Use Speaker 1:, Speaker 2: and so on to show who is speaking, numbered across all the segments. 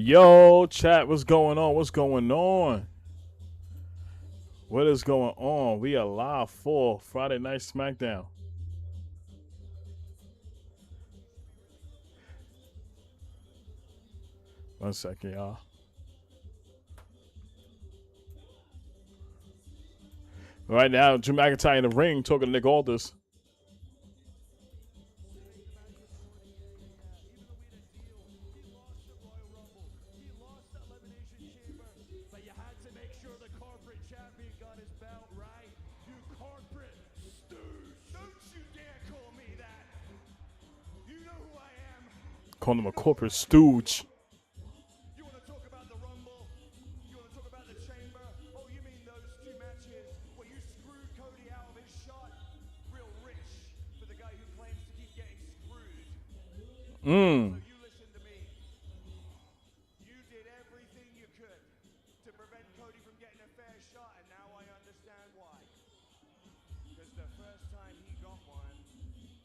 Speaker 1: Yo, chat, what's going on? What's going on? What is going on? We are live for Friday Night Smackdown. One second, y'all. Right now, Drew McIntyre in the ring talking to Nick Aldis. Calling him a corporate stooge.
Speaker 2: You want to talk about the Rumble? You want to talk about the Chamber? Oh, you mean those two matches where you screwed Cody out of his shot? Real rich for the guy who claims to keep getting screwed. So you listen to me. You did everything you could to prevent Cody from getting a fair shot, and now I understand why. Because the first time he got one, he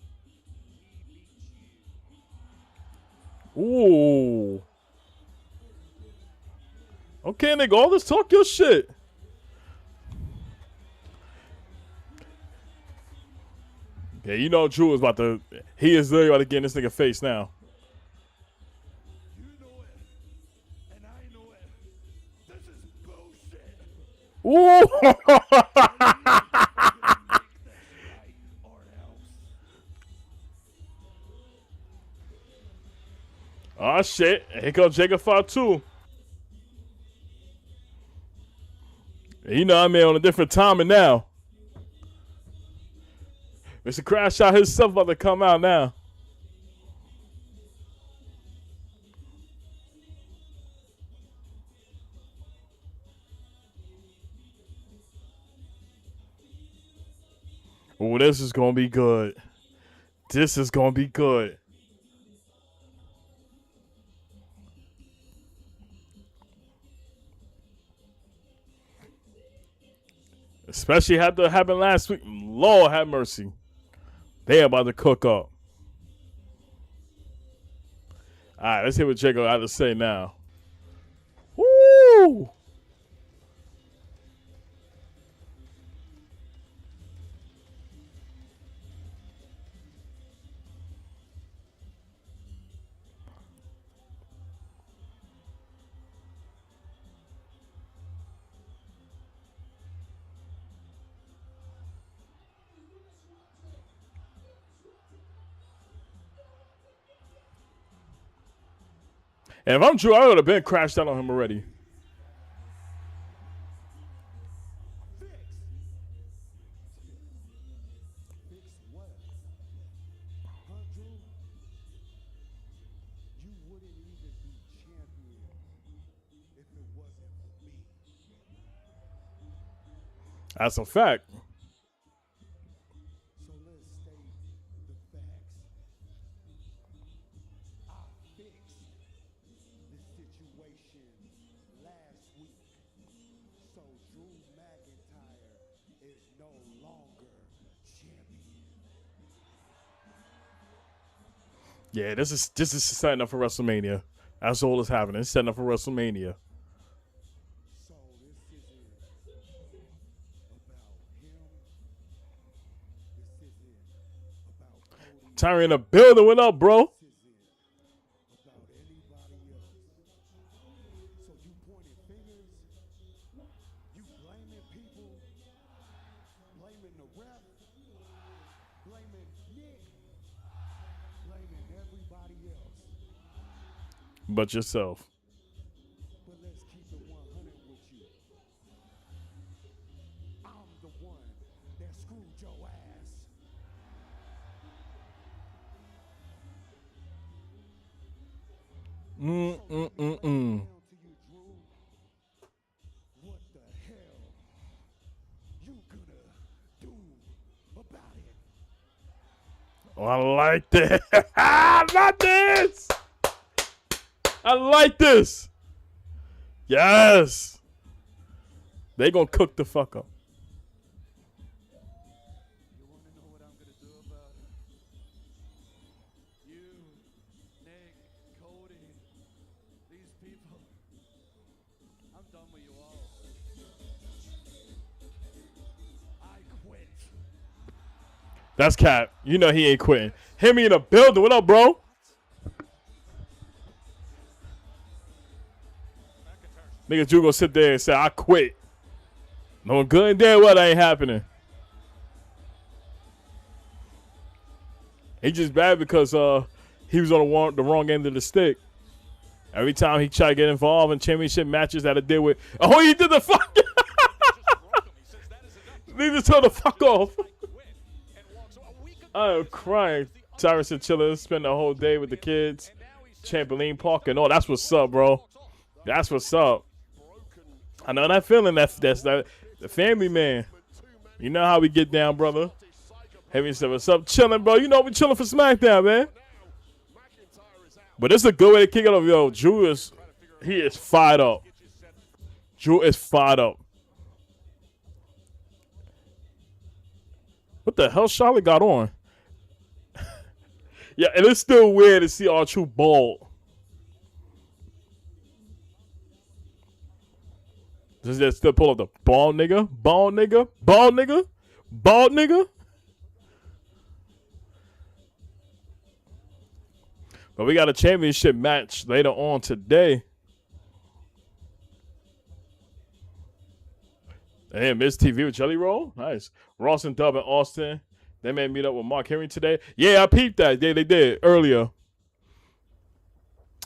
Speaker 2: beat you.
Speaker 1: Ooh. Okay, Nick Aldis, talk your shit. Yeah, you know Drew is about to. He is literally about to get in this nigga face now.
Speaker 2: You know it, and I know it. This is bullshit.
Speaker 1: Ooh. Oh shit! Here comes Jacob Fatu. You know I'm on a different timing now. Mr. Crash Out himself about to come out now. Oh, this is gonna be good. This is gonna be good. Especially had to happen last week. Lord have mercy. They about to cook up. Alright, let's hear what Jacob had to say now. Woo! And if I'm Drew, I would have been crashed out on him already.
Speaker 2: Fix what? Huh, Drew? You wouldn't even be champion if it wasn't for me.
Speaker 1: That's a fact.
Speaker 2: So let's state the facts. I fixed the situation last week. So Drew McIntyre is no longer champion.
Speaker 1: Yeah, this is setting up for WrestleMania. That's all that's happening. It's setting up for WrestleMania.
Speaker 2: So this isn't about him. This isn't about Cody.
Speaker 1: Tyra in the building. What up, bro?
Speaker 2: This isn't about anybody else. So you pointing fingers, you blaming people, blaming the ref, blaming Nick, blaming everybody else.
Speaker 1: But yourself.
Speaker 2: But let's keep it 100 with you. I'm the one that screwed your ass. Down to you, Drew. What the hell you gonna do about it?
Speaker 1: Oh, I like this. I like this. I like this. Yes. They gonna cook the fuck up.
Speaker 2: You wanna know what I'm gonna do about it? You, Nick, Cody, these people done what you owe. I quit.
Speaker 1: That's Cap. You know he ain't quitting. Hit me in the building. What up, bro? Niggas, you gonna sit there and say, I quit. No good and damn well that ain't happening. He just bad because he was on the wrong end of the stick. Every time he tried to get involved in championship matches that it did with. Oh, he did the fuck. He just told the fuck off. I am crying. Tyrus and Chillers spend the whole day with the kids. Trampoline park and all. That's what's up, bro. That's what's up. I know that feeling. That's the family man. You know how we get down, brother. Heavy said, what's up, chilling, bro? You know we chilling for Smackdown, man. But it's a good way to kick it off, yo. Drew is fired up. Drew is fired up. What the hell Charlotte got on? Yeah, and it's still weird to see R-Truth bald. Does that still pull up the bald nigga? Bald nigga? Bald nigga? Bald nigga? But we got a championship match later on today. Damn, Miz TV with Jelly Roll. Nice. Ross and Dub and Austin. They may meet up with Mark Henry today. Yeah, I peeped that. Yeah, they did earlier.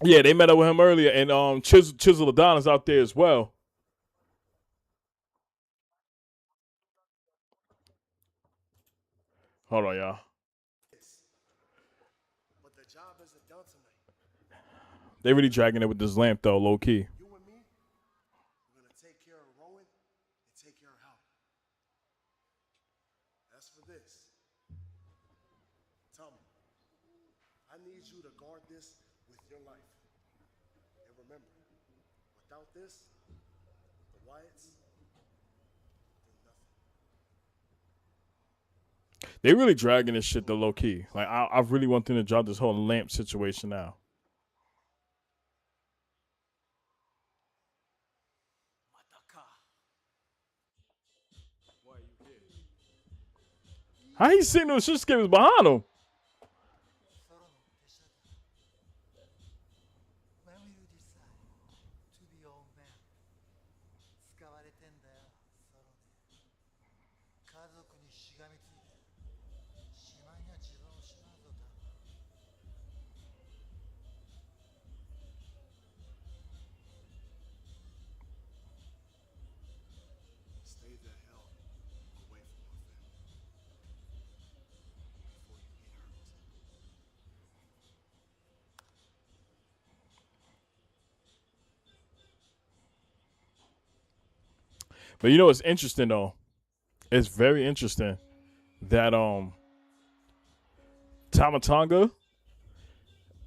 Speaker 1: Yeah, they met up with him earlier. And Chisel Adonis out there as well. Hold on, y'all.
Speaker 2: But the job isn't done tonight.
Speaker 1: They really dragging it with this lamp, though, low key.
Speaker 2: You and me, we're going to take care of Rowan and take care of Hal. As for this, Tom, I need you to guard this with your life. And remember, without this, the Wyatts do nothing.
Speaker 1: They really dragging this shit, though, low key. Like, I really want them to drop this whole lamp situation now. How he sitting those shit skippers behind him?
Speaker 3: When will you decide to be old man? 使われてんだよ、ソロで。家族にしがみついて、しまいには自分を失うぞ、多分。
Speaker 2: Stay the hell away from my family before you get hurt.
Speaker 1: But you know what's interesting though? It's very interesting that Tama Tonga,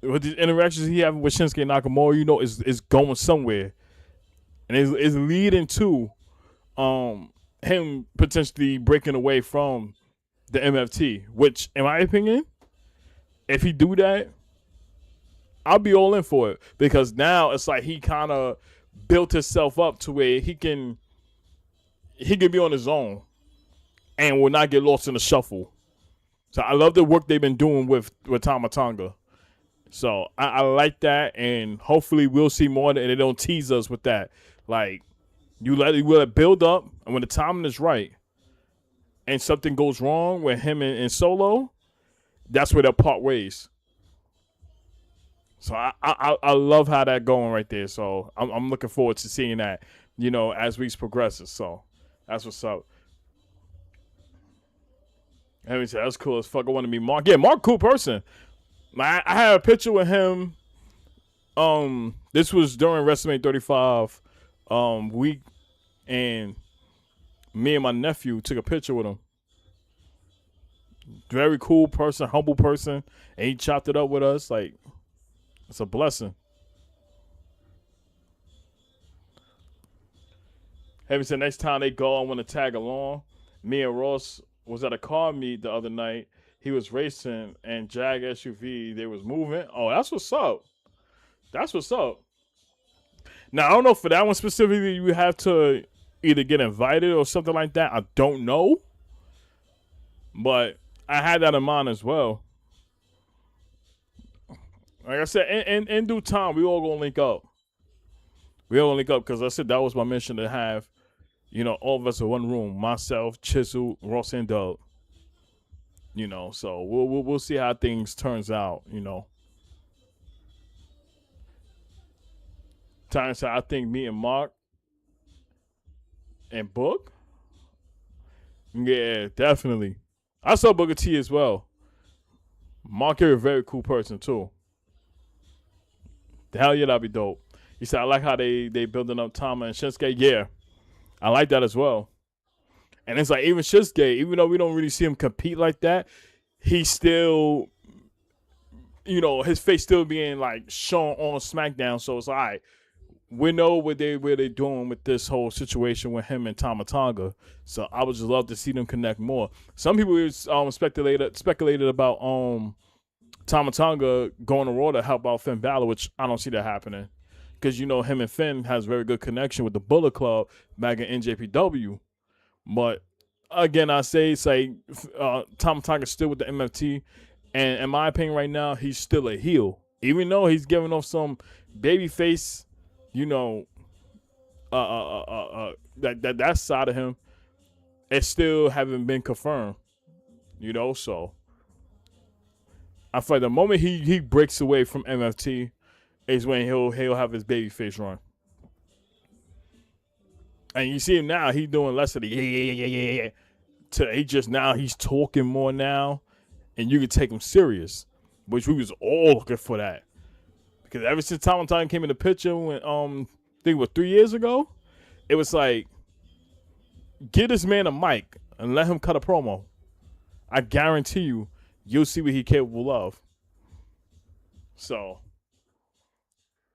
Speaker 1: with the interactions he having with Shinsuke Nakamura, you know, is going somewhere, and is leading to him potentially breaking away from the MFT. Which, in my opinion, if he do that, I'll be all in for it, because now it's like he kind of built himself up to where he can be on his own and will not get lost in the shuffle. So I love the work they've been doing with Tama Tonga. So I like that, and hopefully we'll see more, and they don't tease us with that. Like, you let it build up, and when the timing is right and something goes wrong with him and Solo, that's where they'll part ways. So I love how that going right there. So I'm looking forward to seeing that, you know, as weeks progresses. So that's what's up. Let me say, that's cool as fuck. I want to meet Mark. Yeah, Mark, cool person. I had a picture with him. This was during WrestleMania 35 week, and me and my nephew took a picture with him. Very cool person, humble person, and he chopped it up with us. Like, it's a blessing. Having said, next time they go, I want to tag along. Me and Ross was at a car meet the other night. He was racing, and Jag SUV, they was moving. Oh, that's what's up. That's what's up. Now I don't know for that one specifically. You have to either get invited or something like that. I don't know, but I had that in mind as well. Like I said, in due time, we all gonna link up. We all gonna link up because I said that was my mission to have, all of us in one room. Myself, Chisel, Ross, and Doug. So we'll see how things turns out. Times I think me and Mark and Book. Yeah, definitely. I saw Booker T as well. Mark is a very cool person too. The hell yeah, that'd be dope. He said I like how they building up Tama and Shinsuke. Yeah, I like that as well. And it's like even Shinsuke, even though we don't really see him compete like that, he still, his face still being like shown on SmackDown. So it's all right. We know what they're doing with this whole situation with him and Tama Tonga. So I would just love to see them connect more. Some people speculated about Tama Tonga going to Raw to help out Finn Balor, which I don't see that happening. Because him and Finn has very good connection with the Bullet Club back in NJPW. But again, I say it's like Tama Tonga's still with the MFT. And in my opinion right now, he's still a heel. Even though he's giving off some babyface that side of him, it still haven't been confirmed. So I feel like the moment he breaks away from MFT is when he'll have his babyface run. And you see him now, he's doing less of the yeah. He's talking more now, and you can take him serious, which we was all looking for that. Because ever since Tom came in the picture, when I think it was 3 years ago, it was like, get this man a mic and let him cut a promo. I guarantee you'll see what he's capable of. So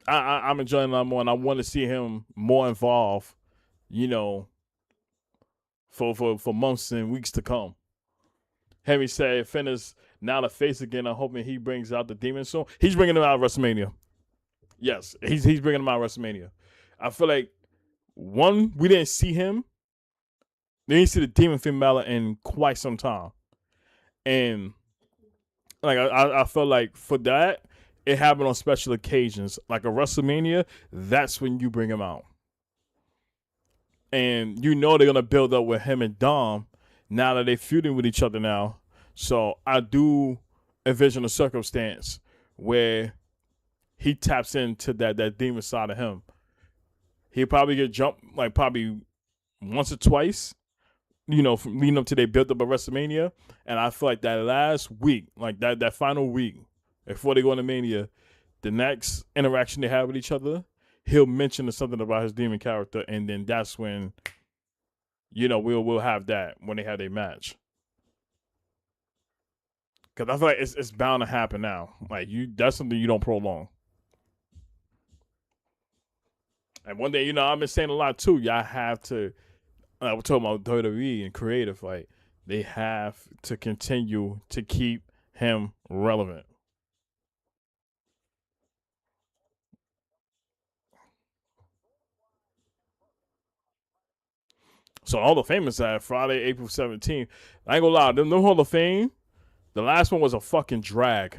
Speaker 1: I'm enjoying a lot more, and I want to see him more involved, for months and weeks to come. Henry said Finn is now the face again. I'm hoping he brings out the demon soon. He's bringing him out of WrestleMania. Yes, he's bringing him out of WrestleMania. I feel like, one, we didn't see him. We didn't see the demon Finn Balor in quite some time. And like I felt like for that, it happened on special occasions. Like a WrestleMania, that's when you bring him out. And they're going to build up with him and Dom now that they're feuding with each other now. So I do envision a circumstance where he taps into that demon side of him. He'll probably get jumped like probably once or twice, from leading up to they built up a WrestleMania. And I feel like that last week, like that final week before they go into Mania, the next interaction they have with each other, he'll mention something about his demon character, and then that's when, we'll have that when they have their match. Because I feel like it's bound to happen now. Like that's something you don't prolong. And one day, I've been saying a lot too. Y'all have to. We're talking about WWE and creative. Like they have to continue to keep him relevant. So Hall of Fame is at Friday, April 17th. I ain't gonna lie, them Hall of Fame, the last one was a fucking drag.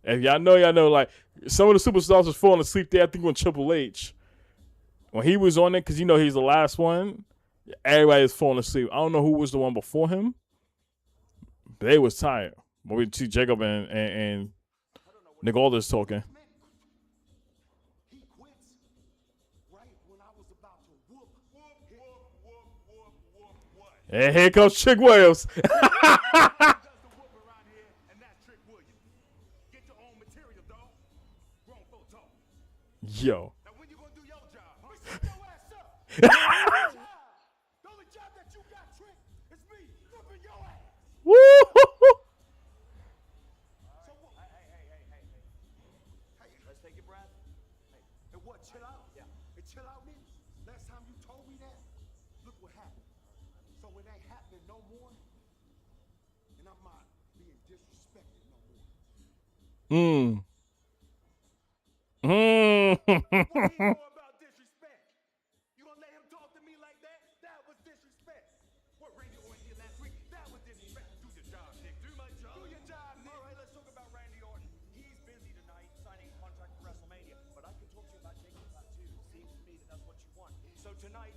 Speaker 1: If y'all know, like, some of the superstars was falling asleep there. I think when Triple H, when he was on it, because he's the last one, everybody was falling asleep. I don't know who was the one before him, but they was tired. But we see Jacob and Nick Aldis talking.
Speaker 2: He quits right when I was about to whoop what?
Speaker 1: And here comes Trick Williams.
Speaker 2: Does the whoop around here, and that's Trick Williams. Get your own material, dog. Grown folk talk.
Speaker 1: Yo.
Speaker 2: Now when you gonna do your job? Huh? Shut your ass up. The only job that you got, Trick, is me whooping your ass.
Speaker 1: Woo!
Speaker 2: So what? Hey, let's take a breath. Hey, and what? Chill out? Yeah. And chill out means last time you told me that, look what happened. So it ain't happening no more, and I'm not being disrespected no more.
Speaker 1: Mm.
Speaker 2: What do you know about disrespect?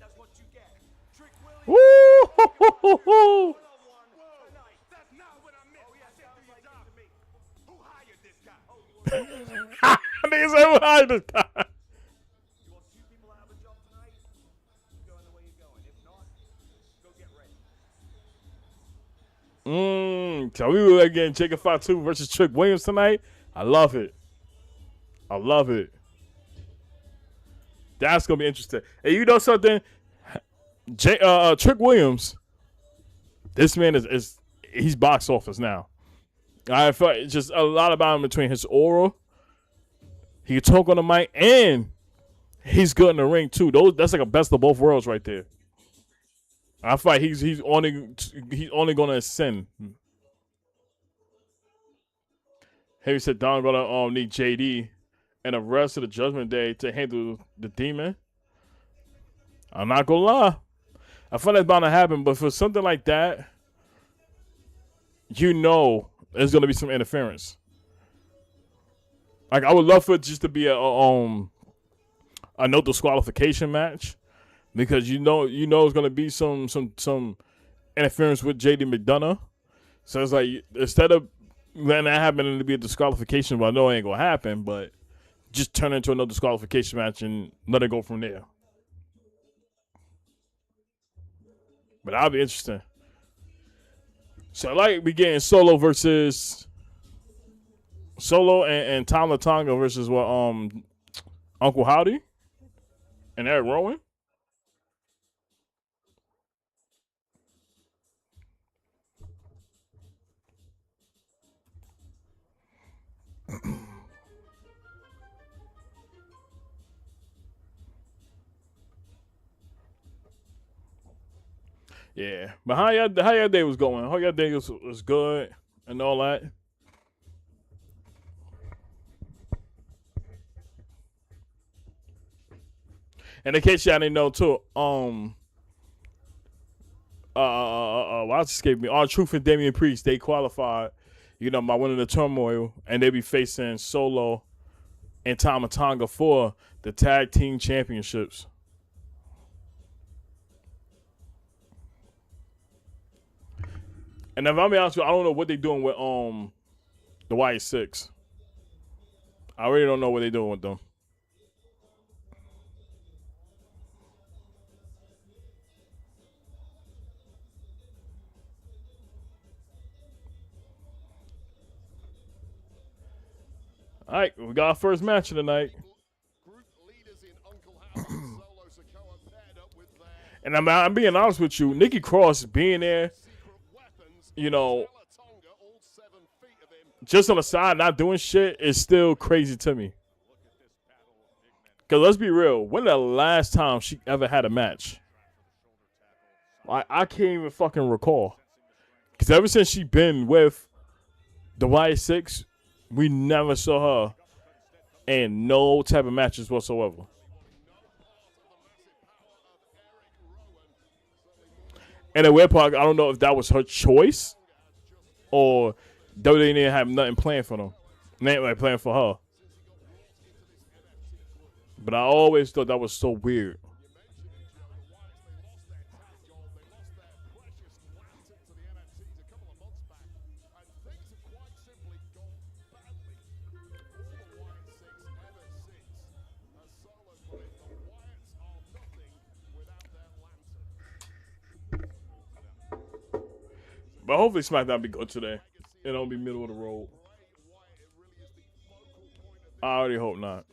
Speaker 2: That's what you get. Trick Williams.
Speaker 1: Woo!
Speaker 2: Tonight. That's not what I meant. Oh, yeah, sounds like it to me. Who hired this guy? Oh,
Speaker 1: Niggas say, "What happened this guy?"
Speaker 2: you want two people out of a job tonight? Keep going the way you're going. If not, go get ready.
Speaker 1: So we were getting Jacob Fatu versus Trick Williams tonight. I love it. I love it. That's gonna be interesting. And you know something? Trick Williams, this man is he's box office now. I felt it's just a lot about him between his aura. He can talk on the mic and he's good in the ring too. That's like a best of both worlds right there. I feel like he's only gonna ascend. Heavy said Don gonna need JD and the rest of the Judgment Day to handle the demon. I'm not gonna lie. I feel that's bound to happen, but for something like that, you know there's gonna be some interference. Like I would love for it just to be a no disqualification match, because you know it's gonna be some interference with JD McDonough. So it's like instead of letting that happen and to be a disqualification, well I know it ain't gonna happen, but just turn it into another disqualification match and let it go from there. But that'll be interesting. So I like we getting Solo versus Solo and Tom Latanga versus what Uncle Howdy and Eric Rowan. Yeah, but how your day was going? How your day was good and all that. And in case y'all didn't know too, why escaped me? R-Truth and Damian Priest, they qualified, by winning the turmoil, and they be facing Solo and Tama Tonga for the tag team championships. And if I'm being honest with you, I don't know what they're doing with the Y6. I really don't know what they're doing with them. All right, we got our first match of the night. And I'm being honest with you, Nikki Cross being there, just on the side, not doing shit, is still crazy to me. Because let's be real, when the last time she ever had a match? I can't even fucking recall. Because ever since she been with the Y6, we never saw her in no type of matches whatsoever. And the weird part, I don't know if that was her choice or WWE didn't have nothing planned for them. Nothing like planned for her. But I always thought that was so weird. But hopefully SmackDown be good today. It don't be middle of the road. I already hope not.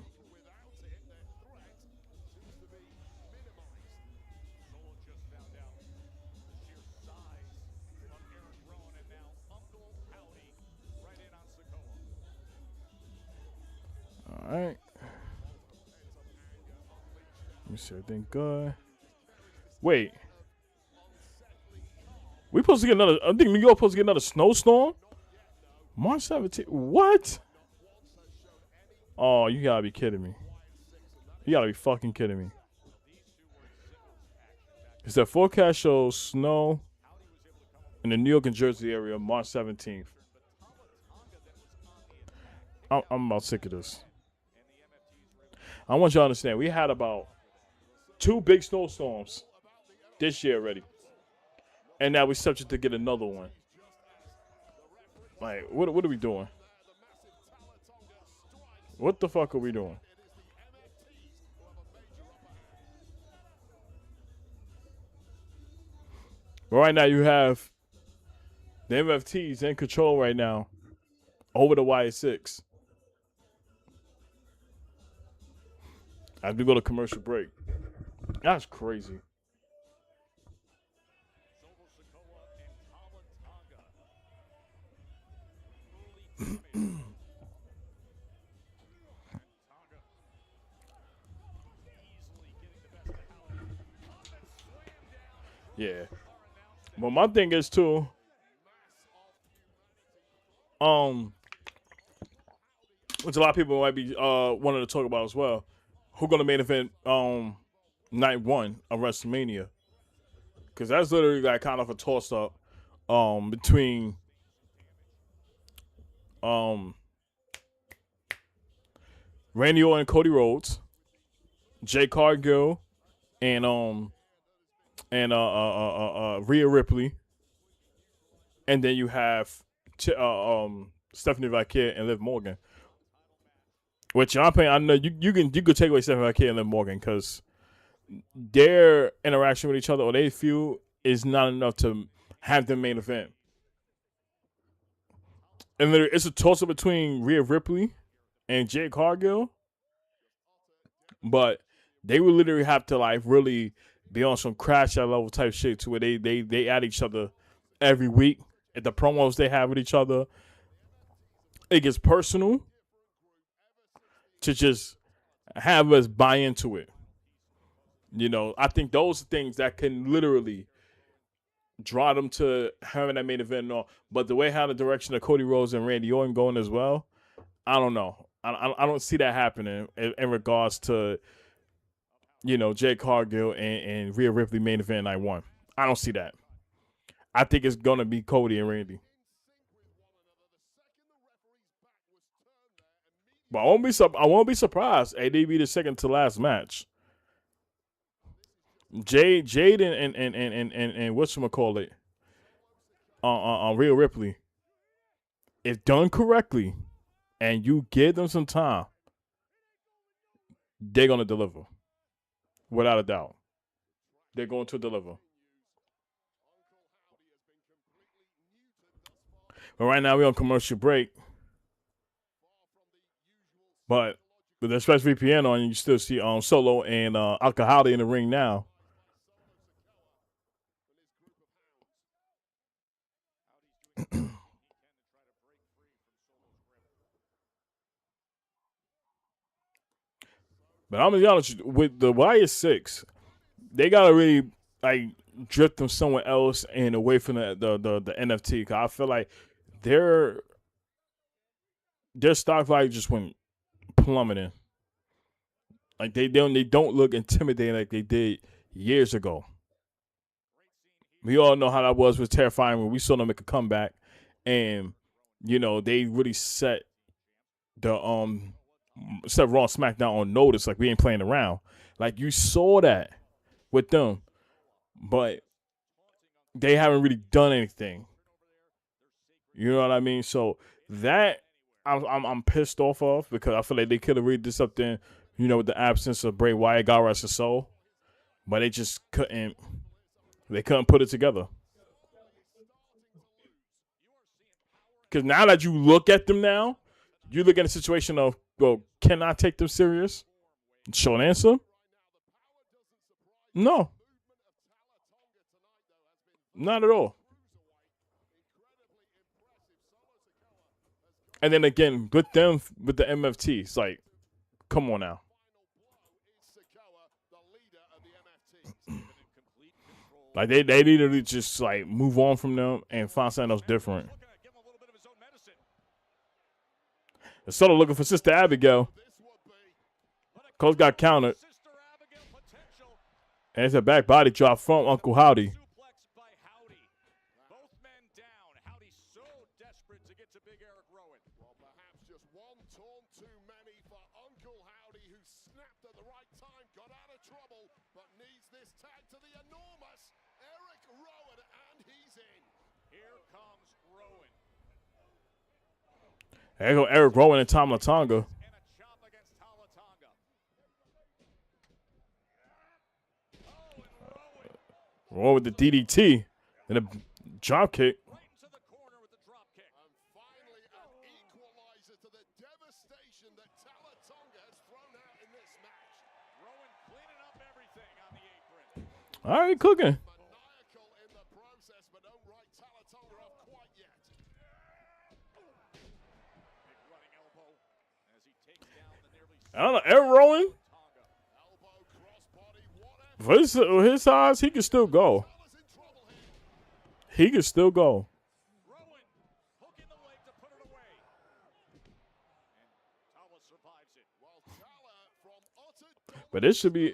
Speaker 1: All right. Let me see everything good. Wait. We supposed to get another. I think New York supposed to get another snowstorm. March 17th. What? Oh, you gotta be kidding me. You gotta be fucking kidding me. It's that forecast shows snow in the New York and Jersey area March 17th. I'm about sick of this. I want y'all to understand. We had about 2 big snowstorms this year already, and now we're subject to get another one. Like, what are we doing? What the fuck are we doing? But right now you have the MFTs in control right now over the Y6. As we go to commercial break. That's crazy. Yeah. But my thing is too, which a lot of people might be wanting to talk about as well. Who gonna main event night 1 of WrestleMania? Because that's literally like kind of a toss up between um Randy Orton and Cody Rhodes, Jay Cargill, and Rhea Ripley, and then you have Stephanie Vaquer and Liv Morgan. Which I'm paying. I know you could take away Stephanie Vaquer and Liv Morgan because their interaction with each other or they feud is not enough to have them main event. And it's a toss up between Rhea Ripley and Jade Cargill, but they would literally have to like really be on some crash out level type shit to where they add each other every week at the promos they have with each other. It gets personal to just have us buy into it. You know, I think those are things that can literally draw them to having that main event and all. But the way how the direction of Cody Rhodes and Randy Orton going as well, I don't know. I don't see that happening in regards to, you know, Jay Cargill and Rhea Ripley main event night 1. I don't see that. I think it's gonna be Cody and Randy. But I won't be surprised. AD be the second to last match. Jade and whatchamacallit, Rhea Ripley, if done correctly, and you give them some time, they're gonna deliver, without a doubt. They're going to deliver. But right now we're on commercial break. But with the ExpressVPN on, you still see Solo and Alcoholic in the ring now. But I'm gonna be honest with the Y6, they gotta really like drift them somewhere else and away from the NFT. Cause I feel like their stock value just went plummeting. Like they don't look intimidating like they did years ago. We all know how that was terrifying when we saw them make a comeback, and you know they really set the Raw and SmackDown on notice. Like we ain't playing around. Like you saw that with them, but they haven't really done anything. You know what I mean? So that I'm pissed off of because I feel like they could have really did something, you know, with the absence of Bray Wyatt, God rest his soul, but they just couldn't. They couldn't put it together. Because now that you look at them now, you look at a situation of, well, can I take them serious? Short answer, no, not at all. And then again, with them, with the MFT, it's like, come on now. Like they need to just like move on from them and find something else different. And sort of looking for Sister Abigail. Coach got countered. And it's a back body drop from Uncle Howdy.
Speaker 4: snapped at the right time, got out of trouble, but needs this tag to the enormous Eric Rowan, and he's in.
Speaker 2: Here comes Rowan.
Speaker 1: There go Eric Rowan and Tom Latonga.
Speaker 2: And a chop against Tama Tonga. Oh, and Rowan
Speaker 1: Rowan with the DDT and a drop kick.
Speaker 2: right into the corner with the drop kick.
Speaker 4: And finally, an equalizer to the devastation that Tama Tonga has thrown out in this match.
Speaker 2: Rowan cleaning up everything on the apron.
Speaker 1: All right, cooking.
Speaker 4: Maniacal in the process, but don't write Tama Tonga off quite yet.
Speaker 2: Big running elbow as he takes down the nearly
Speaker 1: I don't know. Eric Rowan,
Speaker 2: Tonga.
Speaker 4: Elbow, crossbody, whatever.
Speaker 1: for his size, he can still go.
Speaker 4: Tama's in trouble here.
Speaker 1: He can still go.
Speaker 2: Rowan hooking the leg to put it away. And Tama survives it.
Speaker 4: While Tala from utter
Speaker 1: But this should be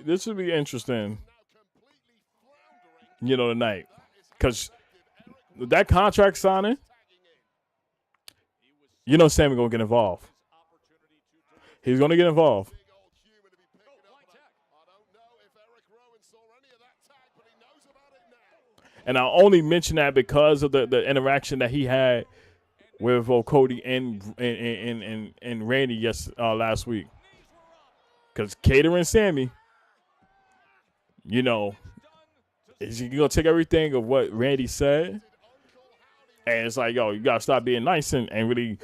Speaker 1: interesting,
Speaker 4: now completely floundering.
Speaker 1: you know, tonight,
Speaker 4: That is
Speaker 1: because
Speaker 4: effective. Eric
Speaker 1: that contract signing,
Speaker 4: tagging in.
Speaker 2: He was
Speaker 1: you know, Sammy gonna get involved.
Speaker 2: opportunity to deliver.
Speaker 1: He's gonna get involved.
Speaker 4: Big old human to be picking up.
Speaker 2: blind tag.
Speaker 4: I don't know if Eric Rowan saw any of that tag, but he knows about it now.
Speaker 1: And I only mention that because of the interaction that he had with Cody and Randy last week. Because Cater and Sammy, you know, is you gonna take everything of what Randy said, and it's like, yo, you gotta stop being nice and really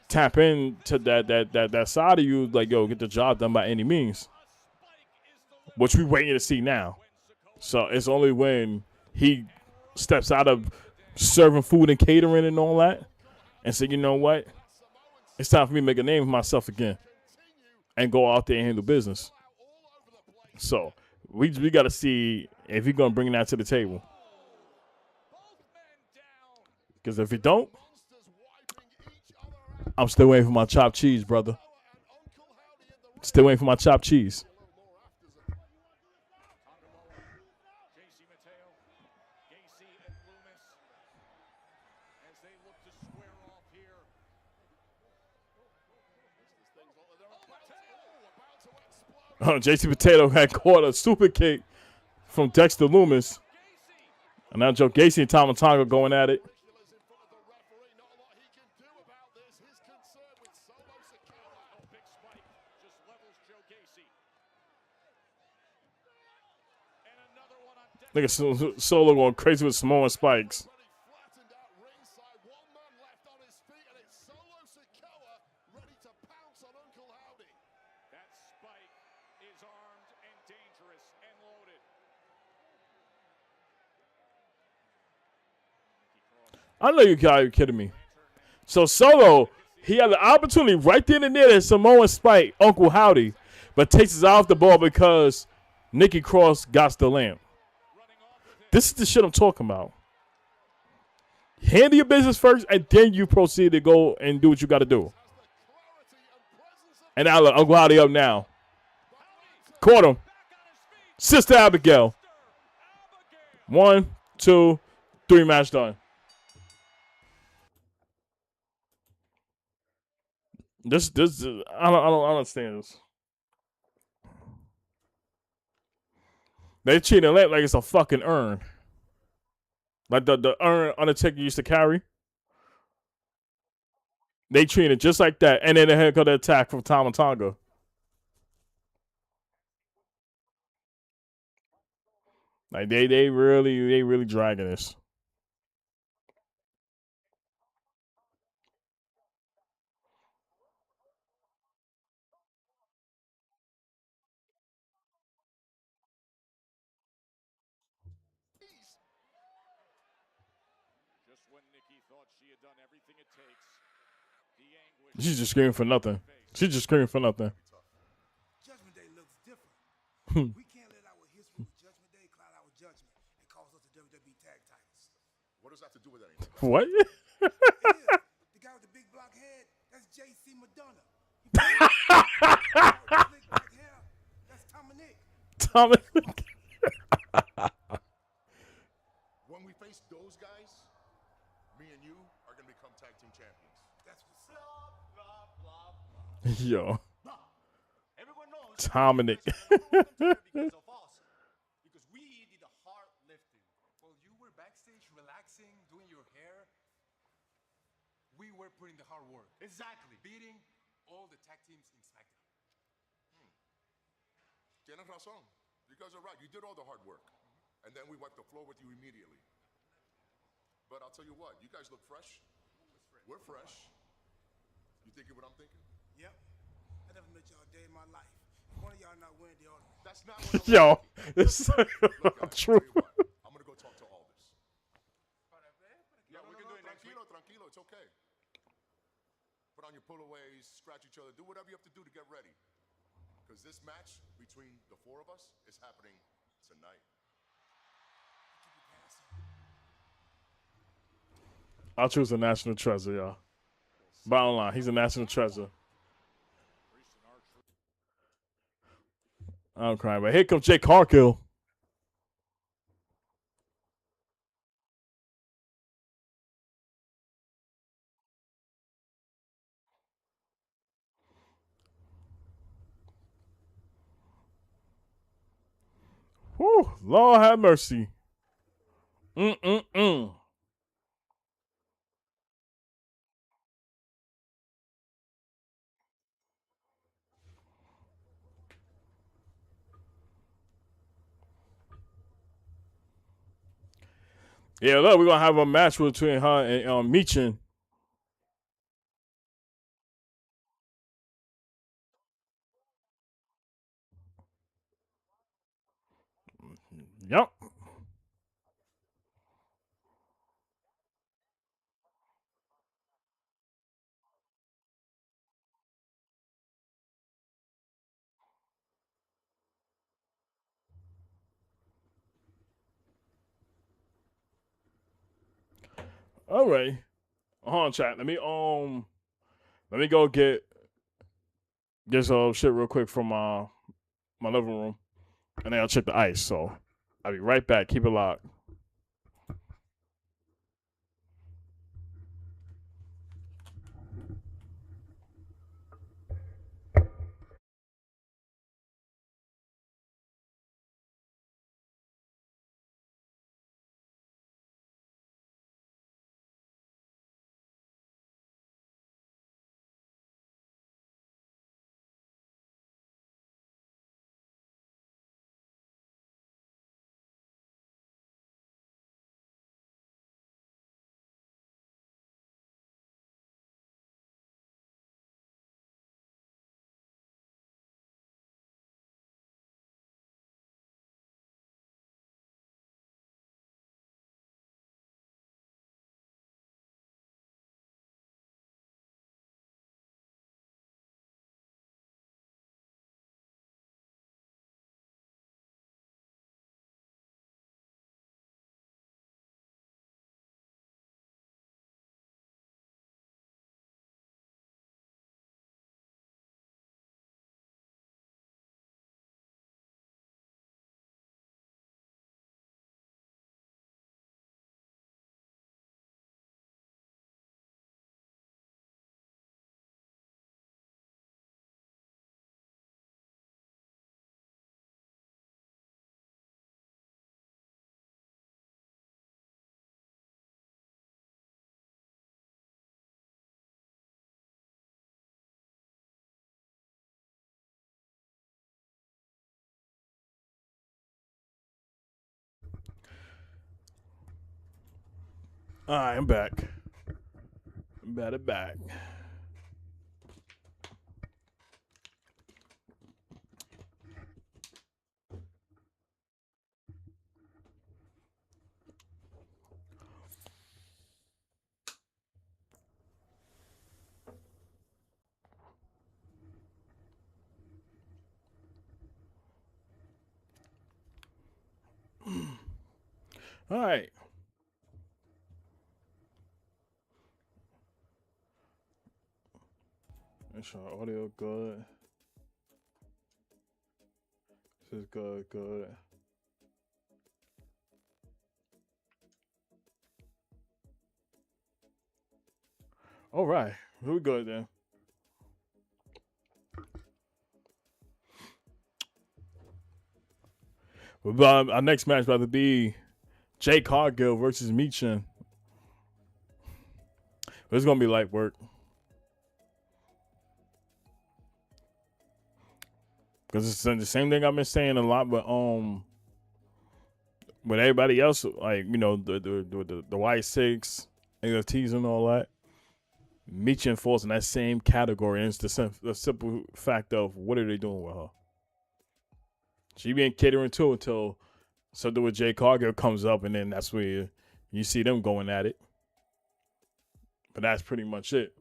Speaker 1: tap into that side of you, like, yo, get the job done by any means, which we waiting to see now. So it's only when he steps out of serving food and catering and all that and say, you know what, it's time for me to make a name for myself again and go out there and handle business. So we got to see if he's going to bring that to the table. Because if he don't, I'm still waiting for my chopped cheese, brother. Still waiting for my chopped cheese.
Speaker 2: JC Mateo, Gacy, and Loomis as they look to square off here.
Speaker 1: JC Potato had caught a super kick from Dexter Loomis. And now Joe Gacy and Tama Tonga going at it.
Speaker 2: Big spike just levels Joe Gacy. And another one on deck.
Speaker 1: Look at Solo going crazy with Samoan spikes.
Speaker 4: Flattened out ringside, one man left on his feet, and it's Solo Sikoa ready to pounce on Uncle Howdy.
Speaker 2: That spike is armed and dangerous and loaded.
Speaker 1: I know you guys are kidding me. So Solo, he had the opportunity right then and there to Samoan spike Uncle Howdy, but takes his eye off the ball because Nikki Cross got the lamp. This is the shit I'm talking about. Handle your business first, and then you proceed to go and do what you got to do. And now look, Uncle Howdy up now. Caught him. Sister Abigail. 1, 2, 3, match done. This I don't understand this. They treat it like it's a fucking urn. Like the urn Undertaker used to carry. They treat it just like that. And then they had got the attack from Tama Tonga. Like they really dragging this.
Speaker 2: Just when Nikki thought she had done everything it takes, the anguish.
Speaker 1: She's just screaming for nothing. She's just screaming for nothing.
Speaker 5: Judgment Day looks different. We can't let our history with Judgment Day cloud our judgment and cause us the WWE tag titles.
Speaker 4: What does that have to do with anything?
Speaker 1: What?
Speaker 5: It is. The guy with the big block head, that's JC Madonna. Slick back hair, that's Dominic.
Speaker 1: Thomas.
Speaker 4: When we face those guys, me and you are going to become tag team champions.
Speaker 5: That's what's up.
Speaker 1: Yo.
Speaker 6: Everyone knows
Speaker 1: Dominic.
Speaker 2: because of us. Because we did the hard lifting.
Speaker 5: While you were backstage relaxing, doing your hair, we were putting the hard work,
Speaker 2: Exactly.
Speaker 5: beating all the tag teams in SmackDown.
Speaker 4: Tienes razón. You guys are right. You did all the hard work. And then we wiped the floor with you immediately. But I'll tell you what, you guys look fresh. We're fresh. You thinking what I'm thinking?
Speaker 5: Yep. I never met y'all a day in my life. One of y'all not winning the other.
Speaker 4: That's not what I'm
Speaker 1: Yo,
Speaker 4: thinking.
Speaker 1: it's
Speaker 4: Look, guys,
Speaker 1: true.
Speaker 4: I'll tell you what, I'm going to go talk to Aldous.
Speaker 2: Yeah, we can do it next week.
Speaker 4: Tranquilo, it's okay. Put on your pull-aways, scratch each other, do whatever you have to do to get ready. Because this match between the four of us is happening tonight.
Speaker 1: I'll choose a national treasure, y'all. Bottom line, he's a national treasure. I'm crying, but here comes Jake Harkill. Whew, Lord have mercy. Mm-mm-mm. Yeah, look, we're going to have a match between her and Michin. Yep. All right. Hold on, chat. Let me go get some shit real quick from my living room, and then I'll check the ice. So I'll be right back. Keep it locked. All right, I'm back. Back. All right. Make sure audio good. This is good. All right, we good then. But our next match about to be Jay Cargill versus Michin. It's gonna be light work. Because it's the same thing I've been saying a lot, but with everybody else, like, you know, the Y6, AFTs and all that, Michin falls in that same category. And it's the simple fact of what are they doing with her? She been catering to until something with Jay Cargill comes up, and then that's where you see them going at it. But that's pretty much it.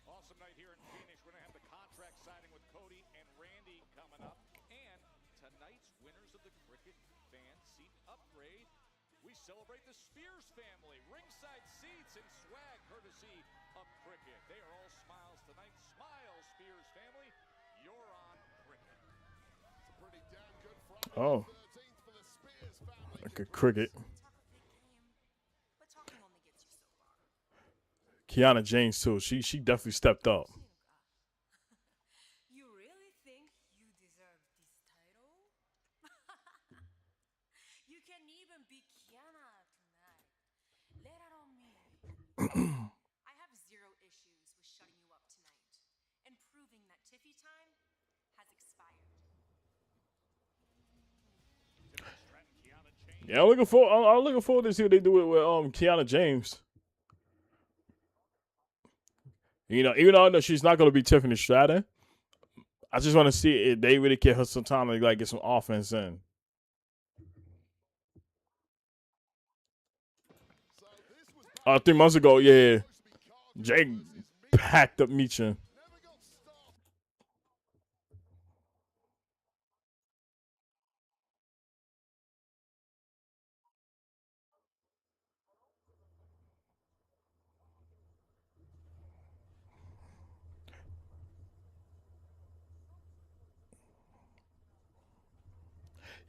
Speaker 2: Awesome night here in Phoenix. We're going to have the contract signing with Cody and Randy coming up. And tonight's winners of the Cricket fan seat upgrade. We celebrate the Spears family. Ringside seats and swag courtesy of Cricket. They are all smiles tonight. Smile, Spears family. You're on Cricket.
Speaker 4: It's a pretty damn good Friday
Speaker 1: Oh,
Speaker 4: 13th for the Spears family.
Speaker 1: like a cricket. Kiana James too. She definitely stepped up.
Speaker 6: You really think you deserve this title? You can even be Kiana tonight. Let it on me. I have zero issues with shutting you up tonight and proving that Tiffy time has expired.
Speaker 1: Yeah, I'm looking forward to see what they do with Kiana James. You know, even though I know she's not going to be Tiffany Stratton, I just want to see if they really give her some time to like get some offense in.
Speaker 4: So this was
Speaker 1: 3 months ago, yeah, Jake packed up Michin.
Speaker 4: never got stopped.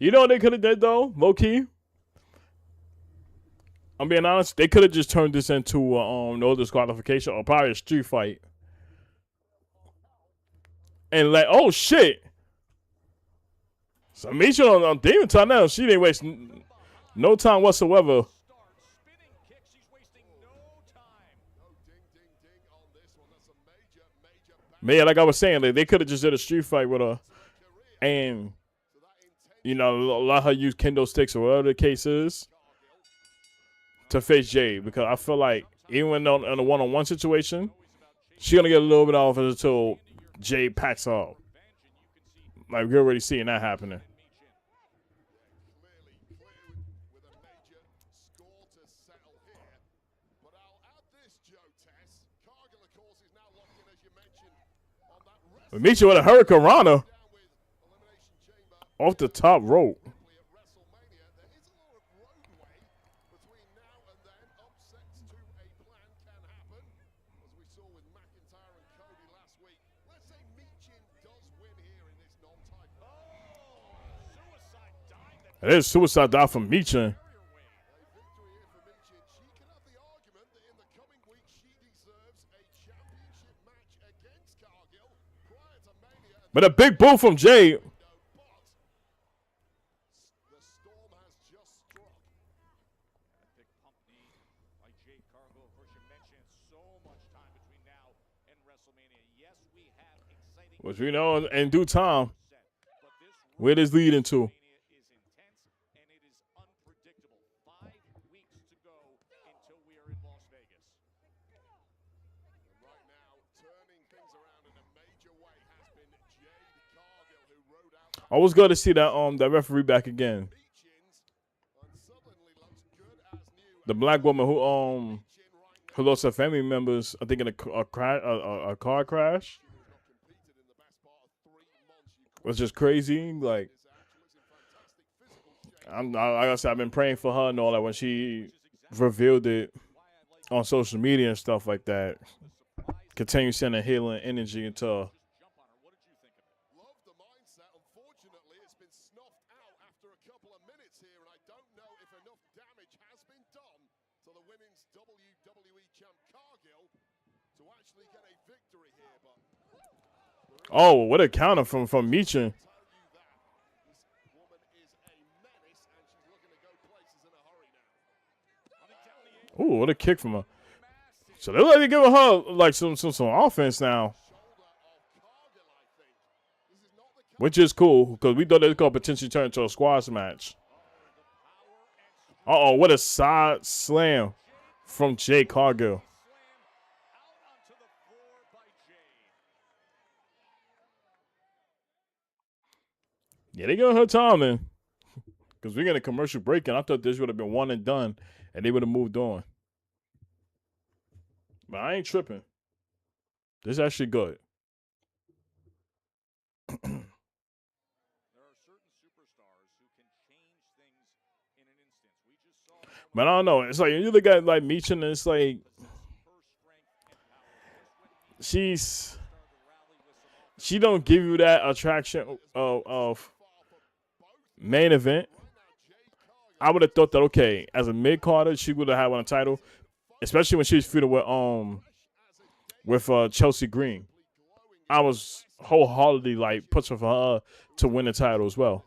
Speaker 1: You know what they could have did though, low key. I'm being honest, they could have just turned this into no disqualification or probably a street fight. And like, oh shit. So Michin on Demon Time now, she didn't waste no time whatsoever.
Speaker 2: Spinning kick. She's wasting no time.
Speaker 4: No ding, ding, ding on this one. That's a major, major back
Speaker 1: Man, like I was saying, like, they could have just did a street fight with her
Speaker 4: career.
Speaker 1: and,
Speaker 4: So that intense
Speaker 1: you know, let her use kendo sticks or whatever the case is to face Jay, because I feel like even on in a one-on-one situation, she's gonna get a little bit off until Jay packs her up. Like we're already seeing that happening.
Speaker 4: clearly clear with a major score to settle here. But I'll add this, Joe Tess. Cargill, of course, is now locked in, as you mentioned, on that
Speaker 1: But Michin with a Hurricane Rana
Speaker 4: down with Elimination Chamber
Speaker 1: off the top rope.
Speaker 4: simply at WrestleMania. There is a lot of roadway between now and then. Upsets to a plan can happen, as we saw with McIntyre and Cody last week. Let's say Michin does win here in this non-title.
Speaker 2: Suicide dive that
Speaker 1: It is suicide dive from Michin.
Speaker 4: A victory here for Michin. She can have the argument that in the coming weeks she deserves a championship match against Cargill prior to Mania. And
Speaker 1: But a big boot from Jay.
Speaker 4: the storm has just struck.
Speaker 2: a big pump knee by Jay Cargill. Of course, you mentioned so much time between now and WrestleMania. Yes, we have exciting
Speaker 1: Which we know in due time
Speaker 2: set, but this
Speaker 1: where it is leading to.
Speaker 2: WrestleMania is intense and it is unpredictable. 5 weeks to go until we are in Las Vegas.
Speaker 4: And right now, turning things around in a major way has been Jade Cargill, who rode out
Speaker 1: I was good to see that referee back again.
Speaker 4: Michin's and suddenly looks good as new.
Speaker 1: The black woman who
Speaker 4: Michin right
Speaker 1: who lost her family members, I think in a car crash,
Speaker 4: now has not competed in the best part of 3 months. You
Speaker 1: was just crazy. Like
Speaker 4: this out. She looks in fantastic physical shape.
Speaker 1: like I said, I've been praying for her and all that when she revealed it on social media and stuff like that. Continue sending healing energy into her.
Speaker 2: Jump on her. What did you think of it?
Speaker 4: Love the mindset. Unfortunately, it's been snuffed out after a couple of minutes here, and I don't know if to the women's WWE champ Cargill to actually get a victory here. But
Speaker 1: Oh, what a counter from Michin.
Speaker 4: tell you that this woman is a menace, and she's looking to go places in a hurry now.
Speaker 1: Ooh, what a kick from her. So they're like giving her like some offense now, which is cool because we thought they could potentially turn into a squash match. Uh-oh, what a side slam from Jade Cargill. Yeah, they giving her time then. Because we're getting a commercial break, and I thought this would have been one and done, and they would have moved on. But I ain't tripping. This is actually good.
Speaker 2: There are certain superstars who can change things in an instant. We just saw
Speaker 1: But I don't know. It's like you look at like Michin, and it's like she don't give you that attraction of main event. I would have thought that okay, as a mid carder, she would have had won a title, especially when she was feuding with Chelsea Green. I was wholeheartedly like pushing for her to win the title as well.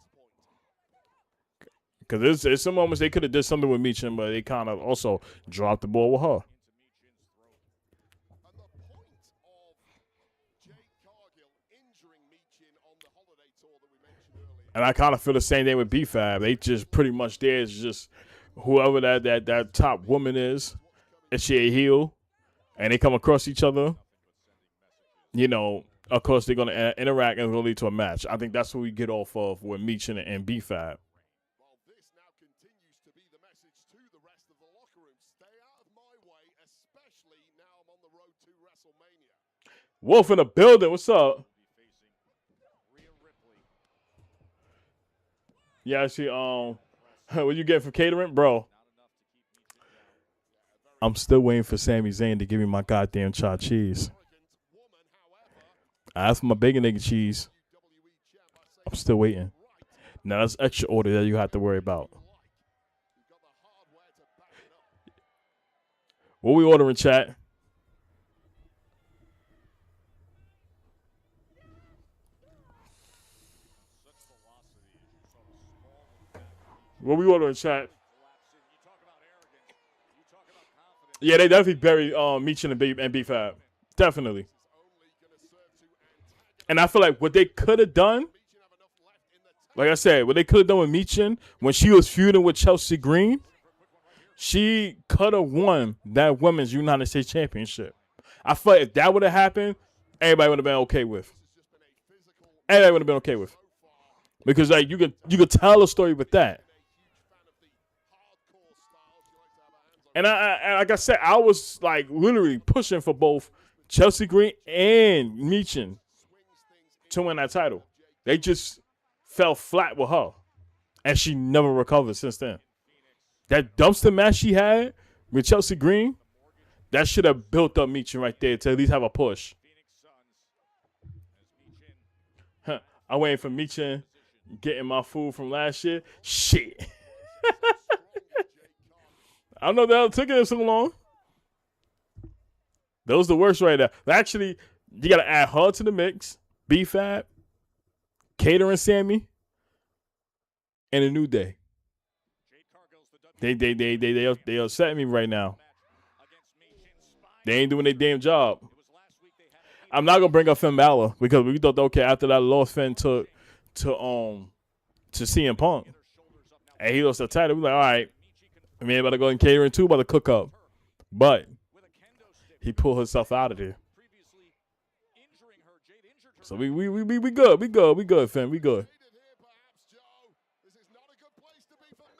Speaker 1: Because there's some moments they could have did something with Michin, but they kind of also dropped the ball with her.
Speaker 4: And the point of Jade Cargill injuring Michin on the holiday tour that we mentioned earlier.
Speaker 1: And I kind of feel the same thing with B-Fab. They just pretty much there is just whoever that top woman is she a heel, and they come across each other, you know, of course they're going to interact and it's going to lead to a match. I think that's what we get off of with Michin and B-Fab.
Speaker 4: Well, this now continues to be the message to the rest of the locker room. Stay out of my way, especially now I'm on the road to WrestleMania.
Speaker 1: Wolf in the building. What's up? Yeah, I see. What you get for catering, bro? I'm still waiting for Sami Zayn to give me my goddamn chopped cheese. I asked for my bacon, egg, and cheese. I'm still waiting. Now that's extra order that you have to worry about. What we ordering, chat? What we ordering, chat? Yeah, they definitely buried Michin and B-Fab. Definitely. And I feel like what they could have done, like I said, what they could have done with Michin when she was feuding with Chelsea Green, she could have won that Women's United States Championship. I feel like if that would have happened, everybody would have been okay with. Everybody would have been okay with. Because like you could tell a story with that. And I like I said, I was like literally pushing for both Chelsea Green and Michin to win that title. They just fell flat with her, and she never recovered since then. That dumpster match she had with Chelsea Green, that should have built up Michin right there to at least have a push. I'm waiting for Michin getting my food from last year. Shit. I don't know if that took it so long. That was the worst right there. Actually, you got to add her to the mix. B-Fab, Cater and Sammy, and A New Day. They upset me right now. They ain't doing their damn job. I'm not gonna bring up Finn Balor because we thought okay after that loss Finn took to CM Punk, and he lost the title. We like all right. I mean, about to go in catering too, about to cook up. But he pulled himself out of there. So we good. We good, fam. We good.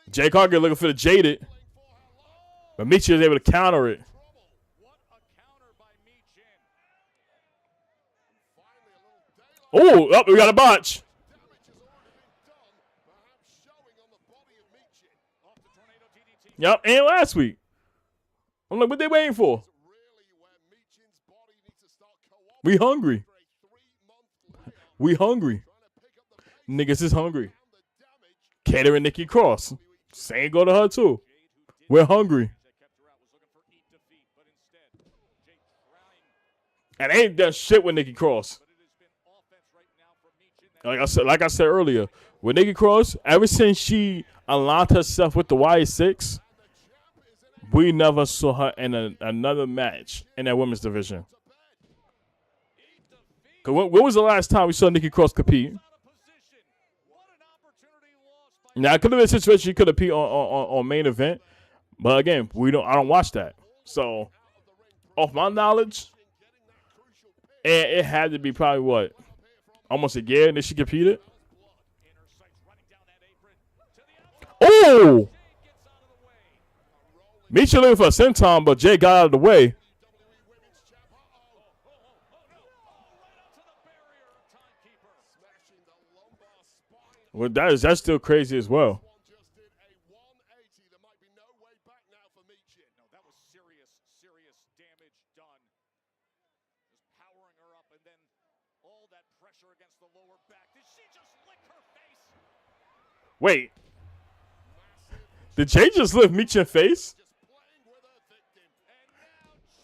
Speaker 1: Jay Cargill looking for the jaded. But Michin was able to counter it. Oh, we got a botch. Yep, and last week. I'm like, what they waiting for? We hungry. We hungry. Niggas is hungry. Catering Nikki Cross. Same go to her too. We're hungry. And they ain't done shit with Nikki Cross. Like I said earlier, with Nikki Cross, ever since she aligned herself with the Y6, we never saw her in another match in that women's division. Cause when was the last time we saw Nikki Cross compete? Now it could have been a situation she could have compete on main event, but again, I don't watch that. So, off my knowledge, it had to be probably what, almost a year that she competed. Oh! Misha looking for a senton, but Jay got out of the way. Well, that's still crazy as well. Wait. Did Jay just lift Micha in face?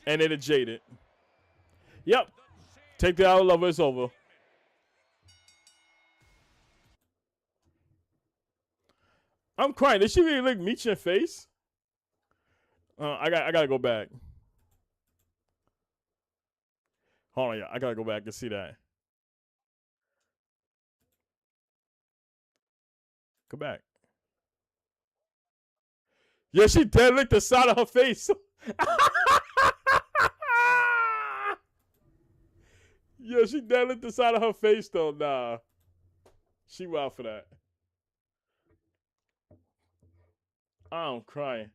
Speaker 1: And it jaded. Yep. Take the out lover, it's over. I'm crying. Did she really lick Micha in face? I gotta go back. Hold on, yeah. I gotta go back and see that. Go back. Yeah, she dead licked the side of her face. Yeah, she dead licked the side of her face though. Nah, she wild for that. I'm crying.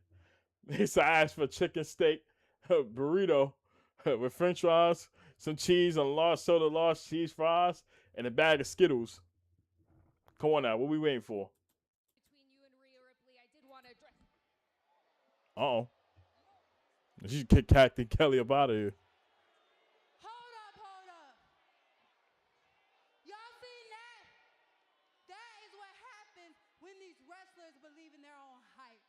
Speaker 1: So I asked for chicken steak, burrito with French fries, some cheese, and large soda, large cheese fries, and a bag of Skittles. Come on now, what we waiting for? Uh-oh. She kicked Captain Kelly up out of here.
Speaker 6: Hold up. Y'all seen that? That is what happens when these wrestlers believe in their own hype.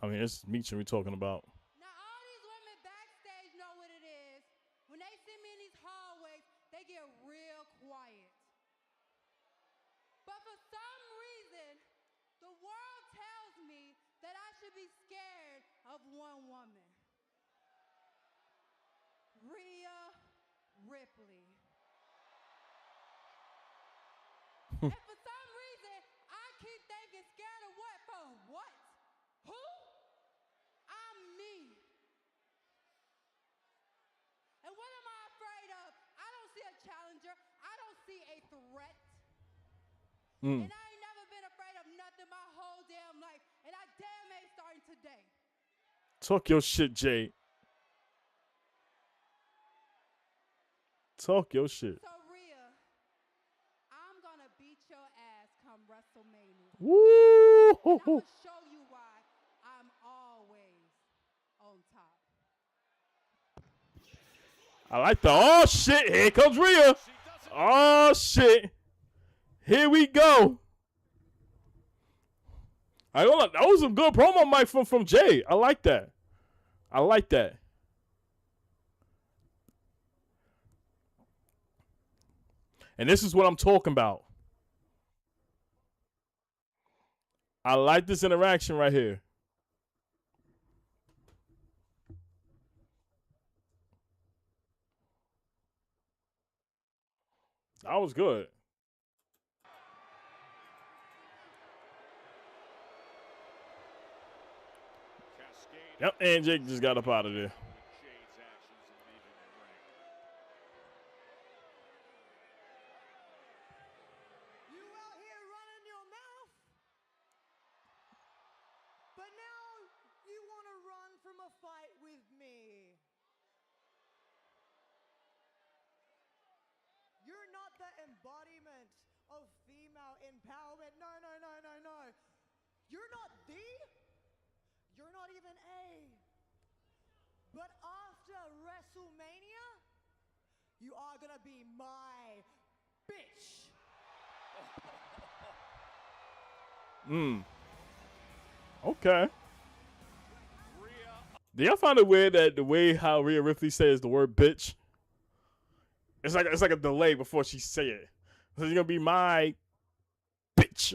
Speaker 1: I mean, it's Micha we talking about.
Speaker 6: Now, all these women backstage know what it is. When they see me in these hallways, they get real quiet. But for some reason, the world tells me that I should be scared of one woman. Rhea Ripley. And for some reason, I keep thinking scared of what? For what? Who? I'm me. And what am I afraid of? I don't see a challenger. I don't see a threat. And I ain't never been afraid of nothing my whole damn life. And I damn ain't starting today.
Speaker 1: Talk your shit, Jay. Talk your shit.
Speaker 6: So, Rhea, I'm going to beat your ass come WrestleMania.
Speaker 1: Woo!
Speaker 6: And I'm going to show you why I'm always on top.
Speaker 1: I like the oh shit. Here comes Rhea. Oh shit. Here we go. I don't know. That was a good promo mic from Jay. I like that. And this is what I'm talking about. I like this interaction right here. That was good. Yep, and Jake just got up out of there.
Speaker 3: You out here running your mouth? But now you want to run from a fight with me. You're not the embodiment of female empowerment. No. You're not the. You're not even a. But after WrestleMania, you are gonna be my bitch.
Speaker 1: Okay. Do y'all find it weird that the way how Rhea Ripley says the word bitch, it's like a delay before she say it. So you're gonna be my bitch.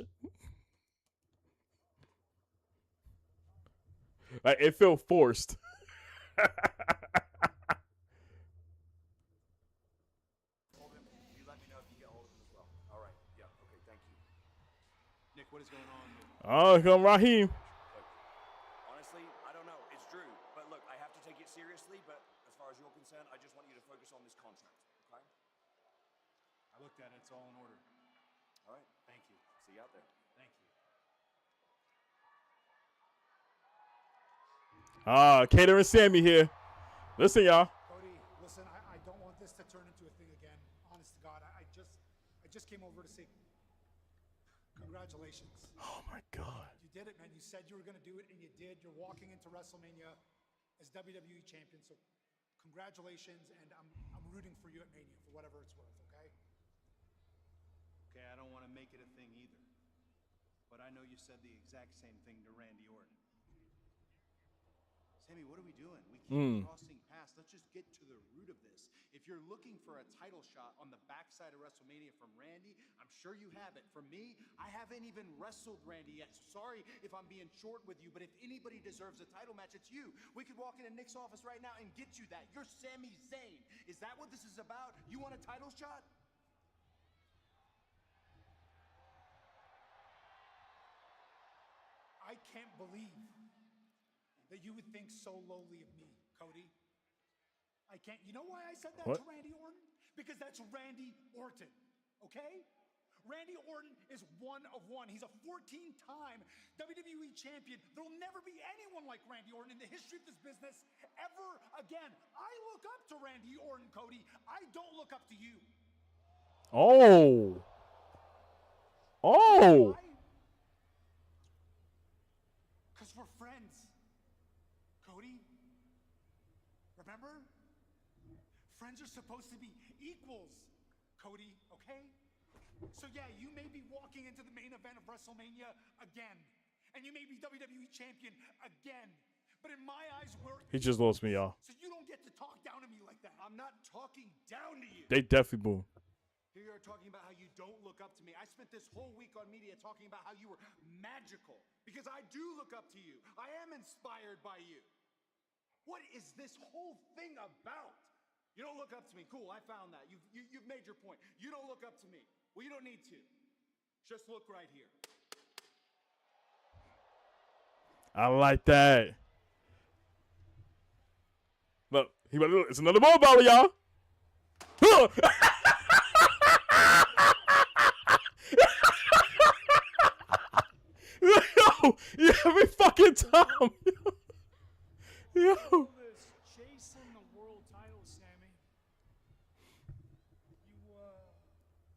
Speaker 1: Like it felt forced.
Speaker 2: You let me know if you get hold of him as well. All right. Yeah. Okay. Thank you.
Speaker 5: Nick, what is going on with
Speaker 1: Oh, here come Raheem.
Speaker 2: Honestly, I don't know. It's Drew. But look, I have to take it seriously. But as far as you're concerned, I just want you to focus on this contract. Okay?
Speaker 5: I looked at it, it's all in order.
Speaker 2: All right.
Speaker 5: Thank you.
Speaker 2: See you out there.
Speaker 5: Thank you.
Speaker 1: Cater and Sammy here. Listen, y'all.
Speaker 7: Cody, listen, I don't want this to turn into a thing again. Honest to God, I just came over to say congratulations.
Speaker 1: Oh my God.
Speaker 7: You did it, man. You said you were going to do it, and you did. You're walking into WrestleMania as WWE champion. So congratulations, and I'm rooting for you at Mania for whatever it's worth. Okay?
Speaker 5: Okay, I don't want to make it a thing either. But I know you said the exact same thing to Randy Orton. Sammy, what are we doing? We keep crossing paths. Let's just get to the root of this. If you're looking for a title shot on the backside of WrestleMania from Randy, I'm sure you have it. For me, I haven't even wrestled Randy yet. So sorry if I'm being short with you, but if anybody deserves a title match, it's you. We could walk into Nick's office right now and get you that. You're Sami Zayn. Is that what this is about? You want a title shot?
Speaker 7: I can't believe that you would think so lowly of me, Cody. I can't. You know why I said that
Speaker 1: What?
Speaker 7: to Randy Orton? Because that's Randy Orton, okay? Randy Orton is one of one. He's a 14-time WWE champion. There'll never be anyone like Randy Orton in the history of this business ever again. I look up to Randy Orton, Cody. I don't look up to you.
Speaker 1: Oh. Oh.
Speaker 7: Because we're friends. Cody, remember? Friends are supposed to be equals, Cody, okay? So yeah, you may be walking into the main event of WrestleMania again, and you may be WWE champion again, but in my eyes, we're
Speaker 1: He just lost me, y'all.
Speaker 7: so you don't get to talk down to me like that.
Speaker 5: I'm not talking down to you.
Speaker 1: They definitely boo.
Speaker 5: Here you are talking about how you don't look up to me. I spent this whole week on media talking about how you were magical, because I do look up to you. I am inspired by you. What is this whole thing about? You don't look up to me. Cool, I found that. You've made your point. You don't look up to me. Well, you don't need to. Just look right here.
Speaker 1: I like that. Look, look, it's another ball ball, y'all. Yo, every fucking time. Yo.
Speaker 8: This chasing the world title, Sammy.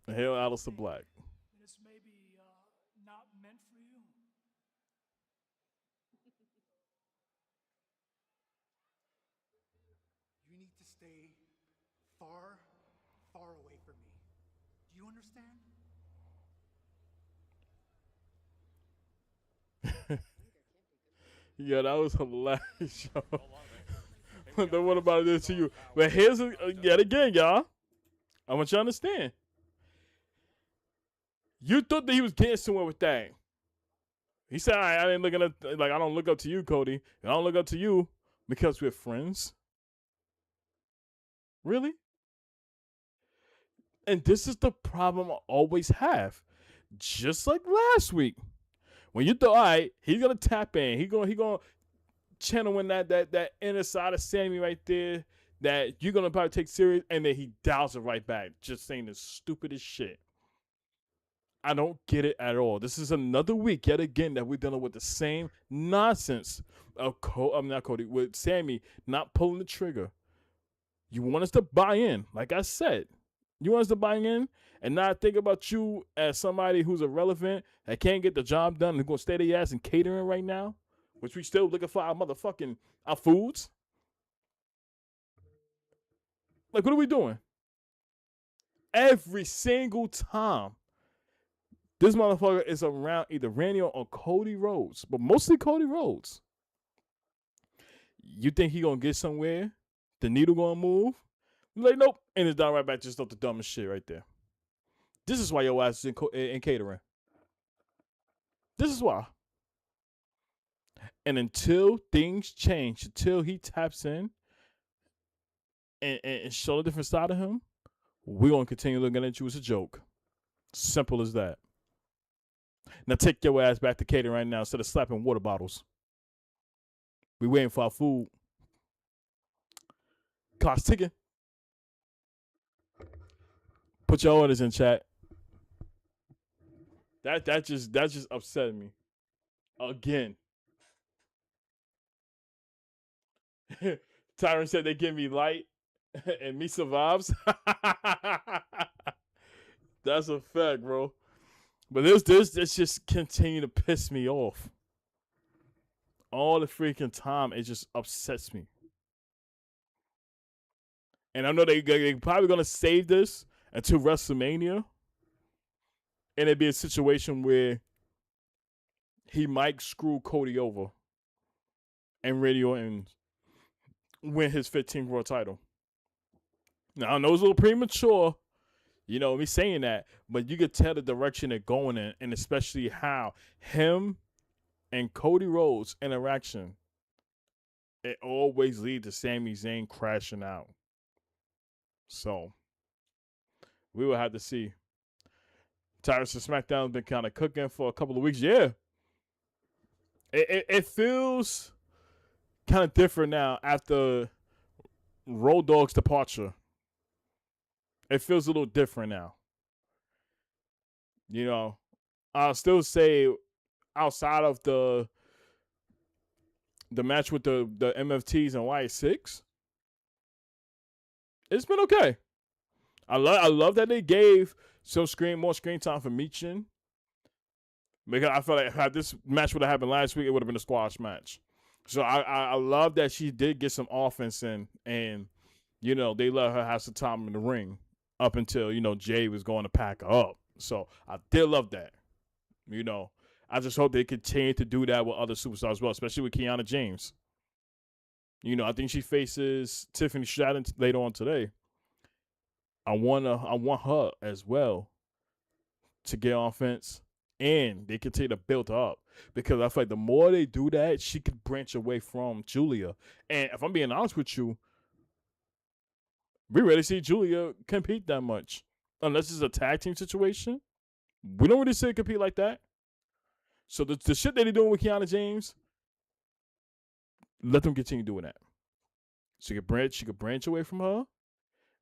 Speaker 8: You
Speaker 1: Hail Aleister Black.
Speaker 8: this may be not meant for you.
Speaker 7: You need to stay far, far away from me. Do you understand?
Speaker 1: Yeah, that was hilarious, yo. Then what about this to you? But here's yet again, y'all. I want you to understand. You thought that he was getting somewhere with that. He said, I didn't look at like I don't look up to you, Cody. And I don't look up to you because we're friends. Really? And this is the problem I always have. Just like last week. When you thought, all right, he's gonna tap in. He gonna channel in that inner side of Sammy right there that you're gonna probably take serious, and then he dials it right back, just saying the stupidest shit. I don't get it at all. This is another week yet again that we're dealing with the same nonsense of not Cody, with Sammy not pulling the trigger. You want us to buy in, like I said. You want us to buy in and not think about you as somebody who's irrelevant, that can't get the job done, who's going to stay their ass in catering right now, which we still looking for our foods. Like, what are we doing? Every single time, this motherfucker is around either Randy or Cody Rhodes, but mostly Cody Rhodes. You think he gonna get somewhere? The needle gonna move? I'm like, nope. And it's down right back, just up the dumbest shit right there. This is why your ass is in catering. This is why. And until things change, until he taps in and show a different side of him, we're going to continue looking at you as a joke. Simple as that. Now take your ass back to catering right now instead of slapping water bottles. We waiting for our food. Clock's ticking. Put your orders in chat. That just upset me. Again. Tyron said they give me light and me survives. That's a fact, bro. But this just continue to piss me off. All the freaking time, it just upsets me. And I know they probably gonna save this until WrestleMania, and it'd be a situation where he might screw Cody over and radio and win his 15th world title. Now I know it's a little premature, you know, me saying that, but you could tell the direction they're going in, and especially how him and Cody Rhodes' interaction, it always leads to Sami Zayn crashing out. So we will have to see. Tyrus and SmackDown's been kind of cooking for a couple of weeks. Yeah. It feels kind of different now after Road Dogg's departure. It feels a little different now. You know, I'll still say outside of the match with the MFTs and Y6, it's been okay. I love that they gave some more screen time for Michin. Because I felt like if this match would have happened last week, it would have been a squash match. So I love that she did get some offense in, and you know they let her have some time in the ring up until Jay was going to pack her up. So I did love that. You know, I just hope they continue to do that with other superstars as well, especially with Kiana James. You know, I think she faces Tiffany Stratton later on today. I want her as well to get offense, and they continue to build her up, because I feel like the more they do that, she could branch away from Julia. And if I'm being honest with you, we rarely see Julia compete that much, unless it's a tag team situation. We don't really see her compete like that. So the shit that they're doing with Kiana James, let them continue doing that. She could branch away from her,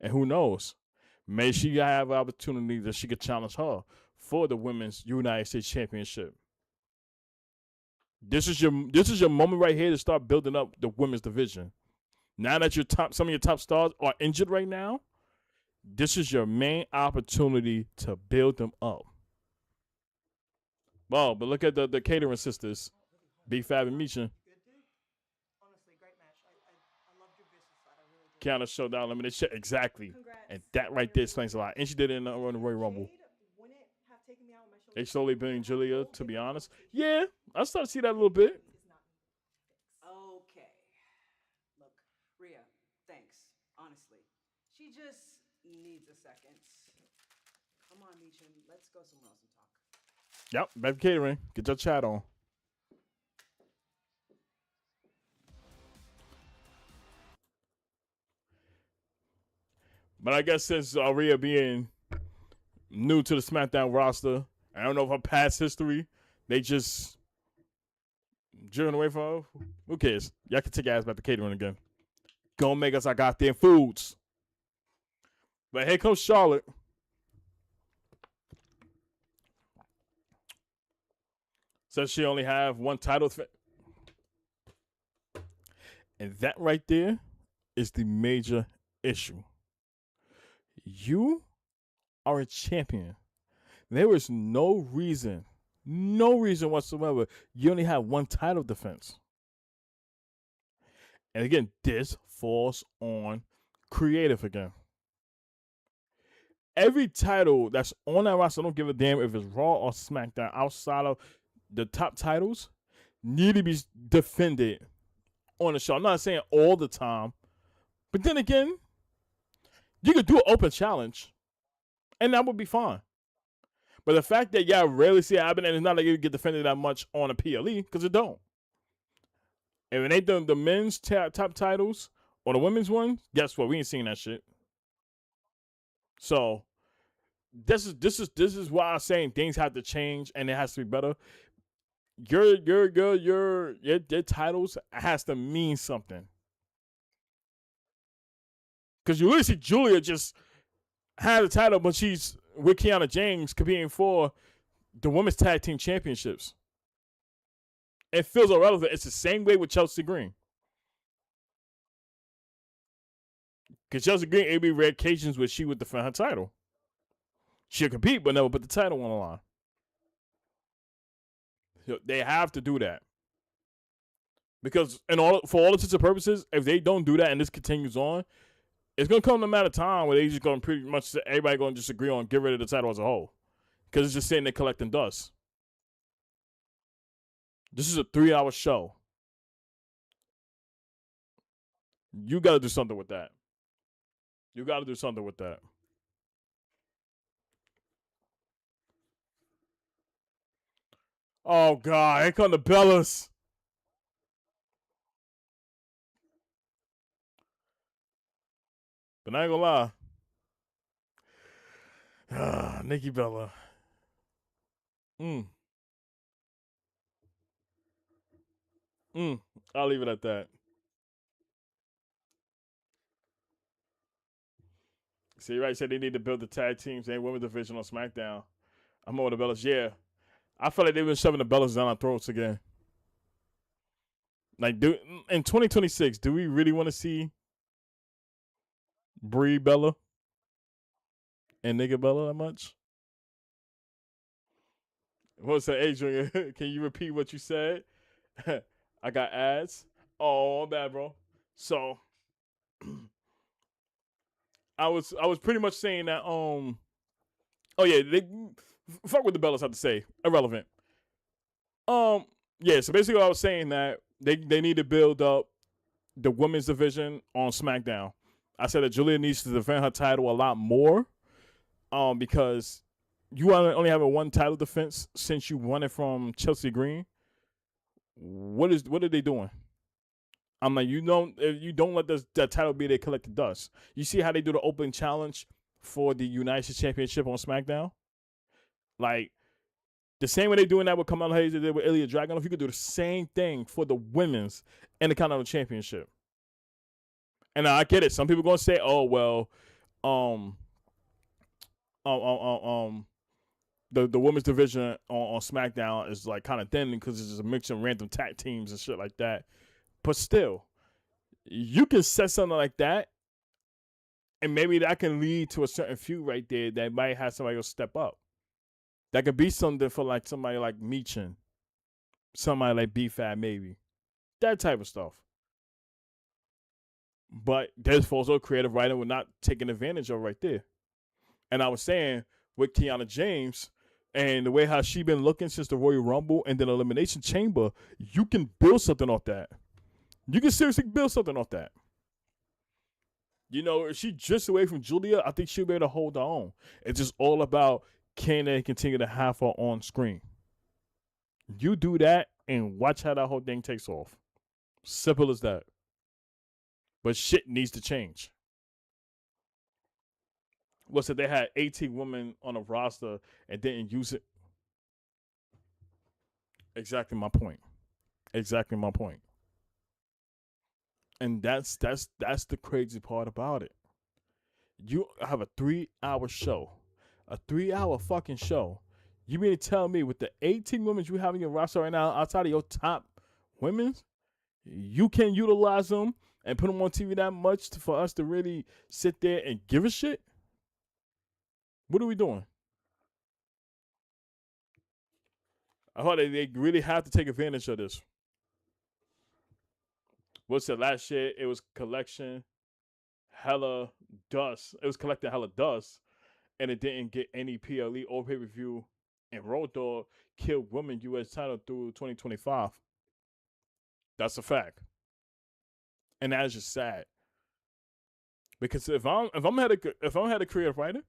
Speaker 1: and who knows? May she have an opportunity that she could challenge her for the Women's United States Championship. This is your moment right here to start building up the women's division. Now that some of your top stars are injured right now, this is your main opportunity to build them up. Well, but look at the catering sisters, Big Fab and Misha.
Speaker 6: Honestly, great match. I loved your business side. I really did.
Speaker 1: Counter Showdown Limited shit, exactly.
Speaker 6: Congrats.
Speaker 1: And that right there explains a lot. And she did it in the Royal Rumble.
Speaker 6: Jade wouldn't have taken me out with my shoulder.
Speaker 1: They slowly building Julia, to be honest. Yeah, I started to see that a little bit.
Speaker 9: Okay. Look, Rhea, thanks. Honestly. She just needs a second. Come on, Meechin. Let's go somewhere else and talk.
Speaker 1: Yep, back to catering. Get your chat on. But I guess since Rhea being new to the SmackDown roster, I don't know if her past history, they just driven away from her. Who cares? Y'all can take your ass back to catering again. Gonna make us our goddamn foods. But here comes Charlotte. Says she only have one title. And that right there is the major issue. You are a champion. There is no reason whatsoever you only have one title defense. And again, this falls on creative again. Every title that's on that roster, I don't give a damn if it's Raw or SmackDown, outside of the top titles, need to be defended on the show. I'm not saying all the time, but then again, you could do an open challenge, and that would be fine. But the fact that y'all rarely see it happen, and it's not like you get defended that much on a PLE, because it don't. If it ain't the men's top titles or the women's one, guess what? We ain't seeing that shit. So this is why I'm saying things have to change and it has to be better. Your titles has to mean something. Because you literally see Julia just had a title, but she's with Kiana James competing for the women's tag team championships. It feels irrelevant. It's the same way with Chelsea Green. Because Chelsea Green, it'd be rare occasions where she would defend her title. She'll compete, but never put the title on the line. They have to do that. Because for all intents and purposes, if they don't do that and this continues on, it's gonna come no matter time where they just gonna pretty much everybody gonna just agree on get rid of the title as a whole. Because it's just sitting there collecting dust. This is a 3-hour show. You gotta do something with that. You gotta do something with that. Oh God, here come the Bellas. But I ain't gonna lie. Nikki Bella. I'll leave it at that. See, right, said they need to build the tag teams and women's division on SmackDown. I'm over the Bellas. Yeah. I feel like they've been shoving the Bellas down our throats again. Like, in 2026, do we really want to see Brie Bella and Nigga Bella that much? What's that, Adrian? Can you repeat what you said? I got ads. Oh, bad, bro. So, I was pretty much saying that. Oh yeah, fuck what the Bellas have to say. Irrelevant. Yeah. So basically, I was saying that they need to build up the women's division on SmackDown. I said that Julia needs to defend her title a lot more. Because you only have a one title defense since you won it from Chelsea Green. What are they doing? I'm like, you don't let that title be there collected dust. You see how they do the open challenge for the United States Championship on SmackDown? Like, the same way they doing that with Kamala Hayes, they did with Ilya Dragunov, you could do the same thing for the women's Intercontinental Championship. And I get it. Some people gonna say, "Oh well, the women's division on SmackDown is like kind of thin because it's just a mix of random tag teams and shit like that." But still, you can set something like that, and maybe that can lead to a certain feud right there that might have somebody else step up. That could be something for like somebody like Meechin, somebody like B-Fab, maybe that type of stuff. But there's also a creative writer we're not taking advantage of right there. And I was saying with Kiana James and the way how she been looking since the Royal Rumble and then Elimination Chamber, you can build something off that. You can seriously build something off that. You know, if she drifts away from Julia, I think she'll be able to hold her own. It's just all about can they continue to have her on screen. You do that and watch how that whole thing takes off. Simple as that. But shit needs to change. What's it? They had 18 women on a roster and didn't use it. Exactly my point. Exactly my point. And that's the crazy part about it. You have a 3-hour show, a 3-hour fucking show. You mean to tell me with the 18 women you have in your roster right now, outside of your top women, you can utilize them and put them on TV that much for us to really sit there and give a shit? What are we doing? I thought they really have to take advantage of this. What's the last year? It was collection hella dust. It was collecting hella dust, and it didn't get any PLE or pay per view. And Road Dogg killed women U.S. title through 2025. That's a fact. and that is just sad. Because if I'm head of creative writer,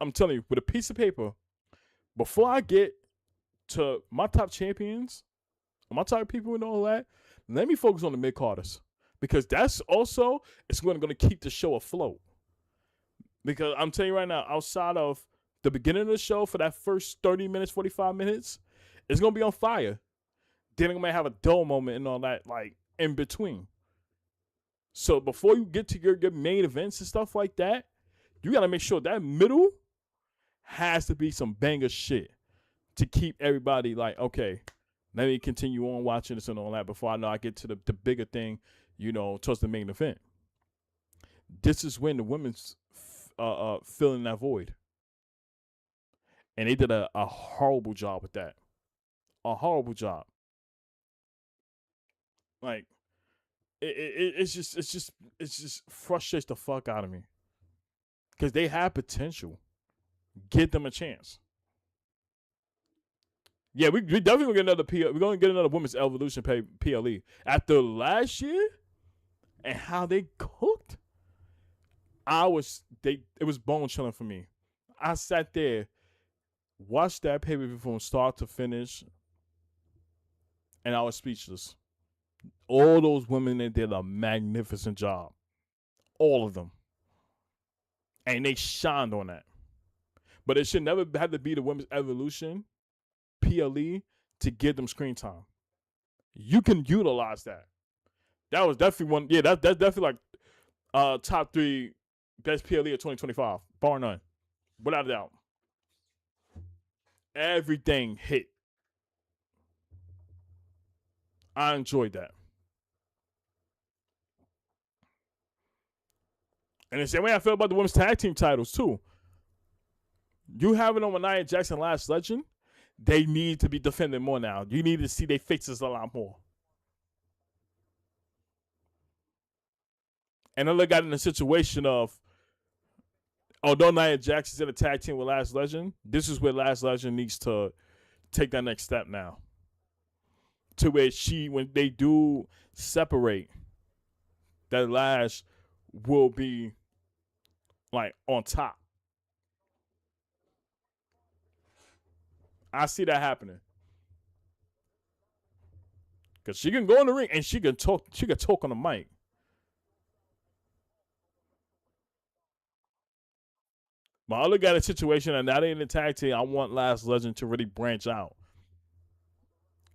Speaker 1: I'm telling you, with a piece of paper, before I get to my top champions, my top people and all that, let me focus on the mid carders. Because that's also it's going to keep the show afloat. Because I'm telling you right now, outside of the beginning of the show for that first 30 minutes, 45 minutes, it's going to be on fire. Then it might have a dull moment and all that, like, in between. So before you get to your main events and stuff like that, you got to make sure that middle has to be some banger shit to keep everybody like, okay, let me continue on watching this and all that before I know I get to the bigger thing, towards the main event. This is when the women's filling that void. And they did a horrible job with that. A horrible job. Like, it just frustrates the fuck out of me. Because they have potential. Give them a chance. Yeah, we definitely gonna get another we're gonna get another women's evolution PLE. After last year and how they cooked, it was bone chilling for me. I sat there, watched that pay-per-view from start to finish, and I was speechless. All those women, they did a magnificent job. All of them. And they shined on that. But it should never have to be the women's evolution PLE to give them screen time. You can utilize that. That was definitely one. Yeah, that's definitely like top 3 best PLE of 2025, bar none, without a doubt. Everything hit. I enjoyed that. And the same way I feel about the women's tag team titles too. You have it on with Nia Jackson, Last Legend. They need to be defended more now. You need to see their faces a lot more. And then they got in a situation of, although Nia Jackson's in a tag team with Last Legend, this is where Last Legend needs to take that next step now. To where when they do separate, that Lash will be like on top. I see that happening. Cause she can go in the ring and she can talk on the mic. But I look at a situation and now they in the tag team. I want Last Legend to really branch out.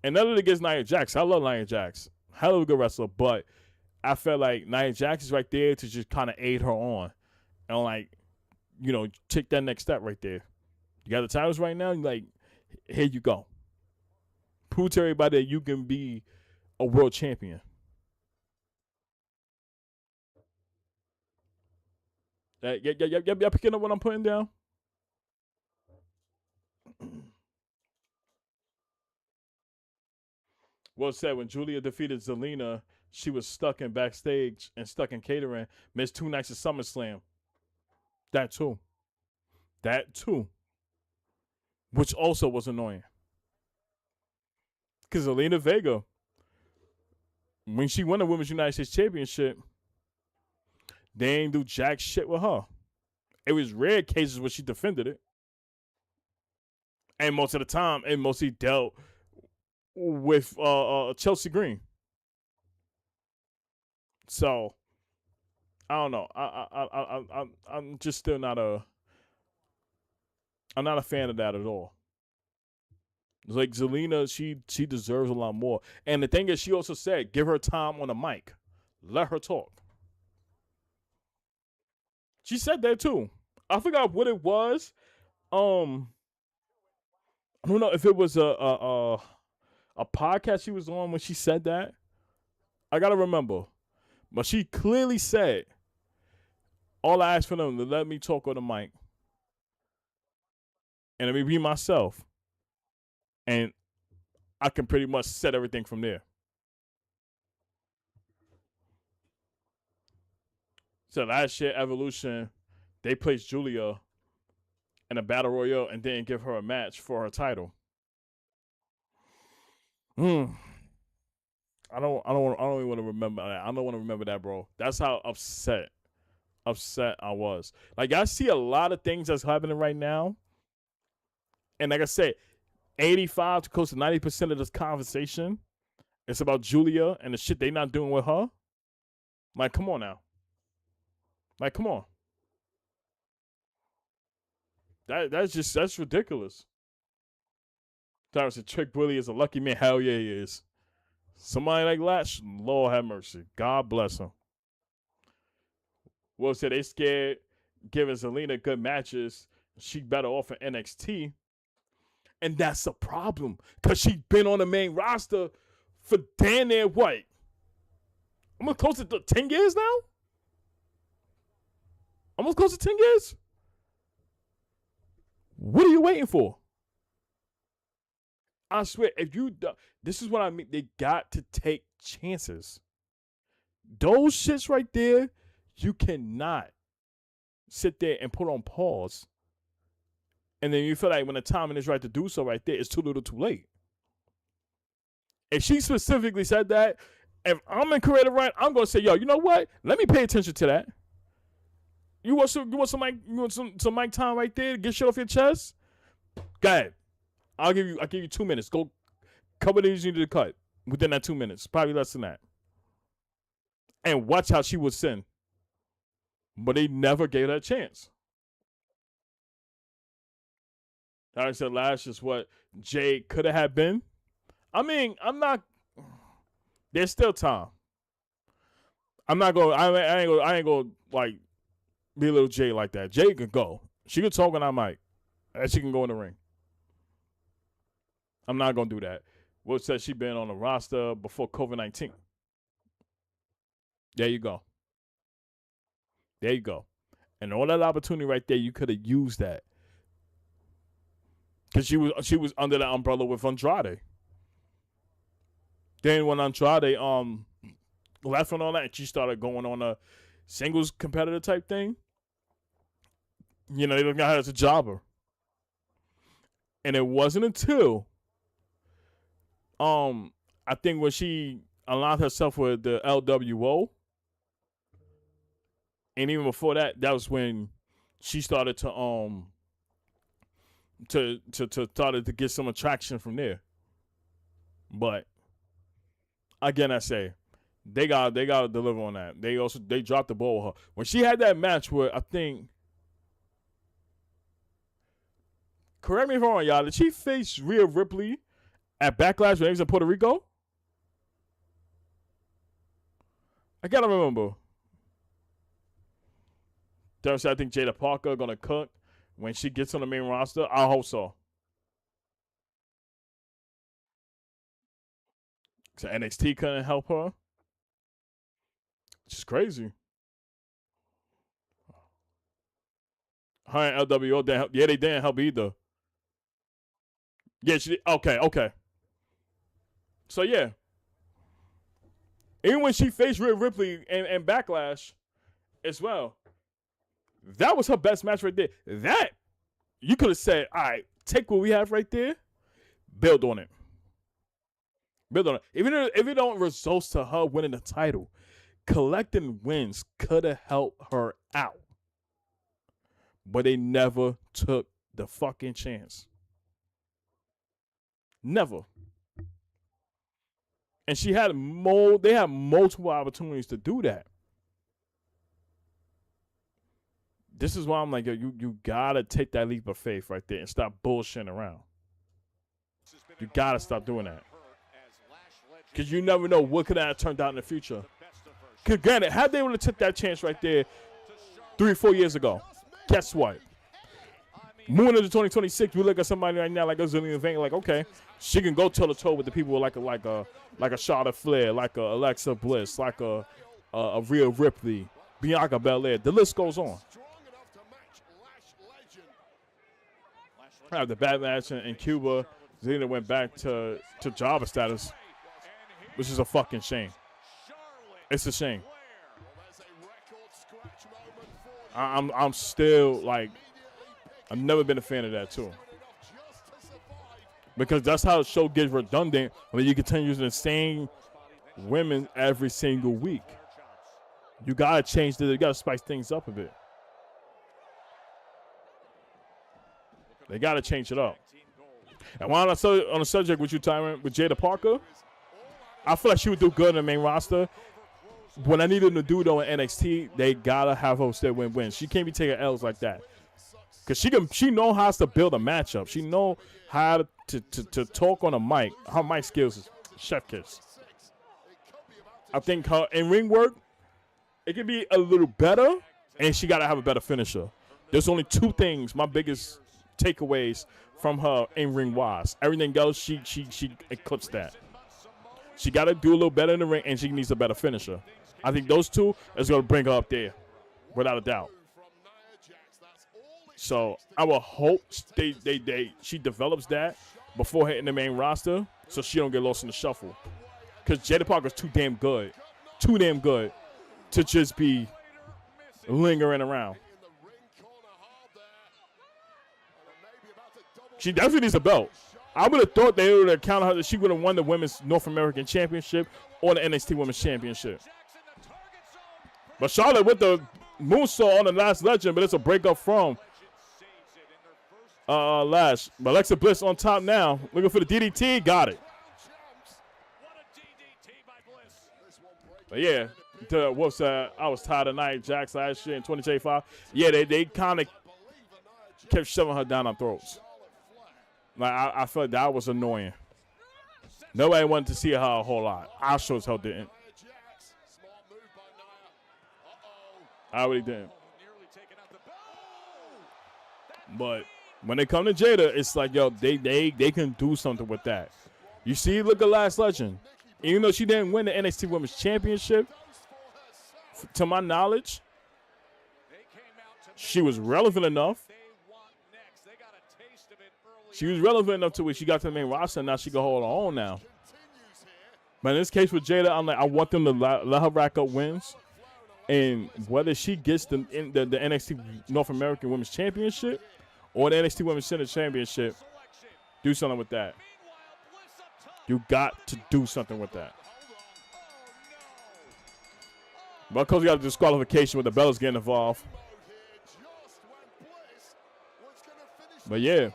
Speaker 1: And nothing against Nia Jax. I love Nia Jax. Hell of a good wrestler, but I felt like Nia Jax is right there to just kind of aid her on. And like, take that next step right there. You got the titles right now, like, here you go. Prove to everybody that you can be a world champion. Y'all picking up what I'm putting down? Well said, when Julia defeated Zelina, she was stuck in backstage and stuck in catering, missed 2 nights of SummerSlam. That too. Which also was annoying. Because Zelina Vega, when she won the Women's United States Championship, they ain't do jack shit with her. It was rare cases where she defended it. And most of the time, it mostly dealt with Chelsea Green. So I don't know. I'm just still not I'm not a fan of that at all. It's like Zelina, she deserves a lot more. And the thing is, she also said, give her time on the mic. Let her talk. She said that too. I forgot what it was. I don't know if it was a podcast she was on when she said that. I gotta remember. But she clearly said, all I asked for them to let me talk on the mic. And let me be myself. And I can pretty much set everything from there. So last year, Evolution, they placed Julia in a battle royal and didn't give her a match for her title. I don't even want to remember that. I don't want to remember that, bro. That's how upset I was. Like, I see a lot of things that's happening right now, and like I said, 85 to close to 90% of this conversation, it's about Julia and the shit they not doing with her. Like, come on now. Like, come on. That's ridiculous. Tyron said Trick Willie is a lucky man. Hell yeah, he is. Somebody like Latch, Lord have mercy. God bless him. Will said they scared giving Zelina good matches. She better off in NXT. And that's a problem. Because she's been on the main roster for damn near what? Almost close to 10 years now? Almost close to 10 years? What are you waiting for? I swear, if you this is what I mean. They got to take chances. Those shits right there, you cannot sit there and put on pause. And then you feel like when the timing is right to do so right there, it's too little too late. If she specifically said that, if I'm in creative right, I'm gonna say, yo, you know what? Let me pay attention to that. You want some mic time right there to get shit off your chest? Go ahead. I'll give you 2 minutes. Go cover these you need to cut within that 2 minutes. Probably less than that. And watch how she would sin. But they never gave her a chance. I said last is what Jay could have had been. I mean, there's still time. I ain't gonna like be a little Jay like that. Jay can go. She can talk and I might. And she can go in the ring. I'm not gonna do that. Will said she been on the roster before COVID-19. There you go. There you go. And all that opportunity right there, you could have used that. Because she was under the umbrella with Andrade. Then when Andrade left and all that, and she started going on a singles competitor type thing, you know, they looked at her as a jobber. And it wasn't until I think when she aligned herself with the LWO, and even before that, that was when she started to started to get some attraction from there. But again, I say they gotta deliver on that. They dropped the ball with her when she had that match where I think. Correct me if I'm wrong, y'all. Did she face Rhea Ripley at Backlash when they was in Puerto Rico? I gotta remember. I think Jada Parker gonna cook when she gets on the main roster. I hope so. So NXT couldn't help her. It's crazy. Her and LWO didn't help. Yeah, they didn't help either. Yeah, okay. So yeah. Even when she faced Rhea Ripley and Backlash as well, that was her best match right there. That, you could have said, all right, take what we have right there, build on it. Build on it. Even if it don't result to her winning the title, collecting wins could have helped her out. But they never took the fucking chance. Never. And they had multiple opportunities to do that. This is why I'm like, yo, you gotta take that leap of faith right there and stop bullshitting around. You gotta stop doing that. Because you never know what could have turned out in the future. Because granted, had they would have took that chance right there 3 or 4 years ago, guess what? Moving into 2026, we look at somebody right now like a Zelina Vane, like, okay, she can go toe to toe with the people like a Charlotte Flair, like a Alexa Bliss, like a Rhea Ripley, Bianca Belair. The list goes on. After the bad match in Cuba, Zelina went back to jobber status, which is a fucking shame. It's a shame. I'm still like, I've never been a fan of that too. Because that's how the show gets redundant when you continue using the same women every single week. You gotta change you gotta spice things up a bit. They gotta change it up. And while I'm on the subject with you, Tyron, with Jada Parker, I feel like she would do good in the main roster. What I need them to do though in NXT, they gotta have her stay win-win. She can't be taking L's like that. Cause she know how to build a matchup. She know how to talk on a mic. Her mic skills is chef kiss. I think her in-ring work, it can be a little better, and she got to have a better finisher. There's only two things, my biggest takeaways from her in-ring wise. Everything else, she eclipsed that. She got to do a little better in the ring, and she needs a better finisher. I think those two is going to bring her up there, without a doubt. So I will hope she develops that before hitting the main roster, so she don't get lost in the shuffle. Because Jada Parker's too damn good to just be lingering around. She definitely needs a belt. I would have thought they would have counted her that she would have won the Women's North American Championship or the NXT Women's Championship. But Charlotte with the moonsault on the Last Legend, but it's a breakup from Lash. But Alexa Bliss on top now, looking for the DDT, got it. But yeah, I was tired of Nia Jax last year in 2025. Yeah, they kind of kept shoving her down our throats. Like I felt that was annoying. Nobody wanted to see her a whole lot. I sure as hell didn't. I really didn't. But when they come to Jada, it's like, yo, they can do something with that. You see, look at Last Legend. Even though she didn't win the NXT Women's Championship, to my knowledge, she was relevant enough. She was relevant enough to where she got to the main roster, and now she can hold her own now. But in this case with Jada, I'm like, I want them to let her rack up wins. And whether she gets the NXT North American Women's Championship or the NXT Women's Center Championship, do something with that. You got to do something with that. But because we got a disqualification with the Bellas getting involved. But yeah,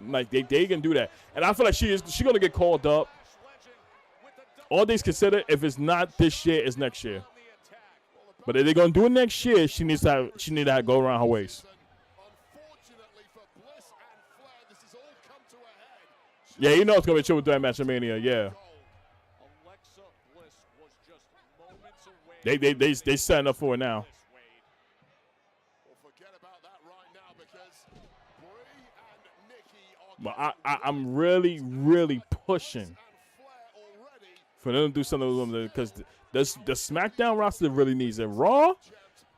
Speaker 1: like they can do that. And I feel like she's going to get called up. All things considered, if it's not this year, it's next year. But if they're going to do it next year, she needs to go around her waist. Yeah, you know it's going to be a triple threat match at Mania, yeah. They setting up for it now. But I'm really, really pushing for them to do something with them because the SmackDown roster really needs it. Raw,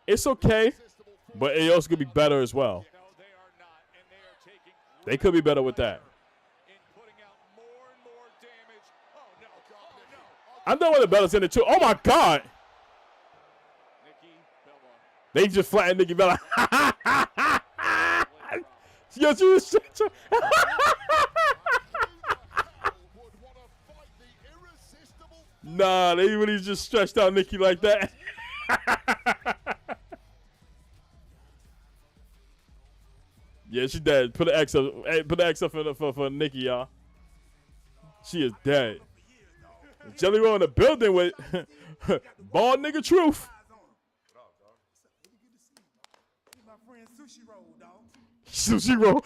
Speaker 1: it's okay, but it also could be better as well. They could be better with that. I'm done with the Bella's in it too. Oh my God! They just flattened Nikki Bella. Yo, she was Nah, they really just stretched out Nikki like that. Yeah, she dead. Put an X up. Hey, put an X up for Nikki, y'all. She is dead. Jelly Roll in the building with bald nigga truth. Sushi roll.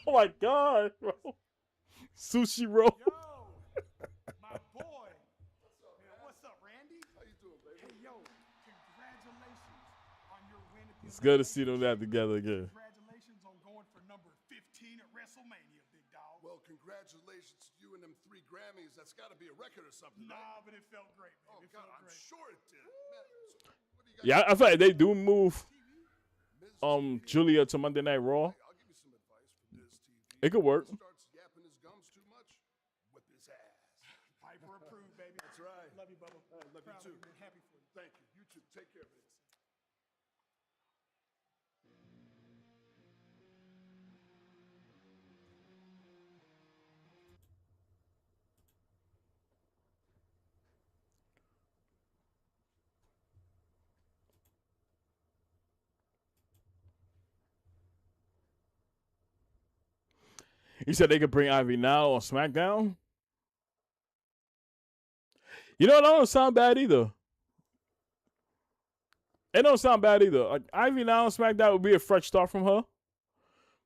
Speaker 1: Oh my God, bro. Sushi roll.
Speaker 7: Yo, my boy. Man, what's up, Randy? How you doing, baby? Hey, yo, congratulations on your win.
Speaker 1: It's good to see them that together again.
Speaker 7: Congratulations on going for number 15 at WrestleMania, big dog.
Speaker 4: Well, congratulations to you and them 3 Grammys. That's got to be a record or something.
Speaker 7: Nah,
Speaker 4: right?
Speaker 7: but it felt great, man.
Speaker 4: Oh,
Speaker 7: It
Speaker 4: God,
Speaker 7: felt
Speaker 4: I'm
Speaker 7: great.
Speaker 4: sure it did. Man, so what do you got?
Speaker 1: Yeah, I feel like they do move Julia to Monday Night Raw.
Speaker 4: I'll give you some advice for this TV.
Speaker 1: It could work.
Speaker 4: Starts yapping his gums too much, whip his ass.
Speaker 7: Piper approved, baby.
Speaker 4: That's right.
Speaker 7: Love you, Bubba.
Speaker 4: Love you
Speaker 7: Proud
Speaker 4: too.
Speaker 7: of you, man. Happy for you.
Speaker 4: Thank you. You too. Take care, Vince.
Speaker 1: You said they could bring Ivy now on SmackDown. You know, that don't sound bad either. It don't sound bad either. Like Ivy now on SmackDown would be a fresh start from her.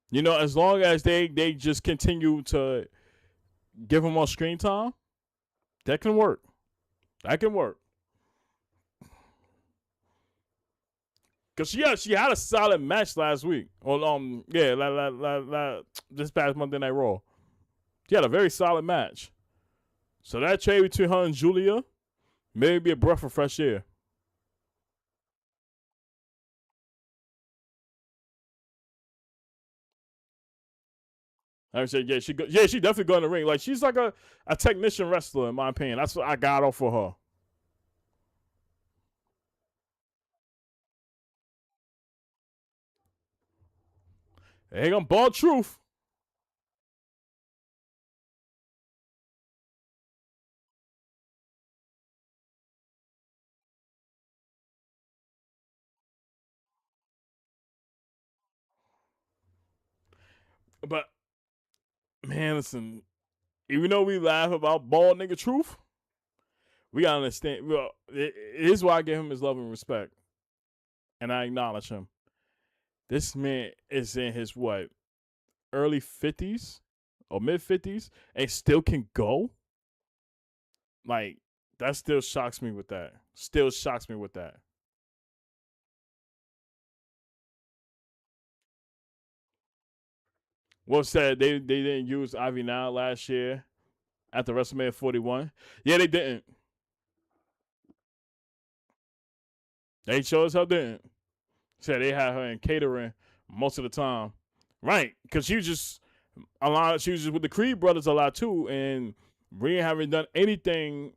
Speaker 1: You know, as long as they just continue to give him more screen time, that can work. That can work. Cause she had a solid match last week. Well, this past Monday Night Raw, she had a very solid match. So that trade between her and Julia may be a breath of fresh air. I said, she definitely go in the ring. Like she's like a technician wrestler in my opinion. That's what I got off for her. Ain't gonna ball truth. But man, listen, even though we laugh about bald nigga truth, we gotta understand. Well, it is why I give him his love and respect, and I acknowledge him. This man is in his what, early 50s or mid 50s, and still can go. Like that still shocks me with that. Still shocks me with that. Wolf said they didn't use Ivy now last year after WrestleMania 41. Yeah, they didn't. They sure as hell didn't. Said they had her in catering most of the time. Right, because she was just she was just with the Creed brothers a lot too, and Rhea haven't done anything,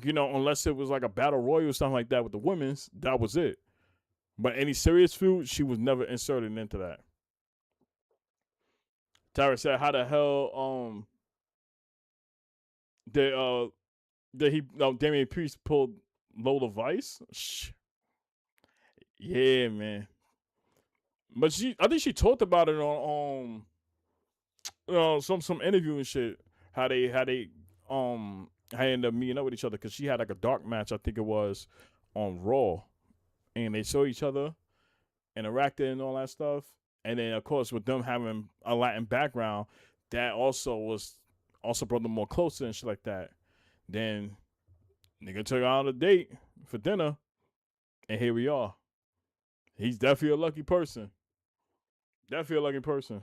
Speaker 1: you know, unless it was like a battle royal or something like that with the women's. That was it. But any serious feud, she was never inserted into that. Tyra said, "How the hell did Damian Priest pulled Lola Vice?" Yeah, man. But I think she talked about it on some interview and shit. How they how they ended up meeting up with each other because she had like a dark match, I think it was, on Raw, and they saw each other, interacted and all that stuff. And then of course with them having a Latin background, that also brought them more closer and shit like that. Then nigga took her out on a date for dinner, and here we are. He's definitely a lucky person. Definitely a lucky person.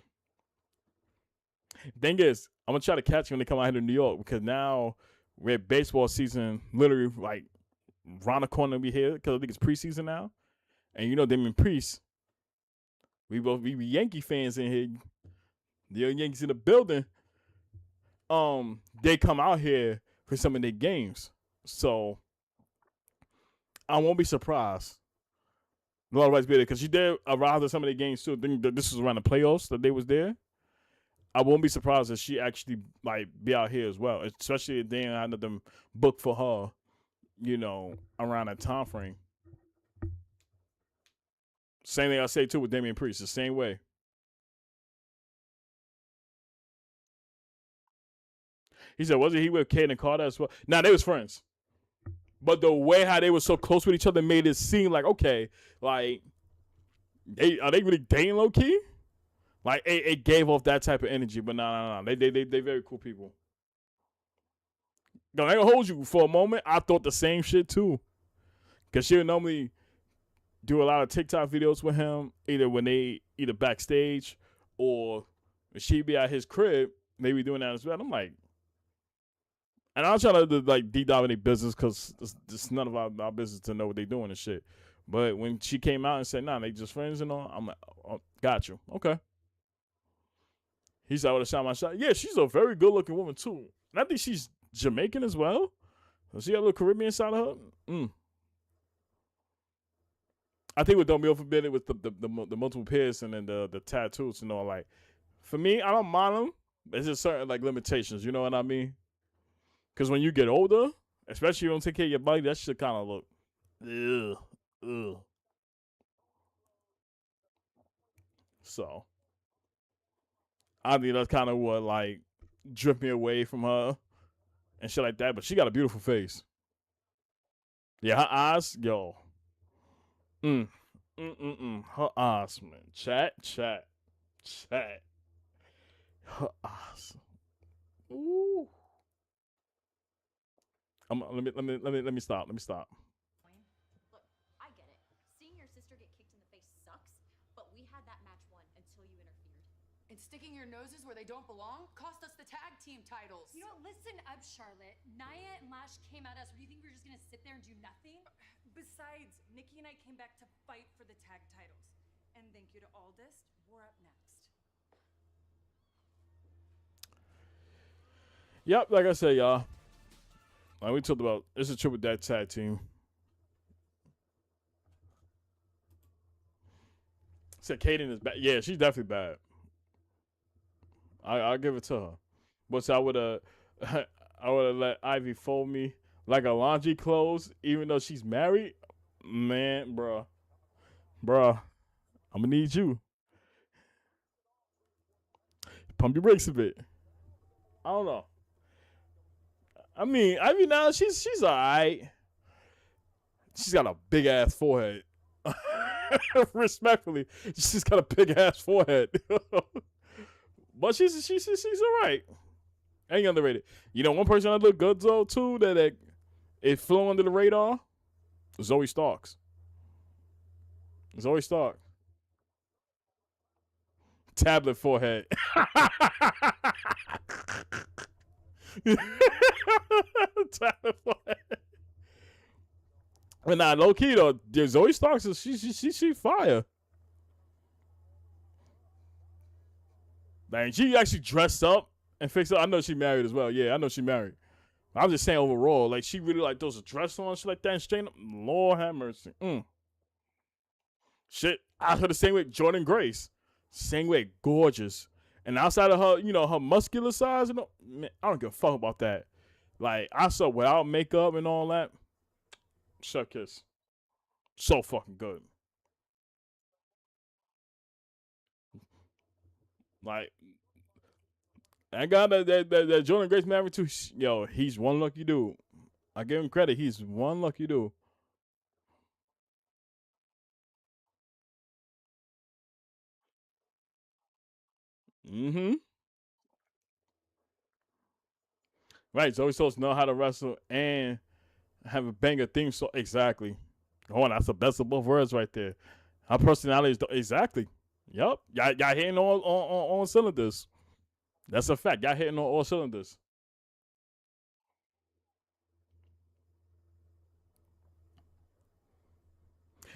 Speaker 1: Thing is, I'm gonna try to catch you when they come out here to New York because now we're baseball season literally like round the corner we here because I think it's preseason now. And you know Damian Priest, we Yankee fans in here. The Yankees in the building. They come out here for some of their games. So I won't be surprised. A lot of rights be there because she did arrive at some of their games too. I think this was around the playoffs that they was there. I won't be surprised if she actually like be out here as well, especially if they had them booked for her, you know, around that time frame. Same thing I say too with Damian Priest, the same way. He said, wasn't he with Kaden Carter as well? Nah, they was friends. But the way how they were so close with each other made it seem like, okay, like are they really dating low key? Like it gave off that type of energy, but no. They very cool people. No, I ain't gonna hold you for a moment. I thought the same shit too. Cause she would normally do a lot of TikTok videos with him, either backstage or she'd be at his crib, maybe doing that as well. I'm like, and I'm trying to like de-dominate business because it's none of our business to know what they doing and shit. But when she came out and said, nah, they just friends and all, I'm like, oh, got you. Okay. He said, I would have shot my shot. Yeah, she's a very good looking woman too. And I think she's Jamaican as well. Does she have a little Caribbean side of her? I think what don't be forbidden with the multiple piercing and the tattoos and all. Like, for me, I don't mind them. There's just certain like limitations. You know what I mean? Because when you get older, especially if you don't take care of your body, that shit kind of look, ugh. So, I think that's kind of what like drift me away from her and shit like that. But she got a beautiful face. Yeah, her eyes, yo. Mm. Her eyes, man. Chat. Her eyes. Ooh. Let me stop.
Speaker 6: Look, I get it. Seeing your sister get kicked in the face sucks, but we had that match won until you interfered.
Speaker 10: And sticking your noses where they don't belong cost us the tag team titles.
Speaker 6: You know, listen up, Charlotte. Nia and Lash came at us. Do you think we were just gonna sit there and do nothing?
Speaker 10: Besides, Nikki and I came back to fight for the tag titles. And thank you to Aldist, we're up next.
Speaker 1: Yep, like I said, y'all. Like we talked about, it's a triple that tag team. Said Kaden is bad. Yeah, she's definitely bad. I'll give it to her. But so I would have let Ivy fold me like a laundry clothes, even though she's married. Man, bruh, I'm gonna need you. Pump your brakes a bit. I don't know. I mean, Ivy now she's alright. She's got a big ass forehead. Respectfully, she's got a big ass forehead. But she's alright. Ain't underrated. You know, one person that look good though too that it flew under the radar. Zoe Starks. Tablet forehead. Tablet forehead. But nah, low key though, Zoe Starks is she fire. Man, she actually dressed up and fixed up. I know she married as well. Yeah, I know she married. I'm just saying overall, like she really like those dress on shit like that and straighten up. Lord have mercy. Shit, I heard the same way Jordan Grace. Same way, gorgeous. And outside of her, you know, her muscular size, and man, I don't give a fuck about that. Like, I saw without makeup and all that. Chef kiss. So fucking good. Like, that guy that Jordan Grace married to, yo, he's one lucky dude. I give him credit. He's one lucky dude. Mm-hmm. Right. So he's supposed to know how to wrestle and have a banger theme song. Exactly. Oh, that's the best of both worlds right there. Her personality is exactly. Yup. Y'all hitting all cylinders. That's a fact. Y'all hitting on all cylinders.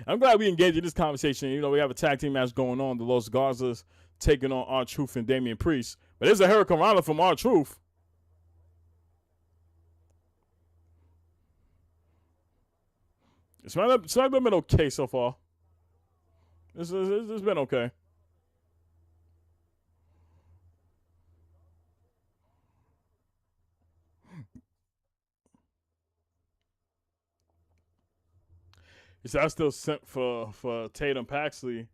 Speaker 1: I'm glad we engaged in this conversation. You know, we have a tag team match going on. The Los Garzas taking on R-Truth and Damian Priest. But there's a Hurricane Rana from R-Truth. SmackDown been okay so far. It's been okay. He said I still sent for Tatum Paxley,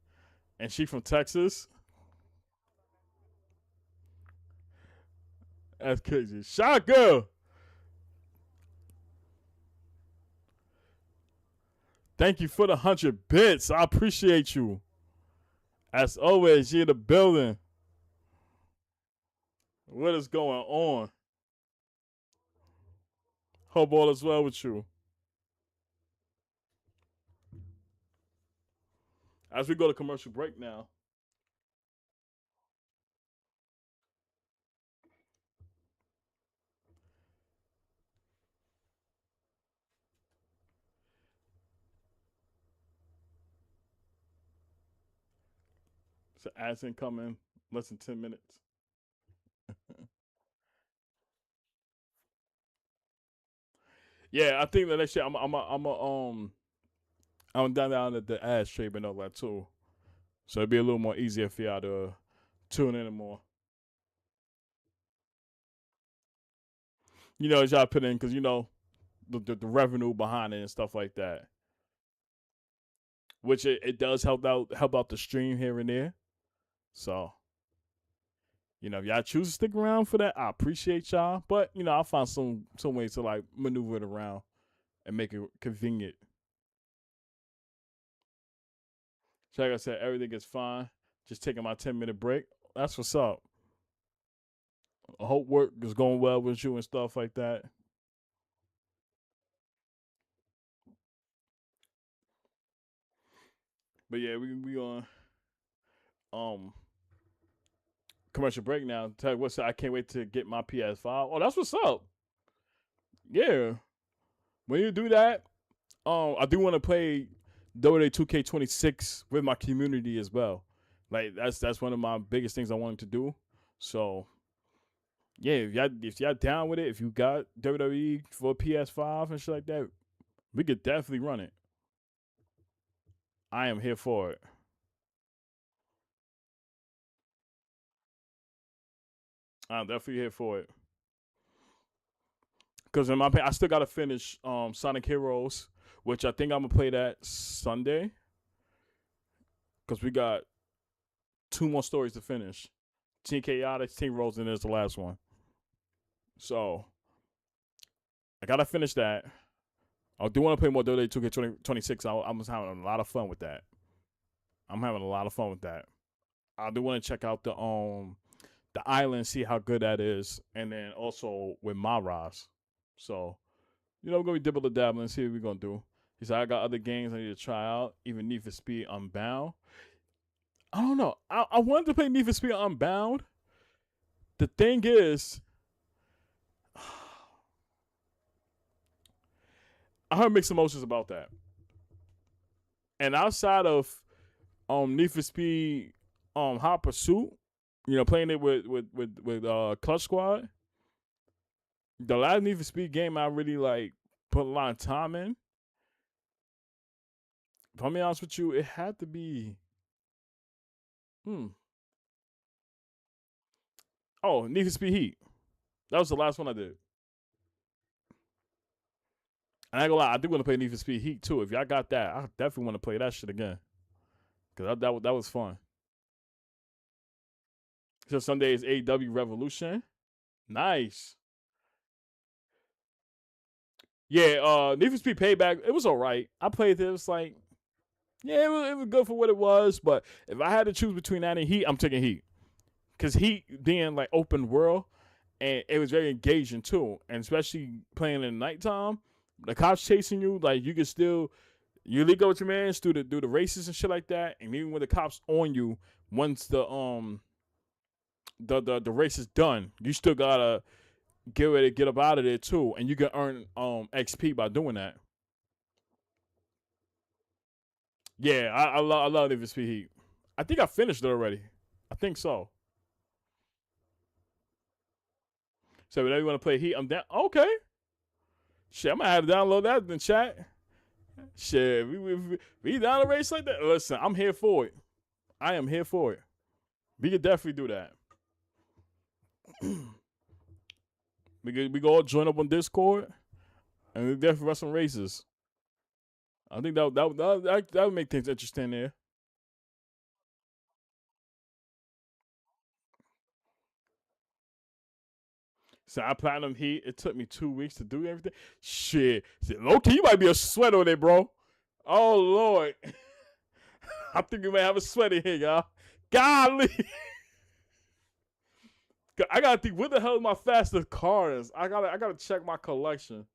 Speaker 1: and she from Texas. That's crazy. Shot girl. Thank you for the 100 bits. I appreciate you. As always, you in the building. What is going on? Hope all is well with you. As we go to commercial break now. So ads incoming, less than 10 minutes. Yeah, I think the next year I'm down at the ads trade and all that too. So it'd be a little more easier for y'all to tune in more. You know, as y'all put in, because you know the revenue behind it and stuff like that. Which it does help out the stream here and there. So You know, if y'all choose to stick around for that, I appreciate y'all. But you know, I'll find some ways to like maneuver it around and make it convenient. So like I said, everything is fine. Just taking my 10-minute break. That's what's up. I hope work is going well with you and stuff like that. But yeah, we on um commercial break now. Tell you what's up, I can't wait to get my PS5. Oh, that's what's up. Yeah. When you do that, I do want to play WWE 2K26 with my community as well. Like that's one of my biggest things I wanted to do. So yeah, if y'all down with it, if you got WWE for PS5 and shit like that, we could definitely run it. I am here for it. I'm definitely here for it. Because in my opinion, I still gotta finish Sonic Heroes, which I think I'm gonna play that Sunday. Because we got 2 more stories to finish. Team Chaotix, Team Rose, and there's the last one. So I gotta finish that. I do want to play more WWE 2K26. I'm having a lot of fun with that. I'm having a lot of fun with that. I do want to check out the island, see how good that is, and then also with Maraz. So, you know, we're gonna be dibble dabbling, see what we're gonna do. He said I got other games I need to try out, even Need for Speed Unbound. I don't know. I wanted to play Need for Speed Unbound. The thing is, I heard mixed emotions about that. And outside of Need for Speed Hot Pursuit, you know, playing it with Clutch Squad, the last Need for Speed game I really like put a lot of time in. If I'm being honest with you, it had to be oh, Need for Speed Heat. That was the last one I did. And I ain't gonna lie, I do want to play Need for Speed Heat too. If y'all got that, I definitely want to play that shit again. Cause that was fun. So Sunday is AEW Revolution. Nice. Yeah, Need for Speed Payback, it was alright. I played it, it was like, yeah, it was good for what it was, but if I had to choose between that and Heat, I'm taking Heat. Cause Heat being like open world, and it was very engaging too. And especially playing in the nighttime, the cops chasing you, like you can still you leak up with your mans, do the races and shit like that. And even when the cops on you, once the race is done, you still gotta get ready to get up out of there too. And you can earn XP by doing that. Yeah, I love Need for Speed Heat. I think I finished it already. I think so. So whenever you want to play Heat, I'm down. Okay. Shit, I might have to download that in the chat. Shit, we down a race like that. Listen, I'm here for it. I am here for it. We could definitely do that. we go all join up on Discord and we definitely run some races. I think that would make things interesting there. So I platinum Heat. It took me 2 weeks to do everything. Shit, low-key, you might be a sweat on there, bro. Oh Lord, I think we may have a sweat in here, y'all. Golly. I gotta think, what the hell is my fastest cars? I gotta check my collection.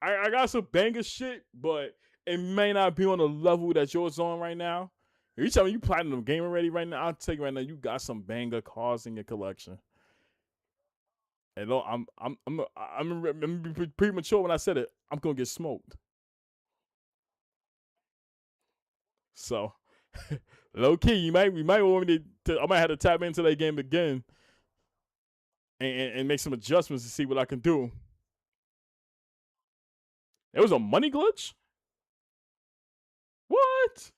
Speaker 1: I got some banger shit, but it may not be on the level that yours on right now. If you tell me you platinum game already right now, I'll tell you right now, you got some banger cars in your collection. And I'm premature when I said it. I'm gonna get smoked. So low key, we might want me to I might have to tap into that game again and make some adjustments to see what I can do. It was a money glitch? What?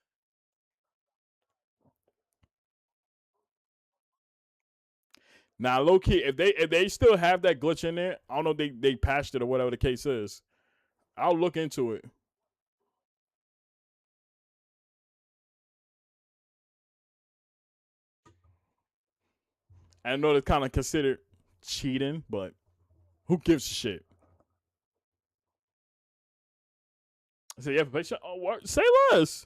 Speaker 1: Now, low key, if they still have that glitch in there, I don't know if they patched it or whatever the case is. I'll look into it. I know it's kind of considered cheating, but who gives a shit? I said, yeah, but oh, what? Say less.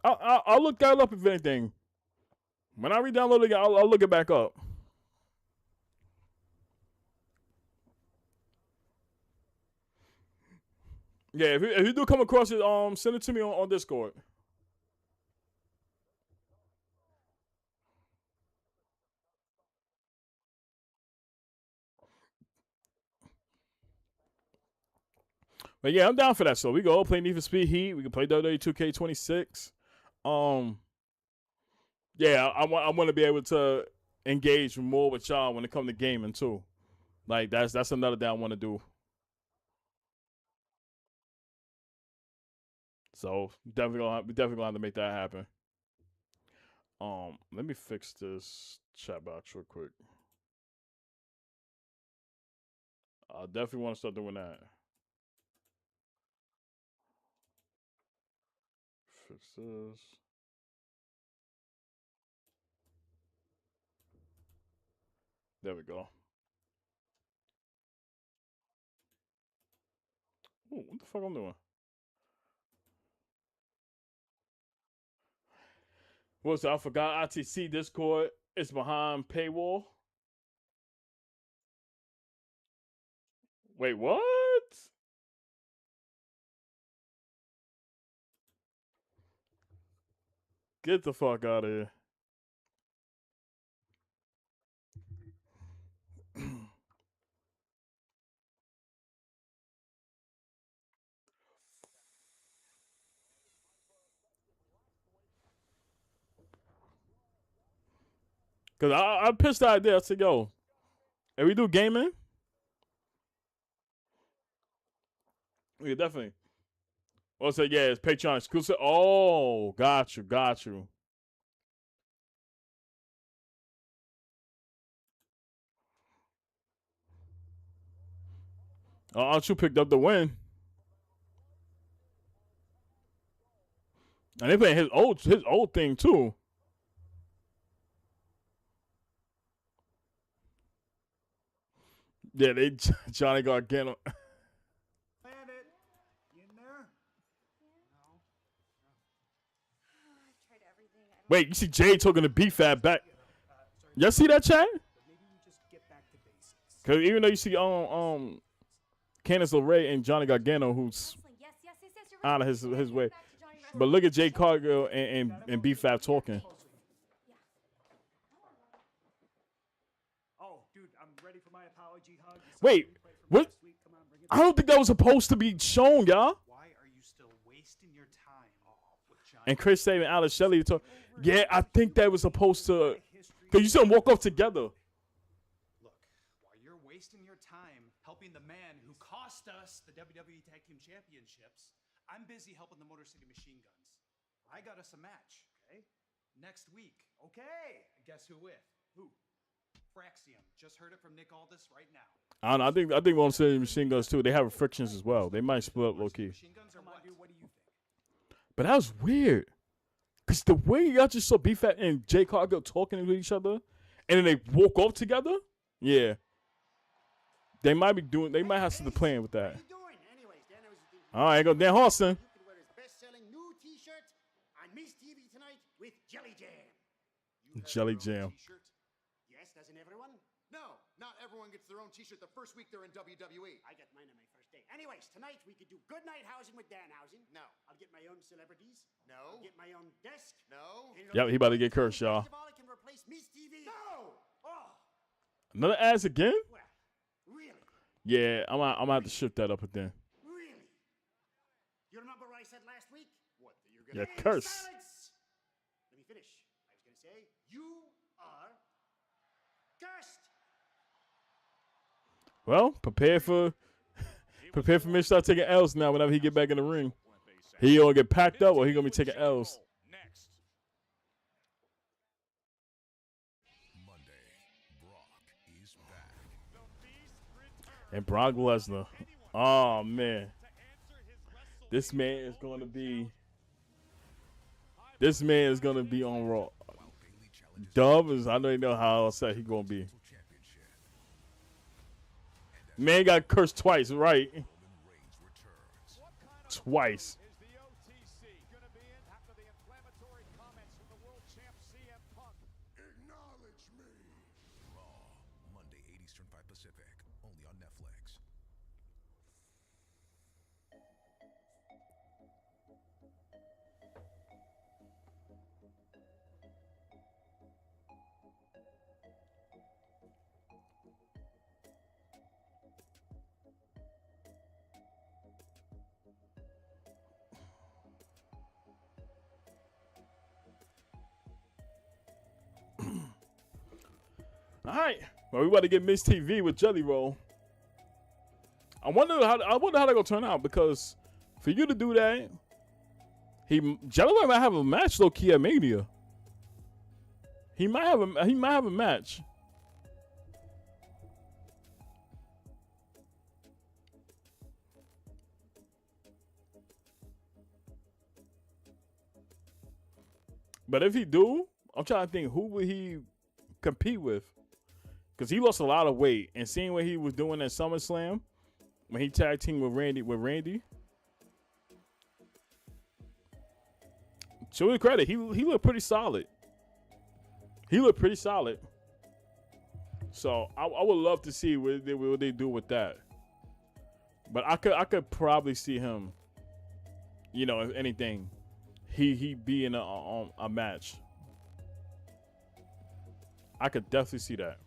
Speaker 1: I'll look that up if anything. When I re-download it, I'll look it back up. Yeah, if you do come across it, send it to me on Discord. But yeah, I'm down for that. So we go play Need for Speed Heat. We can play WWE 2K26. Yeah, I want to be able to engage more with y'all when it comes to gaming too. Like that's another thing I want to do. So definitely gonna have to make that happen. Let me fix this chat box real quick. I definitely want to start doing that. Fix this. There we go. Ooh, what the fuck I'm doing? What's that? I forgot ITC Discord is behind paywall. Wait, what? Get the fuck out of here. Cause I pitched the idea. I said, yo, if we do gaming, yeah, definitely. Well, say yeah, it's Patreon exclusive. Oh, got you. Aren't you picked up the win? And they playing his old thing too. Yeah, they Johnny Gargano.
Speaker 7: Land it. You in there? No.
Speaker 6: I've tried everything. I don't
Speaker 1: Wait, you see Jay talking to B-Fab back? Y'all see that chat?
Speaker 7: Maybe we just get back to basics.
Speaker 1: Cause even though you see Candice LeRae and Johnny Gargano, who's
Speaker 6: Yes, you're
Speaker 1: out of his way, but look at Jay Cargill and B-Fab talking.
Speaker 7: Oh, dude, I'm ready for my apology hug.
Speaker 1: Wait, what?
Speaker 7: Come on, bring it.
Speaker 1: I don't think that was supposed to be shown, y'all.
Speaker 7: Why are you still wasting your time? With Johnny?
Speaker 1: And Chris Sabin and Alex Shelley talk. Yeah, I think that was supposed to. Cause you saw them walk off together.
Speaker 7: Look, while you're wasting your time helping the man who cost us the WWE Tag Team Championships, I'm busy helping the Motor City Machine Guns. I got us a match, okay? Next week, okay? And guess who with? Who? Fraxium. Just heard it from Nick Aldis right now.
Speaker 1: I don't know. I think Motor City Machine Guns too. They have frictions as well. They might split up low key.
Speaker 7: Machine Guns or what? Dude, what do you think?
Speaker 1: But that was weird. Cause the way y'all just saw B-Fat and Jay Cargill talking to each other, and then they woke up together. Yeah. They might have something playing with that. All right, go Dan Hawson.
Speaker 11: You can wear his best-selling new T-shirt on Miss TV tonight with Jelly Jam.
Speaker 1: Jelly Jam.
Speaker 11: Yes, doesn't everyone?
Speaker 4: No, not everyone gets their own T-shirt the first week they're in WWE.
Speaker 11: I got mine on my first day. Anyways, tonight we could do good night housing with Danhausen.
Speaker 4: No.
Speaker 11: I'll get my own celebrities.
Speaker 4: No.
Speaker 11: I'll get my own desk.
Speaker 4: No.
Speaker 1: Yep, he about to get cursed, y'all.
Speaker 11: First of all, I can replace Miss TV. No! Oh,
Speaker 1: Another ass again?
Speaker 11: well, really?
Speaker 1: Yeah, I'm gonna have to shift that up again.
Speaker 11: Really? You remember what I said last week?
Speaker 4: What? That you're
Speaker 1: Yeah,
Speaker 4: gonna?
Speaker 1: curse.
Speaker 11: Silence! Let me finish. I was going to say, you are cursed.
Speaker 1: Well, prepare for me to start taking L's now whenever he get back in the ring. He gonna get packed up or he gonna be taking L's.
Speaker 2: Next.
Speaker 4: Monday, Brock is back.
Speaker 1: And Brock Lesnar. Oh man. This man is gonna be on Raw. Dub is, I don't even know how upset he gonna be. Man got cursed twice, right? Twice.
Speaker 2: Is the OTC going to be in after the inflammatory comments from the world champ CM Punk?
Speaker 4: Acknowledge me. Raw, Monday, 8 Eastern, 5 Pacific, only on Netflix.
Speaker 1: All right. Well, we about to get Miss TV with Jelly Roll. I wonder how they're gonna turn out, because for you to do that, Jelly Roll might have a match low key at Mania. He might have a match. But if he do, I'm trying to think, who would he compete with? Because he lost a lot of weight, and seeing what he was doing at SummerSlam when he tag teamed with Randy. To his credit, he looked pretty solid. So I would love to see what they do with that. But I could probably see him, if anything, he be in a match. I could definitely see that.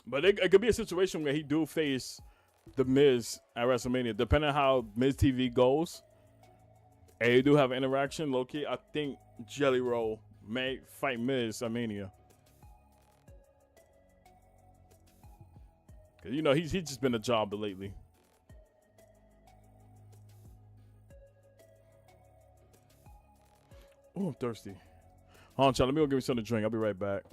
Speaker 1: But it could be a situation where he do face the Miz at WrestleMania, depending on how Miz TV goes. And you do have an interaction, low key. I think Jelly Roll may fight Miz at Mania. Cause he's just been a jobber lately. Oh, I'm thirsty. Hold on, child. Let me go get me something to drink. I'll be right back.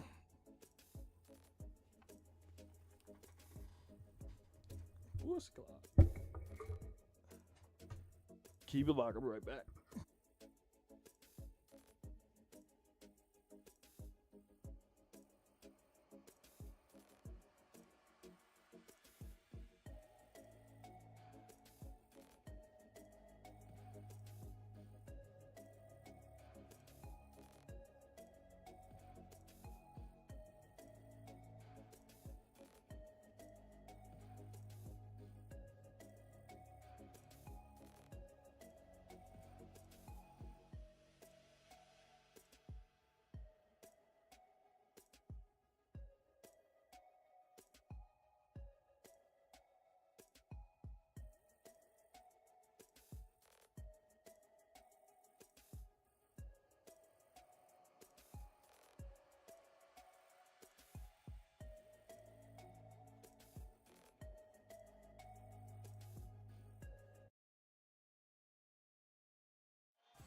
Speaker 1: What's the clock? Keep it locked. I'll be right back.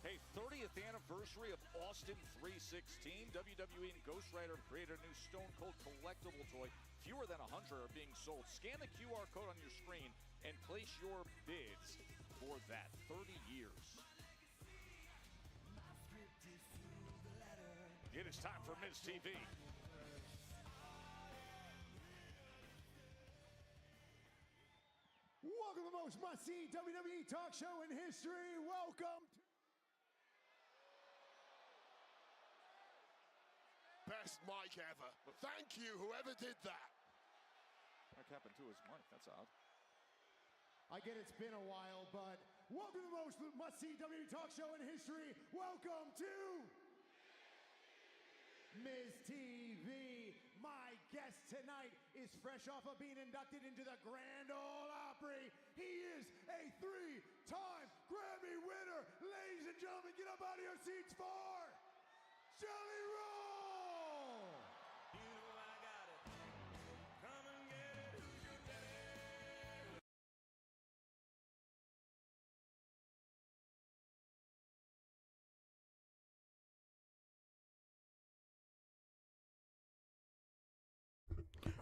Speaker 2: Hey, 30th anniversary of Austin 316. WWE and Ghost Rider have created a new Stone Cold collectible toy. Fewer than 100 are being sold. Scan the QR code on your screen and place your bids for that. 30 years. It is time for Miz TV.
Speaker 11: Welcome to the most must-see WWE talk show in history. Welcome to
Speaker 4: Best mic ever. Thank you, whoever did that.
Speaker 2: What happened to his mic? That's odd.
Speaker 11: I get it's been a while, but welcome to the most must-see WWE talk show in history. Welcome to Miz TV. My guest tonight is fresh off of being inducted into the Grand Ole Opry. He is a 3-time Grammy winner. Ladies and gentlemen, get up out of your seats for Jelly Roll!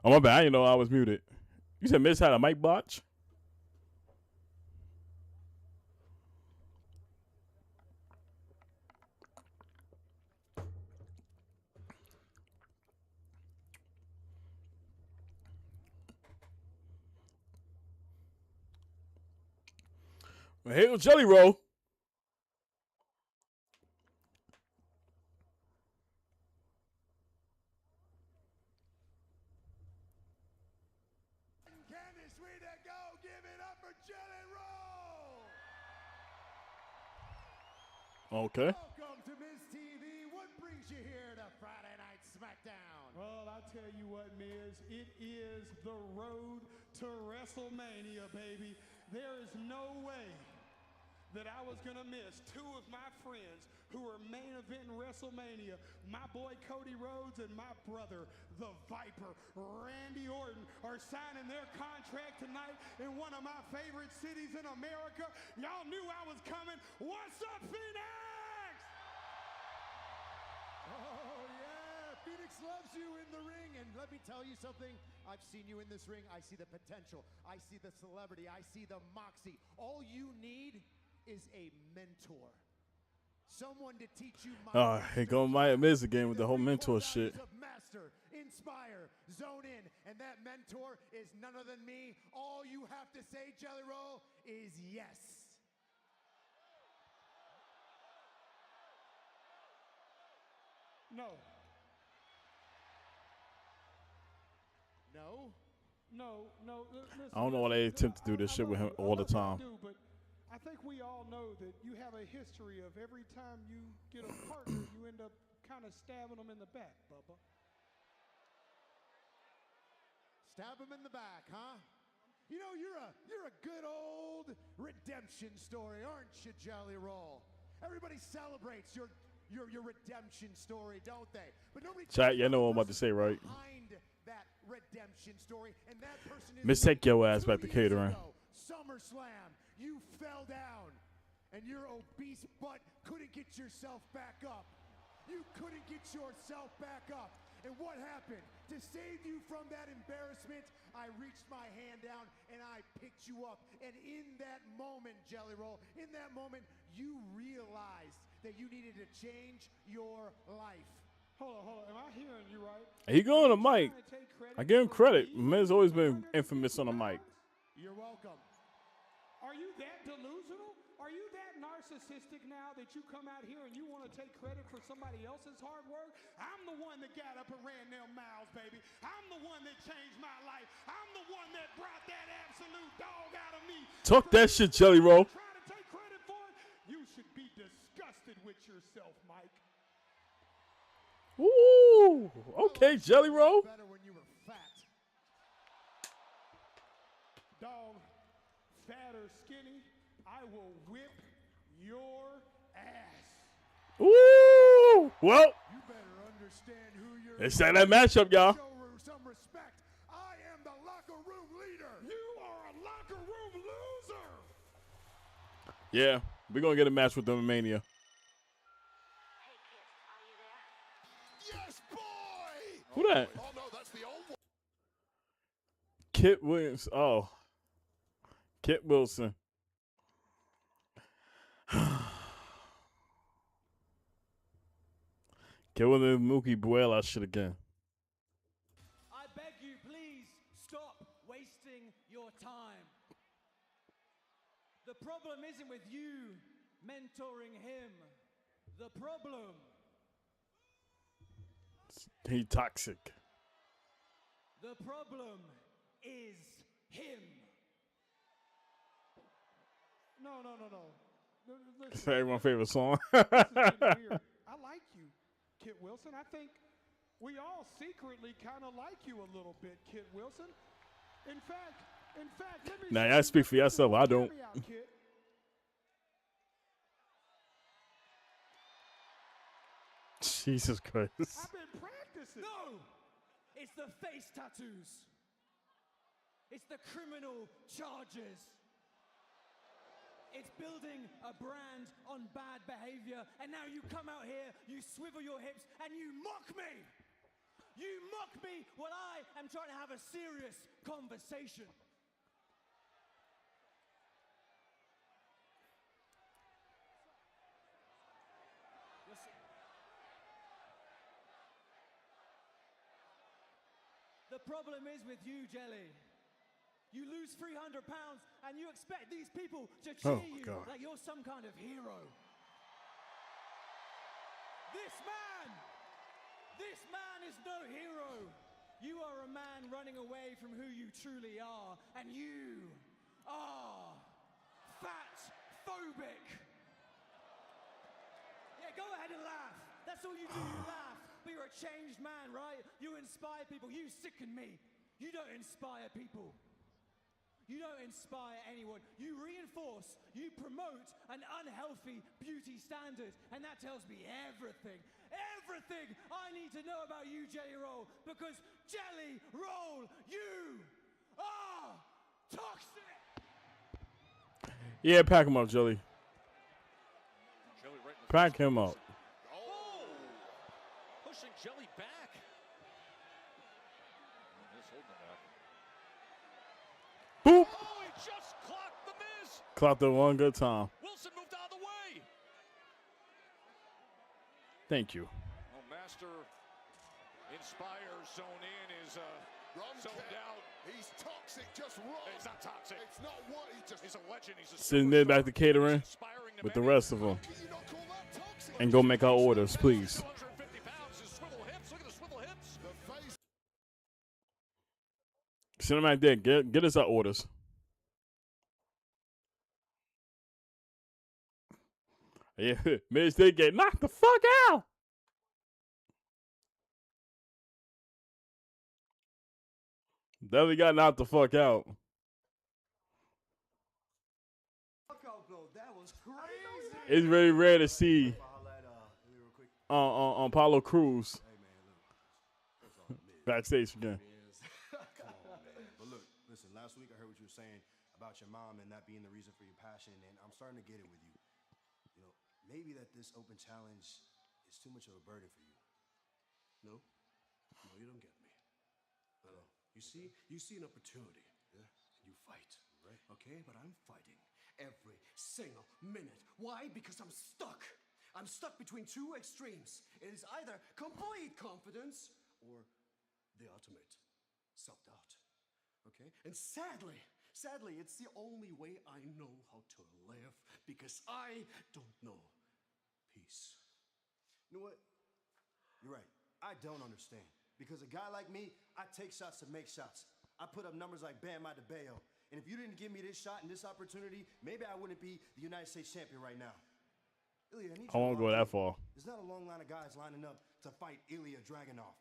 Speaker 1: Oh, my bad. I didn't know I was muted. You said Miz had a mic botch? Hail Jelly Roll.
Speaker 11: Candice, way to go. Give it up for Jelly Roll.
Speaker 1: Okay.
Speaker 11: Welcome to Miz TV. What brings you here to Friday Night Smackdown?
Speaker 12: Well, I tell you what, Miz, it is the road to WrestleMania, baby. There is no way that I was going to miss two of my friends who are main eventing WrestleMania. My boy Cody Rhodes and my brother, the Viper, Randy Orton, are signing their contract tonight in one of my favorite cities in America. Y'all knew I was coming. What's up, Phoenix?
Speaker 11: Oh, yeah. Phoenix loves you in the ring. And let me tell you something. I've seen you in this ring. I see the potential. I see the celebrity. I see the moxie. All you need is a mentor. Someone to teach you
Speaker 1: Here go my Miz again with the whole mentor shit.
Speaker 11: Master, inspire, zone in, and that mentor is none other than me. All you have to say, Jelly Roll, is yes.
Speaker 12: No.
Speaker 11: No?
Speaker 12: No. Listen,
Speaker 1: I don't know why they attempt to do this shit with him all the time.
Speaker 12: I think we all know that you have a history of every time you get a partner, you end up kind of stabbing them in the back, Bubba.
Speaker 11: Stab him in the back, huh? You know, you're a good old redemption story, aren't you, Jelly Roll? Everybody celebrates your redemption story, don't they? But nobody.
Speaker 1: Chat, you know what I'm about to say, right?
Speaker 11: Behind that redemption story, and that person is
Speaker 1: Miss, take your ass back to catering.
Speaker 11: SummerSlam, you fell down, and your obese butt couldn't get yourself back up. You couldn't get yourself back up. And what happened? To save you from that embarrassment, I reached my hand down and I picked you up. And in that moment, Jelly Roll, in that moment, you realized that you needed to change your life.
Speaker 12: Hold on. Am I hearing you right?
Speaker 1: He going on the mic. I give him credit. Miz always been infamous on the mic.
Speaker 11: You're welcome.
Speaker 12: Are you that delusional? Are you that narcissistic now that you come out here and you want to take credit for somebody else's hard work? I'm the one that got up and ran them miles, baby. I'm the one that changed my life. I'm the one that brought that absolute dog out of me.
Speaker 1: Talk that shit, Jelly Roll.
Speaker 12: Try to take credit for it? You should be disgusted with yourself, Mike.
Speaker 1: Ooh, okay, Jelly Roll.
Speaker 11: Better when you were fat.
Speaker 12: Dog, fat or skinny, I will whip your ass.
Speaker 1: Ooh, well,
Speaker 11: You better understand who you're.
Speaker 1: let's set that matchup, y'all.
Speaker 11: Show some respect. I am the locker room leader.
Speaker 12: You are a locker room loser.
Speaker 1: Yeah, we're going to get a match with them in Mania.
Speaker 4: Yes, boy!
Speaker 1: Who that?
Speaker 4: Oh, no, that's the old one.
Speaker 1: Kit Williams. Oh, Kit Wilson. Get with the Mookie Buela shit again.
Speaker 13: I beg you, please stop wasting your time. The problem isn't with you mentoring him. The problem.
Speaker 1: He toxic.
Speaker 13: The problem is him.
Speaker 12: No.
Speaker 1: It's
Speaker 12: Listen,
Speaker 1: everyone's favorite song.
Speaker 12: this is getting weird. I like you, Kit Wilson. I think we all secretly kind of like you a little bit, Kit Wilson. In fact, let me.
Speaker 1: Now, y'all speak for yourself. I don't.
Speaker 12: Hear me out, Kit.
Speaker 1: Jesus Christ.
Speaker 12: I've been practicing.
Speaker 13: No! It's the face tattoos. It's the criminal charges. It's building a brand on bad behavior, and now you come out here, you swivel your hips, and you mock me. You mock me while I am trying to have a serious conversation. Listen. The problem is with you, Jelly. You lose 300 pounds and you expect these people to cheer you like you're some kind of hero. This man is no hero. You are a man running away from who you truly are, and you are fat-phobic. Yeah, go ahead and laugh. That's all you do, you laugh. But you're a changed man, right? You inspire people. You sicken me. You don't inspire people. You don't inspire anyone. You reinforce, you promote an unhealthy beauty standard. And that tells me everything. Everything I need to know about you, Jelly Roll. Because Jelly Roll, you are toxic.
Speaker 1: Yeah, pack him up, Jelly.
Speaker 2: Jelly right in the
Speaker 1: Pack him up.
Speaker 2: Oh! Pushing Jelly back. Just holding him back.
Speaker 1: Boop.
Speaker 2: Oh, he just clocked the Miz.
Speaker 1: Clocked it one good time.
Speaker 2: Wilson moved out of the way.
Speaker 1: Thank you.
Speaker 2: Oh, Master inspires, zone in, is
Speaker 4: Wrong
Speaker 2: zoned
Speaker 4: kick.
Speaker 2: out.
Speaker 4: He's toxic, just wrong.
Speaker 2: It's not toxic.
Speaker 4: It's not what he just.
Speaker 2: He's a legend. He's a
Speaker 1: Sitting there back
Speaker 2: superstar.
Speaker 1: to catering
Speaker 2: He's inspiring
Speaker 1: with the
Speaker 2: many.
Speaker 1: rest of them.
Speaker 4: Can you not call that toxic?
Speaker 1: And go make our orders, please.
Speaker 2: 250 pounds, his swivel hips. Look at the swivel hips.
Speaker 4: The face.
Speaker 1: Cinematic Dick, get us our orders. Yeah, Miz did get knocked the fuck out. Definitely got knocked the fuck out.
Speaker 3: That was crazy.
Speaker 1: It's very rare to see Apollo Crews backstage again.
Speaker 14: Come on, man. But look, listen, last week I heard what you were saying about your mom and that being the reason for your passion, and I'm starting to get it with you. You know, maybe that this open challenge is too much of a burden for you.
Speaker 15: No, you don't get me. No. You see an opportunity. Yeah. And you fight. Right. Okay, but I'm fighting every single minute. Why? Because I'm stuck. I'm stuck between two extremes. It is either complete confidence or the ultimate self-doubt. Okay? And sadly, it's the only way I know how to live because I don't know peace.
Speaker 14: You know what? You're right. I don't understand. Because a guy like me, I take shots to make shots. I put up numbers like Bam Adebayo. And if you didn't give me this shot and this opportunity, maybe I wouldn't be the United States champion right now. Ilya, I need
Speaker 1: I won't go that far.
Speaker 14: There's not a long line of guys lining up to fight Ilya Dragunov.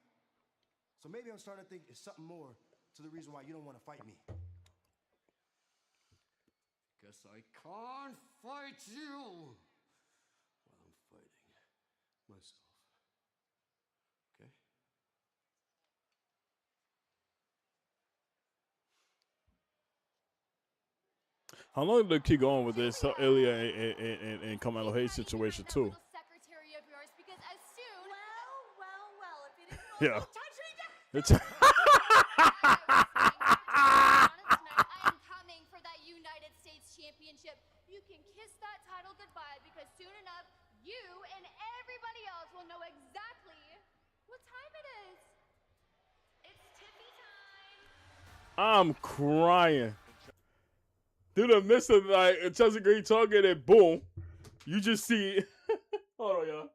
Speaker 14: So maybe I'm starting to think it's something more to the reason why you don't want to fight me.
Speaker 15: Guess I can't fight you while I'm fighting myself. Okay?
Speaker 1: How long do they keep going with this Ilya and Carmelo Hayes situation too?
Speaker 6: Secretary of yours, because as soon if it isn't
Speaker 1: Yeah. It's
Speaker 6: I am coming for that United States Championship. You can kiss that title goodbye because soon enough, you and everybody else will know exactly what time it is. It's Tiffy time.
Speaker 1: I'm crying. Through the midst of like Chelsea Green talking and boom, you just see. Hold on, y'all.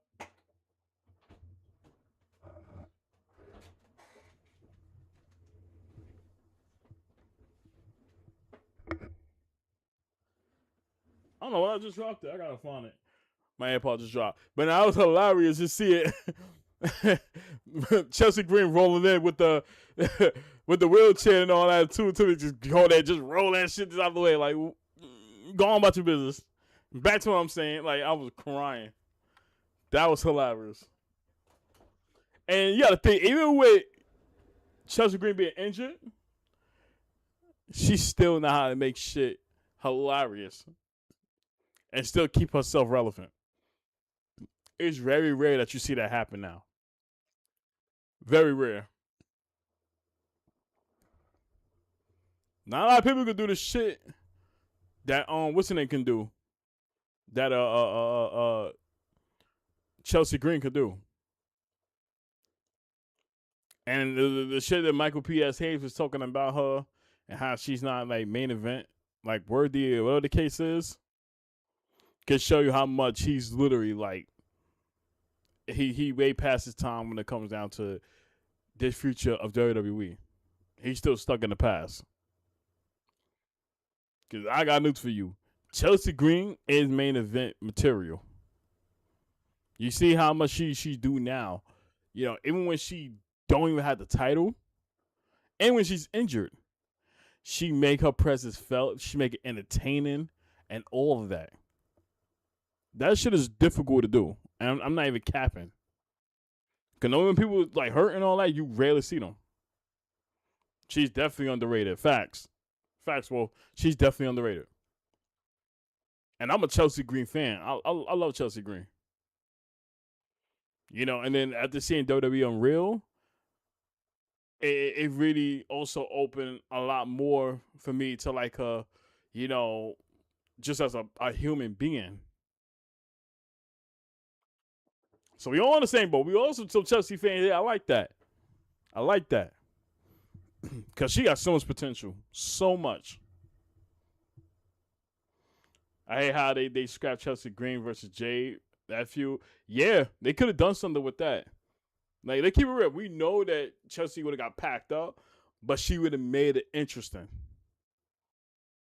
Speaker 1: I don't know what I just dropped it. I gotta find it. My AirPod just dropped. But now it was hilarious to see it. Chelsea Green rolling in with the with the wheelchair and all that too. Until they just go there, just roll that shit just out of the way. Like, go on about your business. Back to what I'm saying. Like, I was crying. That was hilarious. And you gotta think, even with Chelsea Green being injured, she still know how to make shit hilarious and still keep herself relevant. It's very rare that you see that happen now. Very rare. Not a lot of people can do the shit that what's the name can do. That Chelsea Green could do. And the shit that Michael P.S. Hayes was talking about her and how she's not like main event, like worthy or whatever the case is, can show you how much he's literally like he way past his time when it comes down to this future of WWE. He's still stuck in the past. Cause I got news for you. Chelsea Green is main event material. You see how much she do now. You know, even when she don't even have the title, and when she's injured, she make her presence felt. She make it entertaining, and all of that. That shit is difficult to do, and I'm not even capping. Cause when people like hurt and all that, you rarely see them. She's definitely underrated. Facts. Well, she's definitely underrated. And I'm a Chelsea Green fan. I love Chelsea Green. You know, and then after seeing WWE Unreal, it really also opened a lot more for me to like her, you know, just as a human being. So we all on the same boat. We also some Chelsea fans. Yeah, I like that. I like that. Because she got so much potential. So much. I hate how they scrapped Chelsea Green versus Jade. That feud. Yeah, they could have done something with that. Like, they keep it real. We know that Chelsea would have got packed up, but she would have made it interesting.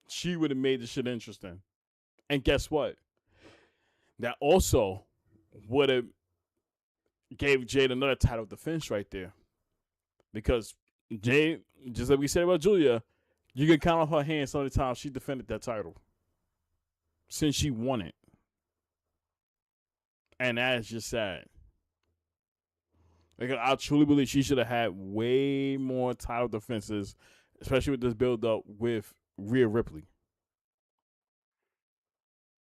Speaker 1: She would have made the shit interesting. And guess what? That also would have gave Jade another title defense right there. Because Jade, just like we said about Julia, you can count on her hands some of the time she defended that title. Since she won it. And that is just sad. Like, I truly believe she should have had way more title defenses, especially with this build up with Rhea Ripley.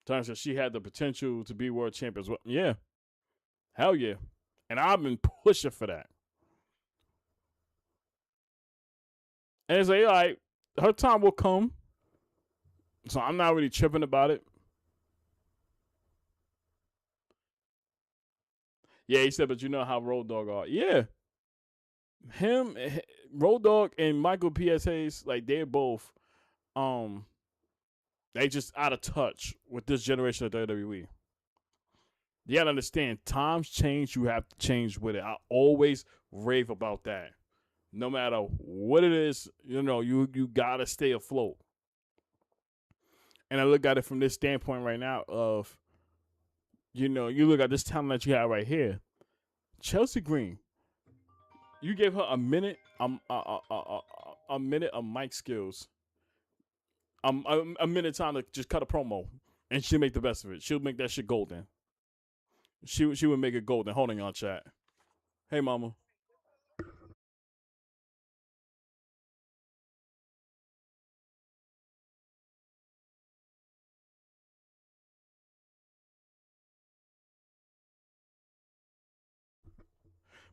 Speaker 1: Turns out she had the potential to be world champion as well. Yeah. Hell yeah. And I've been pushing for that. And it's like, all right, her time will come. So I'm not really tripping about it. Yeah, he said, but you know how Road Dogg are. Yeah. Him, Road Dogg, and Michael P.S. Hayes, like, they're both, they just out of touch with this generation of WWE. You gotta understand, times change, you have to change with it. I always rave about that. No matter what it is, you know, you gotta stay afloat. And I look at it from this standpoint right now of, you know, you look at this talent that you have right here. Chelsea Green, you gave her a minute, a minute of mic skills, a minute time to just cut a promo, and she'll make the best of it. She'll make that shit golden. She would make it golden. Holding on, chat. Hey, mama.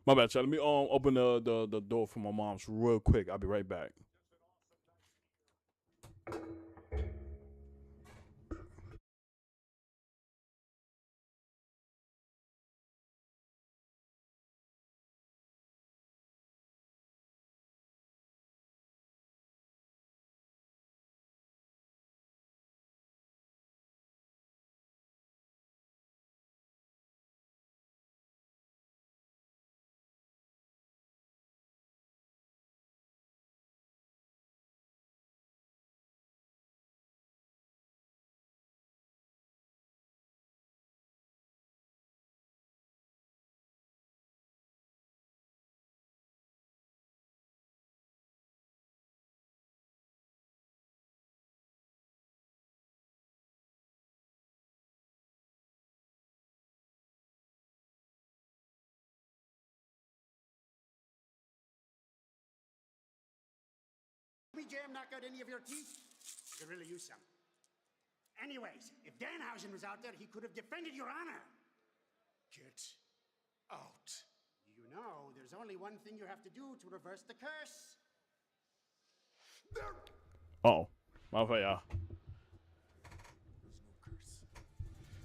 Speaker 1: My bad, chat. Let me open the door for my mom's real quick. I'll be right back.
Speaker 16: Me jam knock out any of your teeth? I could really use some. Anyways, if Danhausen was out there, he could have defended your honor.
Speaker 15: Get out.
Speaker 16: You No, there's only one thing you have to do to reverse the curse.
Speaker 1: Oh, my fault, y'all.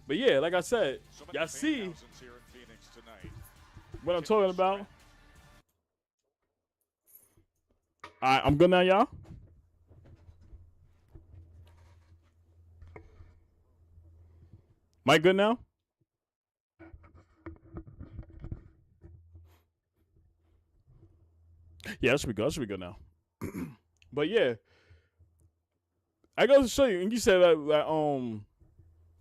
Speaker 1: But yeah, like I said, y'all see what I'm talking about. All right, I'm good now, y'all. Am I good now? Yeah, that should be good. That should be good now. But yeah, I go to show you, and you said that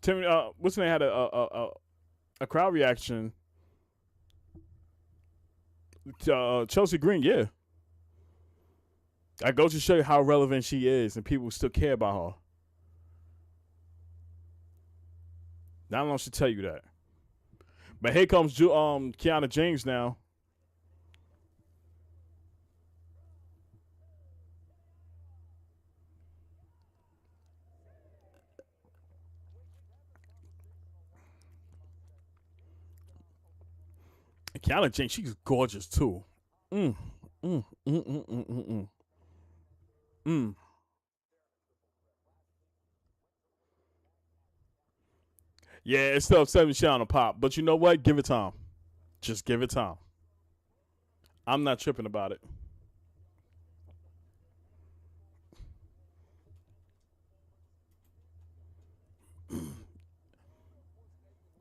Speaker 1: Tim, what's the name had a crowd reaction to Chelsea Green. Yeah, I go to show you how relevant she is, and people still care about her. Not long should tell you that. But here comes Kiana James now. And Kiana James, she's gorgeous too. Mm. Mm. Mm. Mm. Mm. Mm. Mm. Mm. Yeah, it's still 70 shit on the pop, but you know what? Give it time. Just give it time. I'm not tripping about it.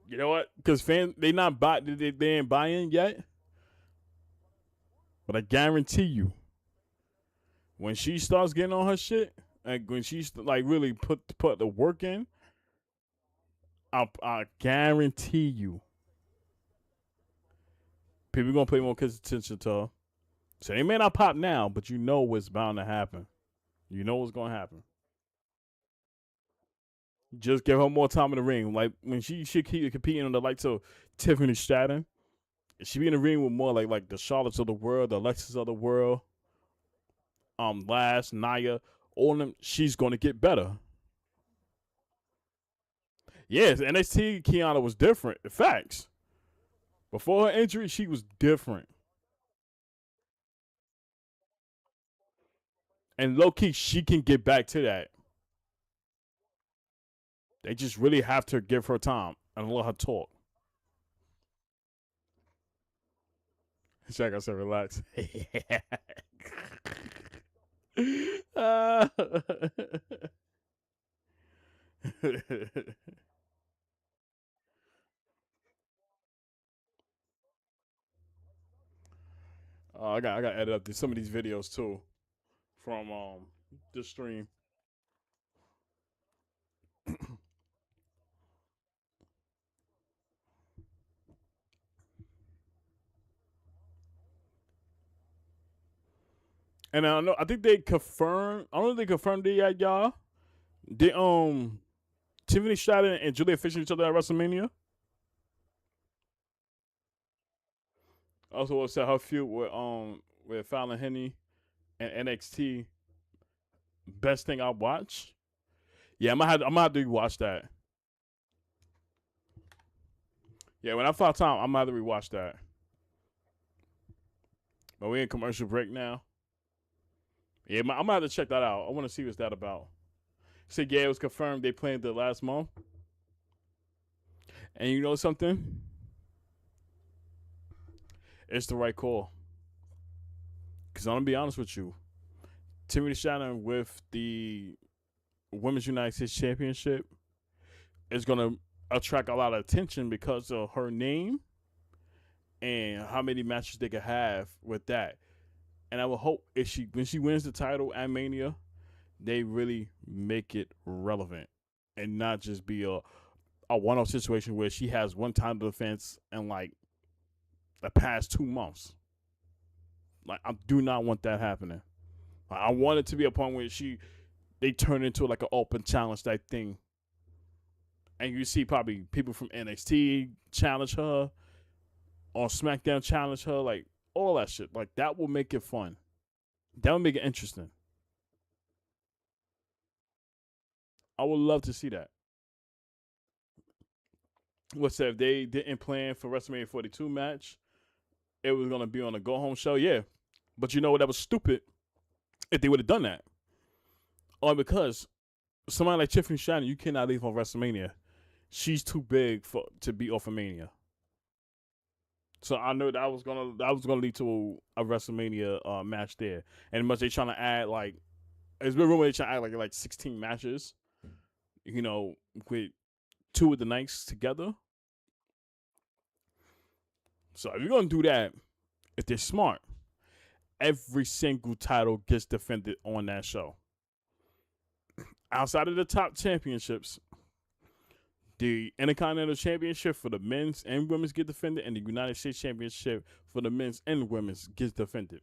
Speaker 1: You know what? Because fans, they ain't buying yet. But I guarantee you, when she starts getting on her shit, and when she's like really put the work in, I guarantee you, people gonna pay more attention to her. So they may not pop now, but you know what's bound to happen. You know what's gonna happen. Just give her more time in the ring. Like when she should keep competing on the likes of Tiffany Stratton, she be in the ring with more like the Charlottes of the world, the Alexis of the world, Lash, Naya, all of them. She's gonna get better. Yes, NXT Kiana was different. Facts. Before her injury, she was different. And low key, she can get back to that. They just really have to give her time and let her talk. Shaq, I said, relax. uh, I got to edit up some of these videos too from the stream. And I think they confirmed. I don't know if they confirmed it yet, y'all. They Tiffany Stratton and Julia facing each other at WrestleMania. Also, said her feud with Fallon Henny and NXT. Best thing I watch. Yeah, I'm gonna have to rewatch that. Yeah, when I find time, I'm gonna have to rewatch that. But we in commercial break now. Yeah, I'm gonna have to check that out. I want to see what's that about. Said yeah, it was confirmed they planned it last month. And you know something? It's the right call. Cause I'm gonna be honest with you, Tiffany Stratton with the Women's United States Championship is gonna attract a lot of attention because of her name and how many matches they could have with that. And I would hope when she wins the title at Mania, they really make it relevant and not just be a one-off situation where she has one time defense in like the past 2 months. Like I do not want that happening. I want it to be a point where they turn into like an open challenge type thing. And you see probably people from NXT challenge her, or Smackdown challenge her, like all that shit. Like that will make it fun. That would make it interesting. I would love to see that. What's that? If they didn't plan for WrestleMania 42 match, it was gonna be on a go home show. Yeah, but you know what? That was stupid if they would have done that. Only because somebody like Tiffany Stratton, you cannot leave on WrestleMania. She's too big to be off of Mania. So I know that was gonna lead to a WrestleMania match there. And much they trying to add like, it's been rumored they trying to add like 16 matches. You know, with 2 of the nights together. So if you're gonna do that, if they're smart, every single title gets defended on that show. Outside of the top championships, the Intercontinental Championship for the men's and women's get defended, and the United States Championship for the men's and women's gets defended.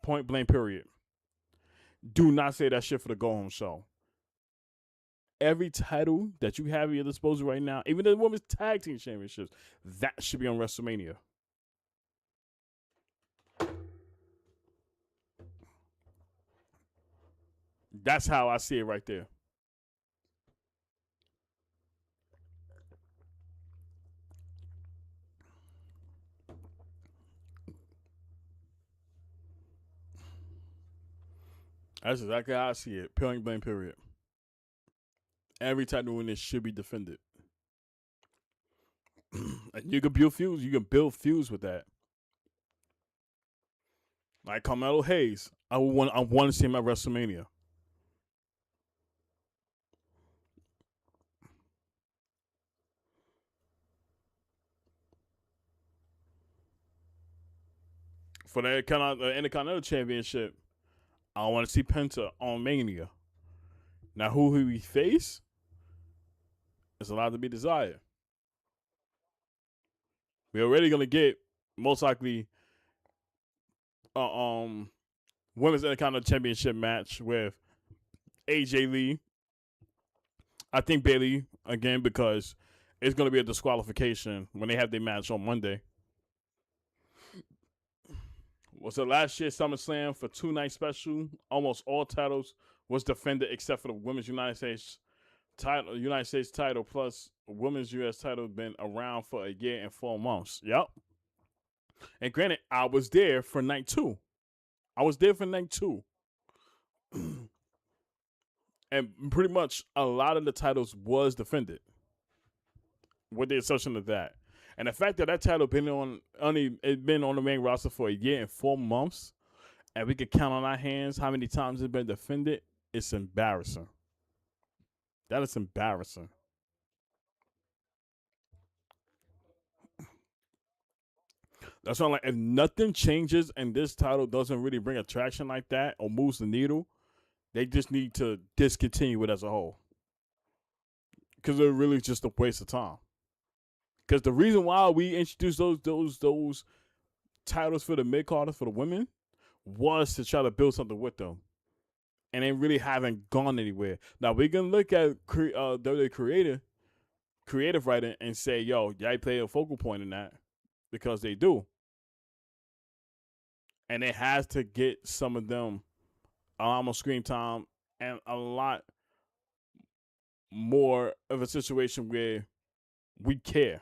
Speaker 1: Point blank, period. Do not say that shit for the go home show. Every title that you have at your disposal right now, even the women's tag team championships, that should be on WrestleMania. That's how I see it right there. That's exactly how I see it. Point blank, period. Every title in this should be defended. And you can build feuds. You can build feuds with that. Like Carmelo Hayes, I want to see him at WrestleMania. For the Intercontinental Championship, I want to see Penta on Mania. Now, who he face is allowed to be desired. We're already gonna get most likely women's Intercontinental Championship match with AJ Lee. I think Bayley again because it's gonna be a disqualification when they have their match on Monday. Was it last year SummerSlam for 2-night special? Almost all titles was defended except for the women's United States title plus women's U.S. title been around for a year and 4 months. Yep. And granted, I was there for night 2. And pretty much a lot of the titles was defended, with the exception of that. And the fact that title been on the main roster for a year and 4 months, and we could count on our hands how many times it's been defended, it's embarrassing. That is embarrassing. That's why, like, if nothing changes and this title doesn't really bring attraction like that or moves the needle, they just need to discontinue it as a whole. Because it's really just a waste of time. Because the reason why we introduced those titles for the mid-carders for the women was to try to build something with them. And they really haven't gone anywhere. Now, we can look at WWE creative writing and say, yo, y'all play a focal point in that. Because they do. And it has to get some of them a lot more screen time and a lot more of a situation where we care.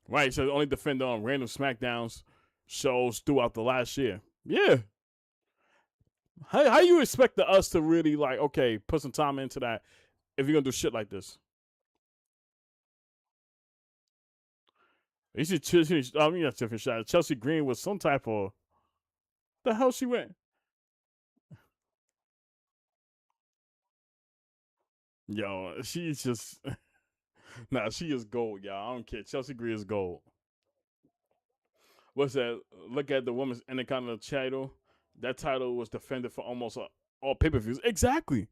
Speaker 1: Right, so only defend on random Smackdowns shows throughout the last year. Yeah. How you expect us to really, like, okay, put some time into that if you're going to do shit like this? You should not Tiffany shot. Chelsea Green was some type of, the hell she went? Yo, she's just, nah, she is gold, y'all. I don't care. Chelsea Green is gold. What's that? Look at the women's Intercontinental title. That title was defended for almost all pay-per-views. Exactly.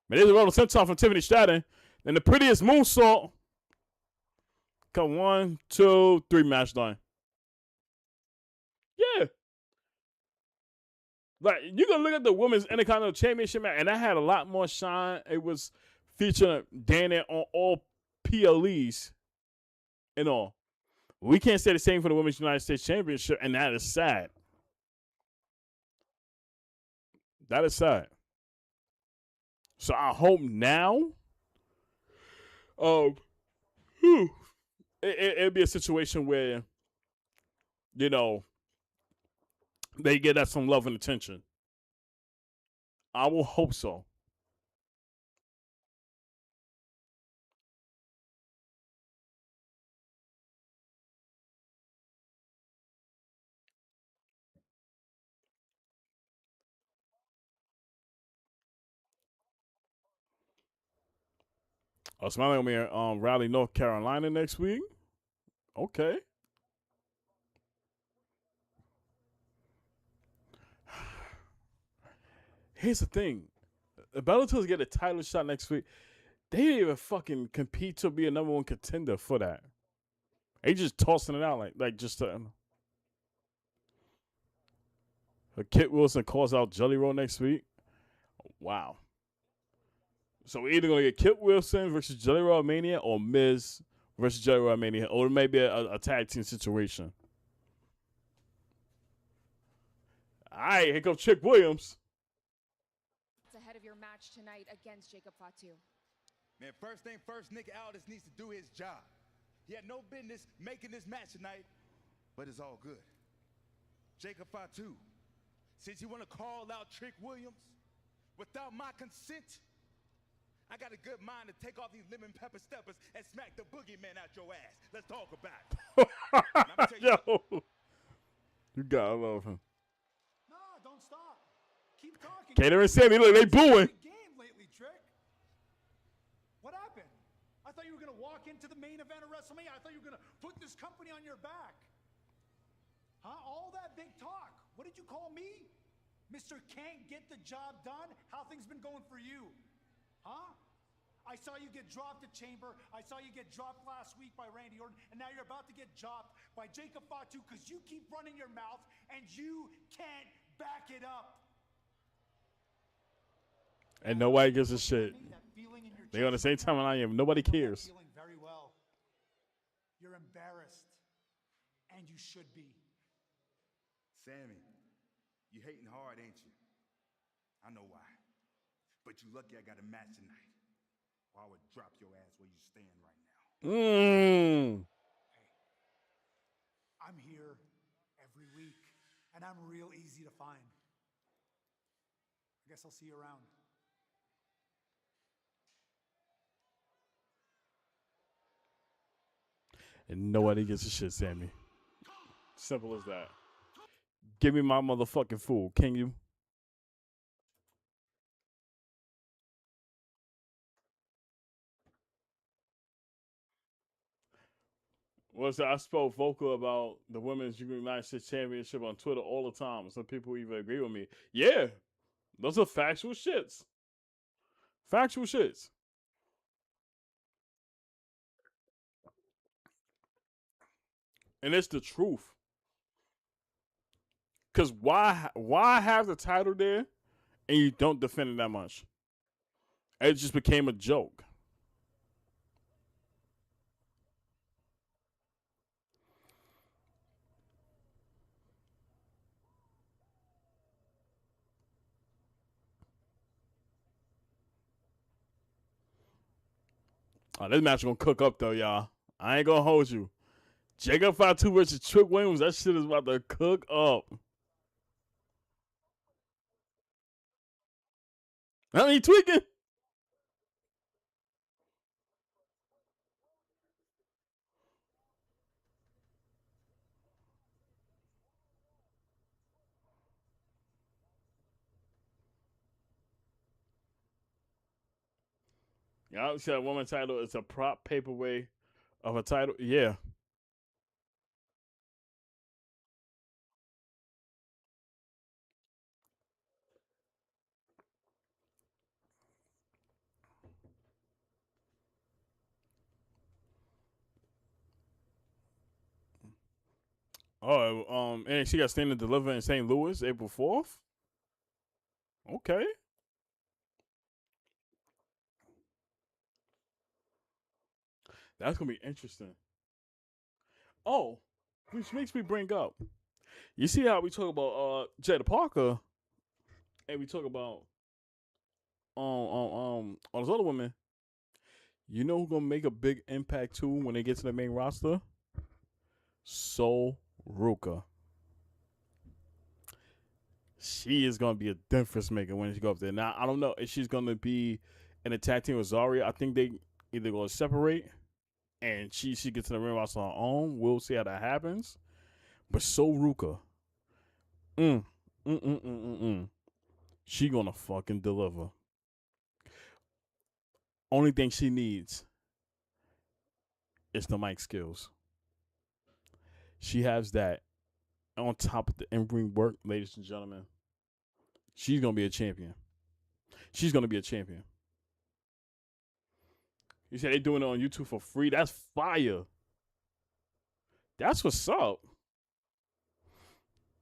Speaker 1: Man, there's a roll of senton from Tiffany Stratton. And the prettiest moonsault. Come 1, 2, 3, match done. Yeah. Like, you can look at the women's Intercontinental Championship match, and that had a lot more shine. It was featuring Dana on all PLEs and all. We can't say the same for the Women's United States Championship, and that is sad. That is sad. So I hope now it'd be a situation where, you know, they get that some love and attention. I will hope so. Oh, Smiley gonna be in Raleigh, North Carolina next week. Okay. Here's the thing: the Bellator's get a title shot next week. They didn't even fucking compete to be a number one contender for that. They just tossing it out like just Kit Wilson calls out Jelly Roll next week. Wow. So we're either gonna get Kit Wilson versus Jelly Roll Mania or Miz versus Jelly Roll Mania, or maybe a tag team situation. All right, here comes Chick Williams.
Speaker 17: Ahead of your match tonight against Jacob Fatu.
Speaker 2: Man, first thing first, Nick Aldis needs to do his job. He had no business making this match tonight, but it's all good. Jacob Fatu, since you want to call out Trick Williams without my consent, I got a good mind to take off these lemon pepper steppers and smack the boogeyman out your ass. Let's talk about it.
Speaker 1: Yo, you gotta love him.
Speaker 7: No, don't stop. Keep talking.
Speaker 1: Kater and Sammy, look, they booing.
Speaker 7: Game lately, Trick. What happened? I thought you were gonna walk into the main event of WrestleMania. I thought you were gonna put this company on your back. Huh? All that big talk. What did you call me? Mr. Can't get the job done? How things been going for you? Huh? I saw you get dropped at Chamber. I saw you get dropped last week by Randy Orton, and now you're about to get dropped by Jacob Fatu because you keep running your mouth and you can't back it up.
Speaker 1: And nobody gives a shit. They on the same time I am. Nobody cares.
Speaker 7: Feeling very well. You're embarrassed, and you should be.
Speaker 2: Sammy, you hating hard, ain't you? I know why. But you lucky I got a match tonight, or I would drop your ass where you stand right now.
Speaker 7: Hey, I'm here every week, and I'm real easy to find. I guess I'll see you around.
Speaker 1: And nobody gives a shit, Sammy. Simple as that. Give me my motherfucking fool, can you? I spoke vocal about the Women's United States Championship on Twitter all the time. Some people even agree with me. Yeah, those are factual shits. Factual shits. And it's the truth. Because why have the title there and you don't defend it that much? It just became a joke. Oh, this match gonna cook up though, y'all. I ain't gonna hold you. Jacob Fatu versus Trick Williams, that shit is about to cook up. I mean, tweaking. Yeah, I said woman title is a prop paperweight of a title. Yeah. Oh, and she got Stand and Deliver in St. Louis, April 4th. Okay. That's gonna be interesting. Oh, which makes me bring up. You see how we talk about Jada Parker, and we talk about all those other women. You know who's gonna make a big impact too when they get to the main roster? Sol Ruka. She is gonna be a difference maker when she goes up there. Now I don't know if she's gonna be in a tag team with Zarya. I think they either gonna separate and she gets to the ring roster on her own. We'll see how that happens. But Sol Ruka, she gonna fucking deliver. Only thing she needs is the mic skills. She has that on top of the in-ring work, ladies and gentlemen. She's gonna be a champion. She's gonna be a champion. You said they doing it on YouTube for free. That's fire. That's what's up.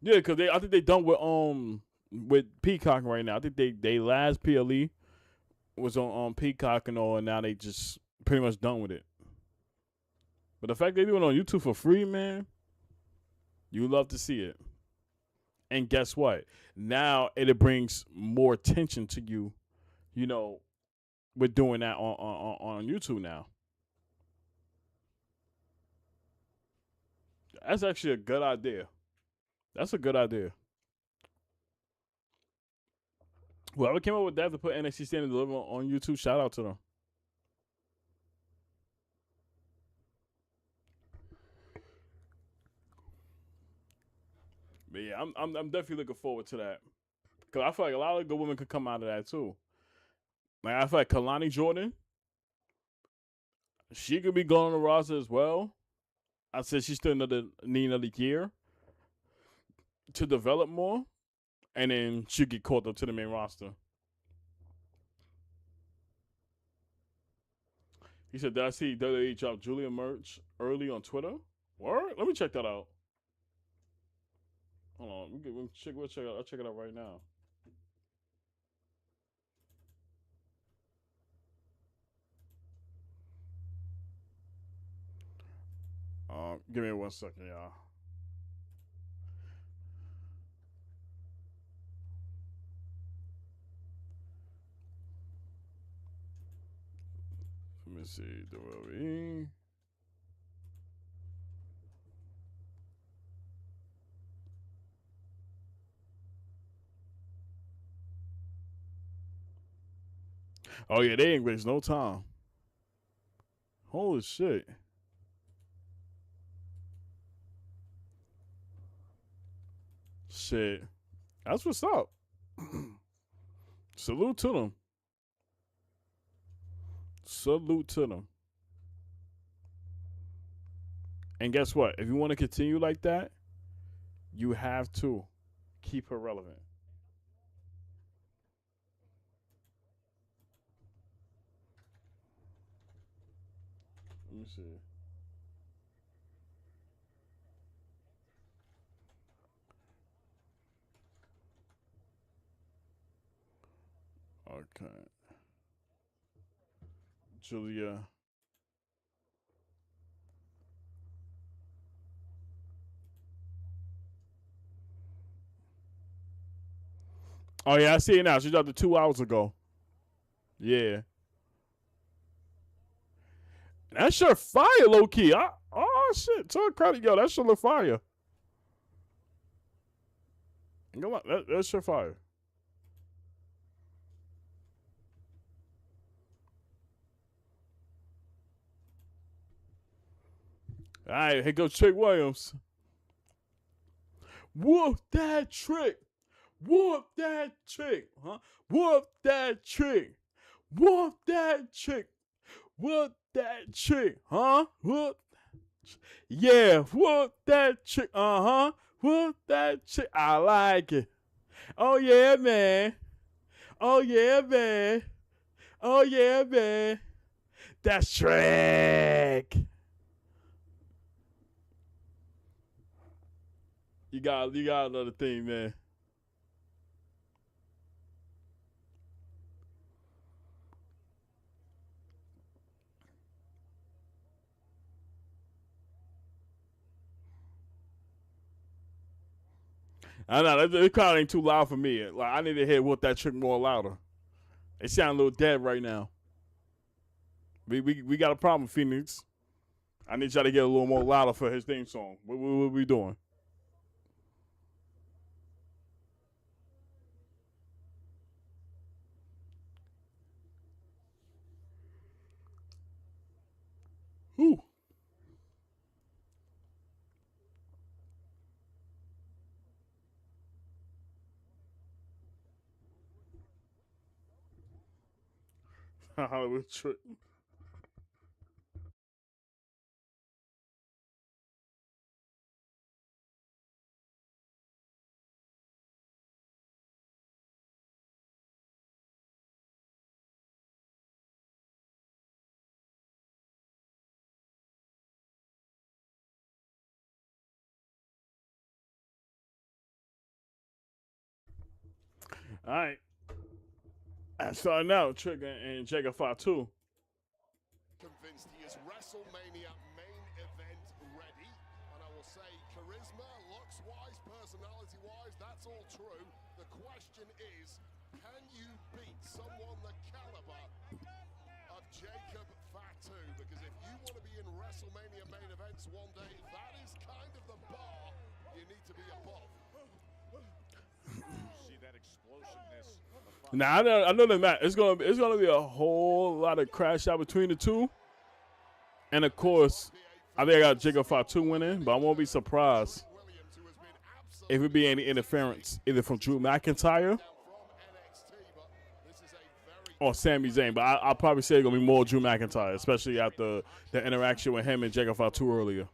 Speaker 1: Yeah, cause I think they done with Peacock right now. I think they last PLE was on Peacock and all, and now they just pretty much done with it. But the fact they doing it on YouTube for free, man, you love to see it. And guess what? Now it brings more attention to you. You know, we're doing that on YouTube now. That's actually a good idea. That's a good idea. Whoever came up with that to put NXT Stand and Deliver on YouTube, shout out to them. But yeah, I'm definitely looking forward to that. Cause I feel like a lot of good women could come out of that too. Like I feel like Kalani Jordan, she could be going on the roster as well. I said she still need another year to develop more, and then she'll get called up to the main roster. He said, did I see WWE drop Julia merch early on Twitter? Word? Let me check that out. Hold on. We'll check it out. I'll check it out right now. Give me 1 second, y'all. Let me see. WWE. Oh, yeah, they ain't waste no time. Holy shit. Shit. That's what's up. Salute to them. Salute to them. And guess what? If you want to continue like that, you have to keep her relevant. Let me see. Okay. Julia. Oh, yeah, I see it now. She dropped it 2 hours ago. Yeah. That shirt fire, low key. Oh, shit. To her credit, yo, that shirt look fire. Come on, that shirt fire. All right, here goes Trick Williams. Whoop that trick. Whoop that trick. Huh? Whoop that trick. Whoop that trick. Whoop that trick. Huh? Whoop. Yeah, whoop that trick. Uh-huh. Whoop that trick. I like it. Oh, yeah, man. Oh, yeah, man. Oh, yeah, man. That's trick. You got another thing, man. I know the crowd ain't too loud for me. Like I need to hear what that trick more louder. It sound a little dead right now. We got a problem, Phoenix. I need y'all to get a little more louder for his theme song. What we doing? Whew. Hollywood trip. All right. Starting out, Trick and Jacob Fire 2.
Speaker 4: Convinced he is WrestleMania main event ready. And I will say, charisma, looks-wise, personality-wise, that's all true. The question is, can you beat someone the caliber of Jacob Fatu? Because if you want to be in WrestleMania main events one day, that is kind of the bar you need to be above.
Speaker 2: See that explosiveness.
Speaker 1: Now I know the match. It's gonna be a whole lot of crash out between the two, and of course, I think I got Jacob Fire 2 winning, but I won't be surprised if it be any interference either from Drew McIntyre or Sami Zayn. But I'll probably say it's gonna be more Drew McIntyre, especially after the interaction with him and Jacob Fire 2 earlier.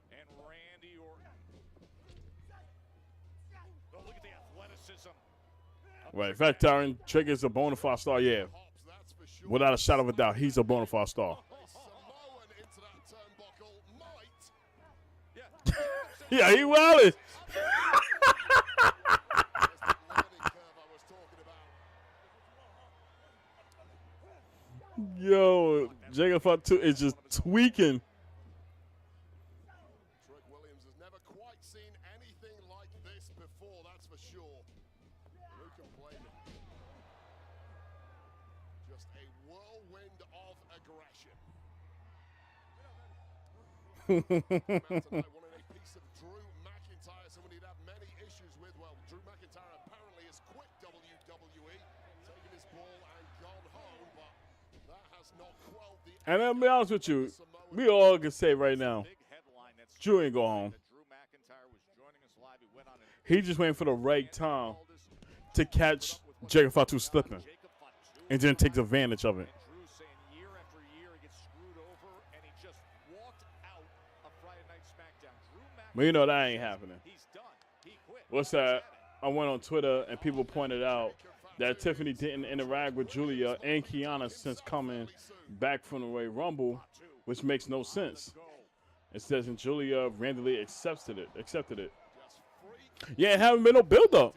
Speaker 1: Right, in fact, Tyron, Trick is a bona fide star, yeah. Without a shadow of a doubt, he's a bona fide star. Yeah, he wildin'. Yo, Jacob Fire 2 is just tweaking.
Speaker 4: Trick Williams has never quite seen anything like this before, that's for sure. Who can blame him? Just a whirlwind of aggression. Wanted a piece of Drew McIntyre, someone he'd have many issues with. Well, Drew McIntyre apparently has quit WWE, taken his ball and gone home, but that has not quelled the...
Speaker 1: And I'll be honest with you, we all can say right now, Drew ain't go home. He just waiting for the right time to catch Jacob Fatu slipping and then takes advantage of it. But you know that ain't happening. What's that? I went on Twitter and people pointed out that Tiffany didn't interact with Julia and Kiana since coming back from the Royal Rumble, which makes no sense. It says, and Julia randomly accepted it. Yeah, it haven't been no build-up.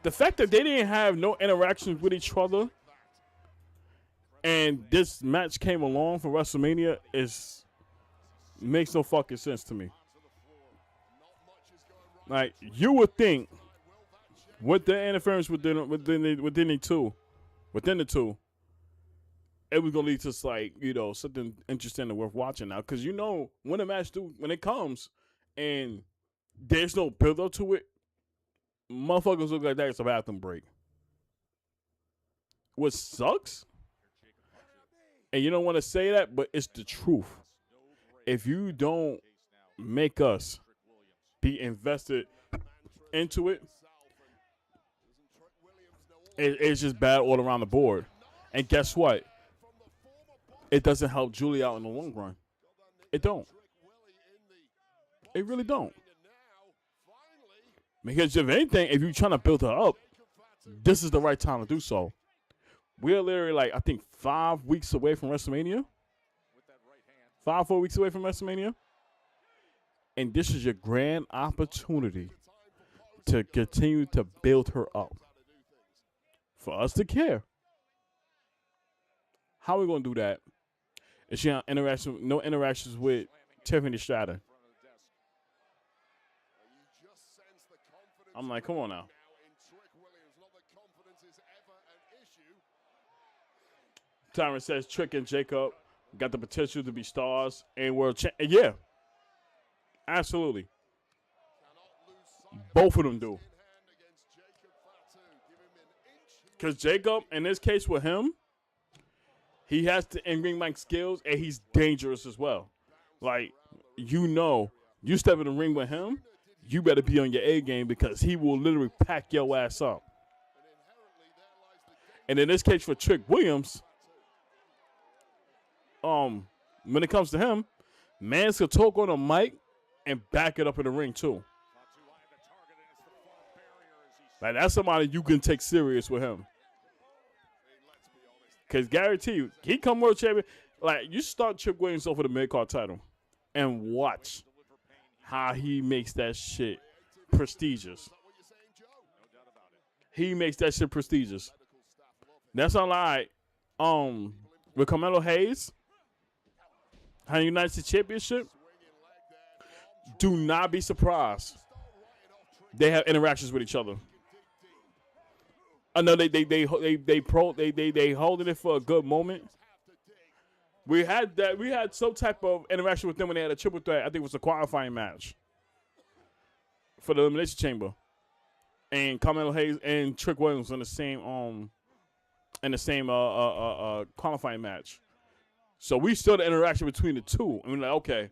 Speaker 1: The fact that they didn't have no interactions with each other and this match came along for WrestleMania makes no fucking sense to me. Like, you would think with the interference within the two, it was gonna lead to like, you know, something interesting and worth watching now. Because you know when when it comes and there's no build up to it, motherfuckers look like that it's a bathroom break. What sucks, and you don't want to say that, but it's the truth. If you don't make us be invested into it, it's just bad all around the board. And guess what? It doesn't help Julie out in the long run. It don't. It really don't. Because if anything, if you're trying to build her up, this is the right time to do so. We're literally like, I think 5 weeks away from WrestleMania. 4 weeks away from WrestleMania. And this is your grand opportunity to continue to build her up. For us to care. How are we going to do that? Is she on no interactions with Tiffany Stratton? I'm like, come on now. Tyron says Trick and Jacob got the potential to be stars and yeah, absolutely. Both of them do. Because Jacob, in this case with him, he has the in-ring mic skills, and he's dangerous as well. Like, you step in the ring with him, you better be on your A game because he will literally pack your ass up. And in this case for Trick Williams, when it comes to him, man's can talk on a mic and back it up in the ring too. Like, that's somebody you can take serious with him. Because guarantee you, he come world champion. Like, you start Trick Williams over the mid-card title and watch how he makes that shit prestigious. He makes that shit prestigious. That's not like with Carmelo Hayes, how United States Championship. Do not be surprised. They have interactions with each other. I know they holding it for a good moment. We had some type of interaction with them when they had a triple threat. I think it was a qualifying match for the Elimination Chamber, and Carmelo Hayes and Trick Williams in the same qualifying match. So we saw the interaction between the two, and we're like, okay,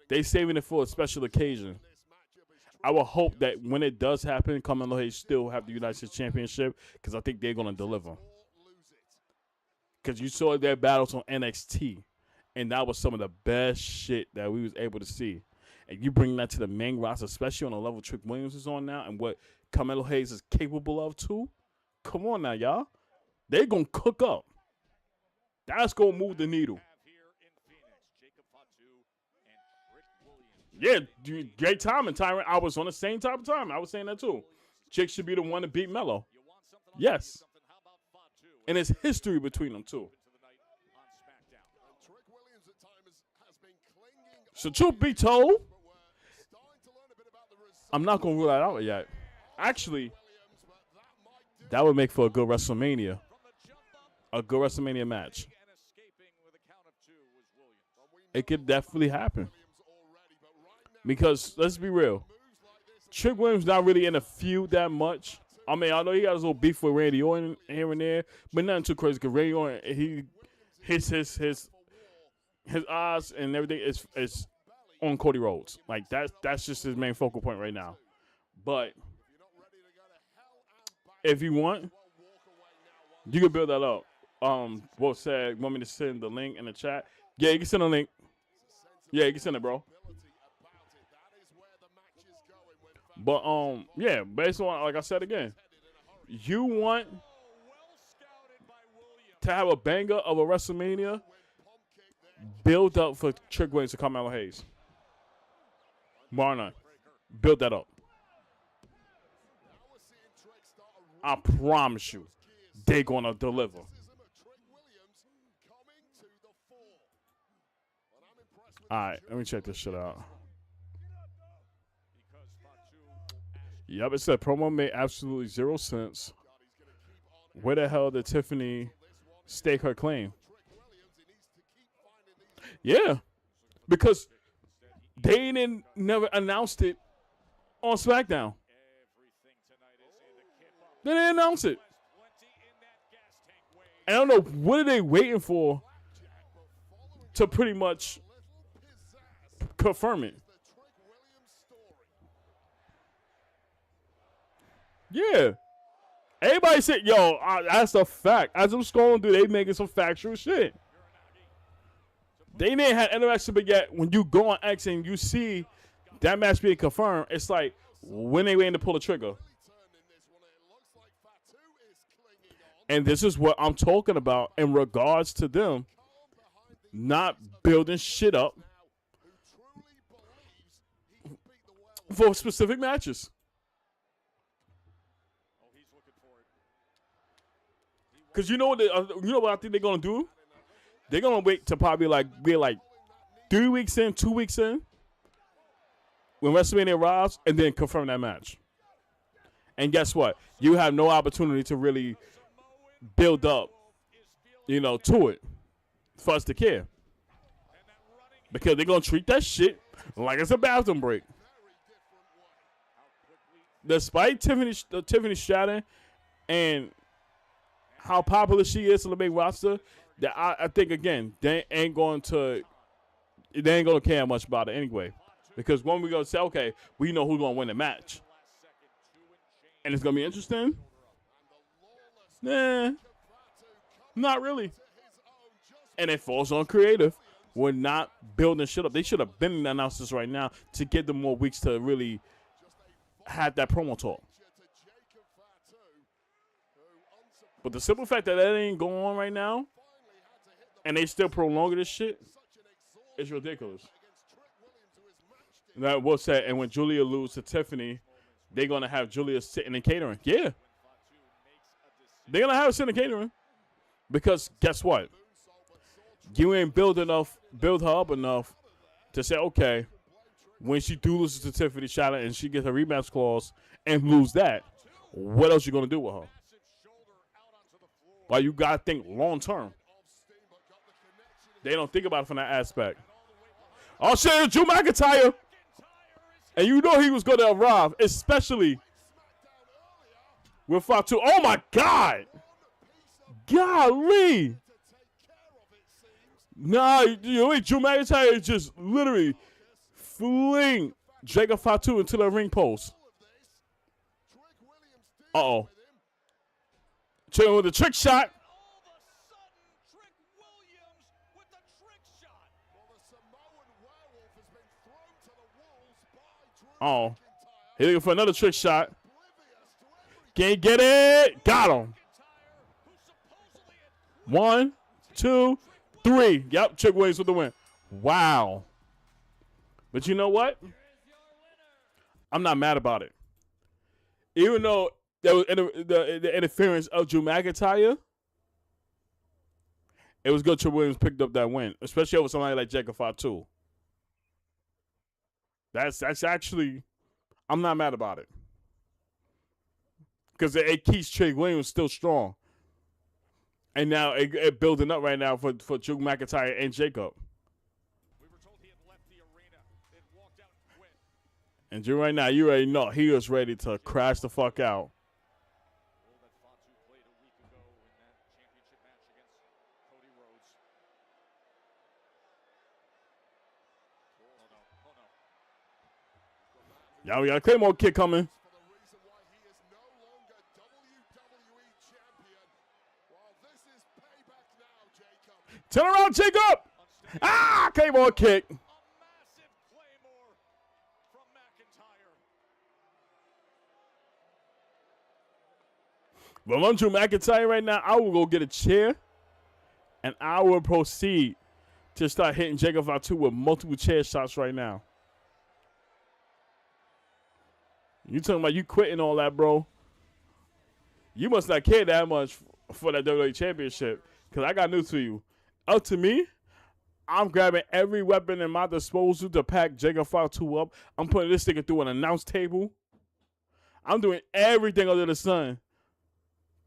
Speaker 1: they saving it for a special occasion. I will hope that when it does happen, Carmelo Hayes still have the United States Championship, because I think they're going to deliver. Because you saw their battles on NXT, and that was some of the best shit that we was able to see. And you bring that to the main roster, especially on the level Trick Williams is on now, and what Carmelo Hayes is capable of too. Come on now, y'all. They're going to cook up. That's going to move the needle. Yeah, great timing, Tyron. I was on the same type of time. I was saying that too. Chick should be the one to beat Melo. Yes. And it's history between them two. So truth be told, I'm not going to rule that out yet. Actually, that would make for a good WrestleMania. A good WrestleMania match. It could definitely happen. Because, let's be real, Trick Williams not really in a feud that much. I mean, I know he got his little beef with Randy Orton here and there, but nothing too crazy, because Randy Orton, his eyes and everything is on Cody Rhodes. Like, that's just his main focal point right now. But if you want, you can build that up. Wolf said, want me to send the link in the chat? Yeah, you can send a link. Yeah, you can send it, bro. But, yeah, based on, like I said again, you want to have a banger of a WrestleMania, build up for Trick Williams to Carmelo Hayes. Marna, build that up. I promise you, they're going to deliver. All right, let me check this shit out. Yep, it said promo made absolutely 0 sense. Where the hell did Tiffany stake her claim? Yeah, because they never announced it on Smackdown. They didn't announce it. I don't know, what are they waiting for to pretty much confirm it? Yeah. Everybody said, yo, that's a fact. As I'm scrolling through, they making some factual shit. They didn't have interaction, but yet when you go on X and you see that match being confirmed, it's like, when they waiting to pull the trigger? And this is what I'm talking about in regards to them not building shit up for specific matches. Because you know what I think they're going to do? They're going to wait to probably be 3 weeks in, 2 weeks in, when WrestleMania arrives, and then confirm that match. And guess what? You have no opportunity to really build up, to it. for us to care. Because they're going to treat that shit like it's a bathroom break. Despite Tiffany Stratton and how popular she is on the main roster, that I think, again, they ain't going to care much about it anyway. Because when we go to say, okay, we know who's going to win the match. And it's going to be interesting? Nah, not really. And it falls on creative. We're not building shit up. They should have been announced this right now to give them more weeks to really have that promo talk. But the simple fact that ain't going on right now, and they still prolonging this shit, is ridiculous. That was said, and when Julia loses to Tiffany, they're gonna have Julia sitting in catering. Yeah, they're gonna have her sitting in catering because guess what? You ain't build her up enough to say, okay, when she do loses to Tiffany Stratton and she gets her rematch clause and lose that, what else you gonna do with her? Well, you gotta think long term. They don't think about it from that aspect. Oh shit, it's Drew McIntyre, and you know he was gonna arrive, especially with Fatu. Oh my God, golly. Nah, you know, Drew McIntyre just literally fling Jacob Fatu into the ring post. Uh-oh. Chilling with the trick shot. Oh. He's looking for another trick shot. Can't get it. Got him. 1, 2, 3. Yep, Trick Williams with the win. Wow. But you know what? I'm not mad about it. Even though there was the interference of Drew McIntyre, it was good Trick Williams picked up that win, especially over somebody like Jacob Fatu. That's actually, I'm not mad about it. Because it keeps Trick Williams still strong. And now it building up right now for Drew McIntyre and Jacob. And Drew right now, you already know he was ready to crash the fuck out. Yeah, we got a Claymore kick coming. Turn around, Jacob! Ah, Claymore kick. But if I'm Drew McIntyre right now, I will go get a chair, and I will proceed to start hitting Jacob Fatu with multiple chair shots right now. You talking about you quitting all that, bro? You must not care that much for that WWE Championship, because I got news for you. Up to me, I'm grabbing every weapon in my disposal to pack Jacob Fatu up. I'm putting this nigga through an announce table. I'm doing everything under the sun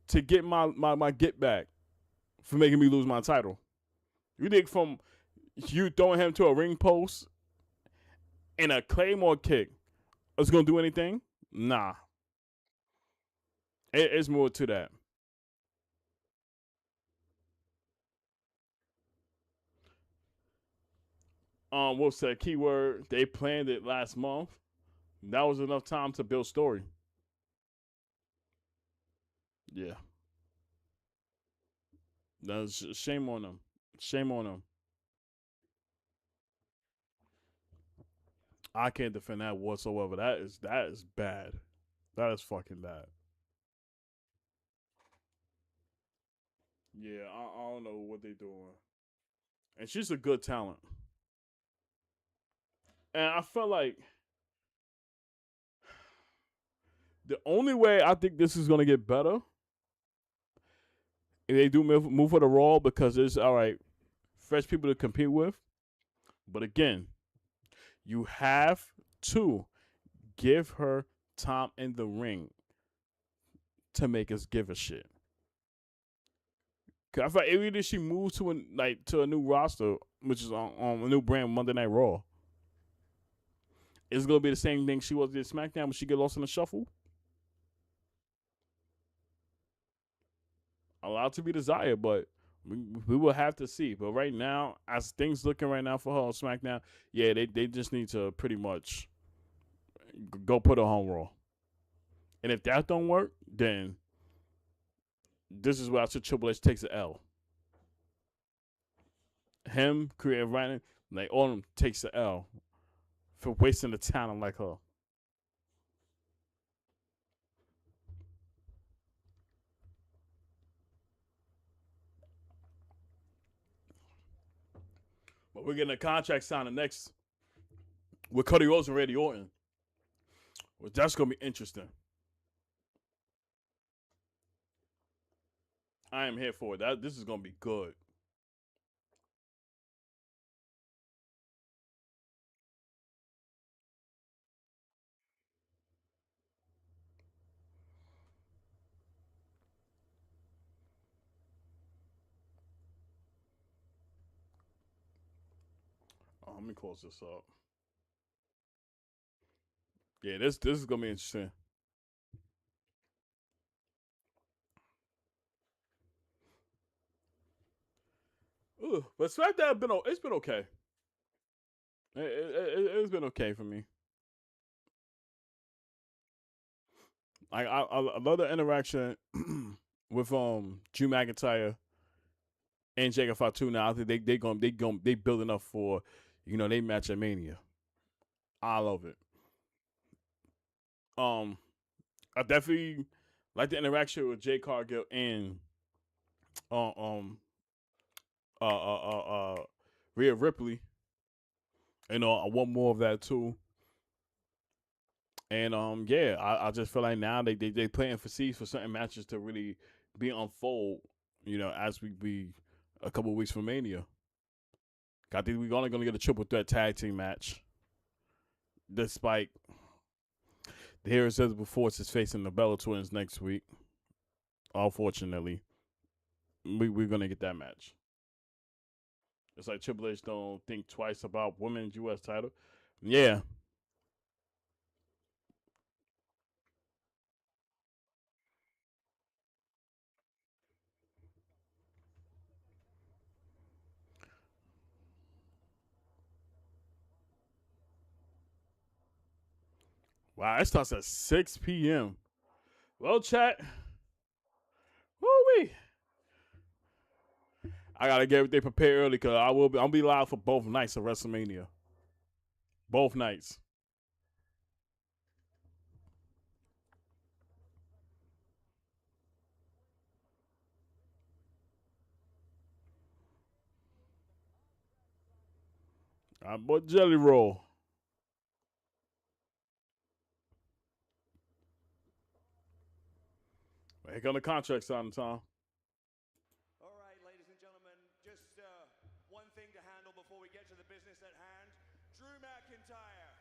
Speaker 1: to get my get back for making me lose my title. You think from you throwing him to a ring post and a Claymore kick is going to do anything? Nah. It's more to that. What's that keyword? They planned it last month. That was enough time to build story. Yeah. That's shame on them. Shame on them. I can't defend that whatsoever. That is bad. That is fucking bad. Yeah, I don't know what they're doing. And she's a good talent. And I felt like the only way I think this is going to get better if they do move for the Raw, because it's, all right, fresh people to compete with. But again, you have to give her time in the ring to make us give a shit. Cause I feel like either she moves to a new roster, which is on a new brand, Monday Night Raw. It's gonna be the same thing she was in SmackDown when she get lost in the shuffle. A lot to be desired, but we will have to see. But right now, as things looking right now for her on SmackDown, yeah, they just need to pretty much go put her on Raw. And if that don't work, then this is where I said Triple H takes an L. Him, creative writing, like all of them takes the L for wasting the talent like her. But we're getting a contract signed next with Cody Rhodes and Randy Orton. Well, that's gonna be interesting. I am here for it. This is gonna be good. Let me close this up. Yeah, this is gonna be interesting. Ooh, but SmackDown it's been okay. It's been okay for me. I love the interaction with Drew McIntyre and Jacob Fatu. Now I think they building up for they match at Mania. I love it. I definitely like the interaction with Jay Cargill and uh, um uh uh uh, uh Rhea Ripley. I want more of that too. And yeah, I just feel like now they planting for seeds for certain matches to really be unfold. As we be a couple of weeks from Mania. I think we're only gonna get a triple threat tag team match. Despite the Irresistible Force is facing the Bella Twins next week. Unfortunately, we're gonna get that match. It's like Triple H don't think twice about women's U.S. title. Yeah. Wow, it starts at 6 p.m. Well, chat. Woo-wee. I gotta get everything prepared early because I'll be live for both nights of WrestleMania. Both nights. I bought Jelly Roll. Here come the contract signing time.
Speaker 2: All right, ladies and gentlemen, just one thing to handle before we get to the business at hand. Drew McIntyre,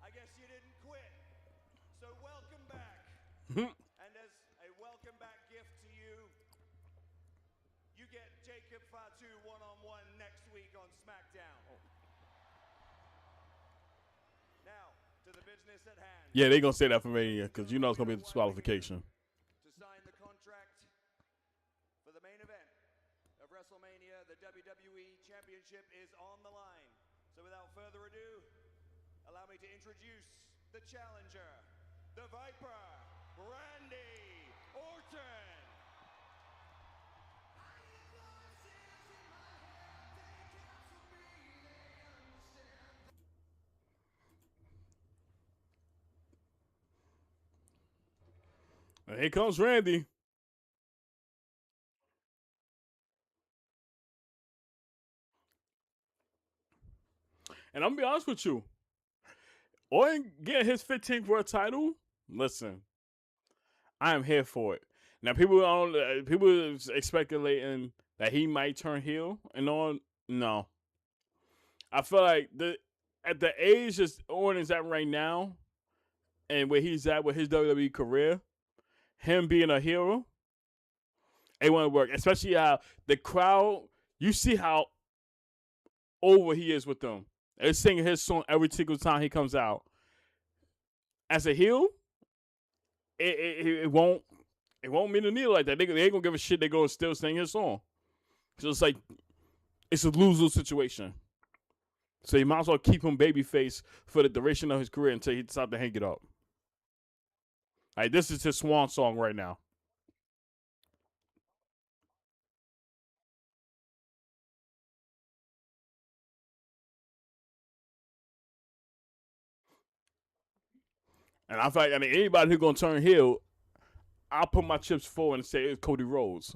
Speaker 2: I guess you didn't quit, so welcome back. And as a welcome back gift to you, you get Jacob Fatu one-on-one next week on Smackdown. Now, to the business at hand.
Speaker 1: Yeah, they gonna say that for Mania because it's gonna be a disqualification.
Speaker 2: To sign the contract for the main event of WrestleMania, the WWE Championship is on the line. So without further ado, allow me to introduce the challenger, the Viper, Randy Orton.
Speaker 1: And here comes Randy. And I'm gonna be honest with you. Orton getting his 15th world title. Listen, I am here for it. Now people speculating that he might turn heel and on. No, I feel like at the age that Orton's at right now, and where he's at with his WWE career, him being a hero, They want to work, especially how the crowd. You see how over he is with them. They're singing his song every single time he comes out. As a heel, it won't mean the needle like that. They ain't gonna give a shit. They gonna still sing his song. So it's like it's a lose-lose situation. So you might as well keep him babyface for the duration of his career until he decides to hang it up. Like this is his swan song right now. And I feel like anybody who's gonna turn heel, I'll put my chips forward and say it's Cody Rhodes.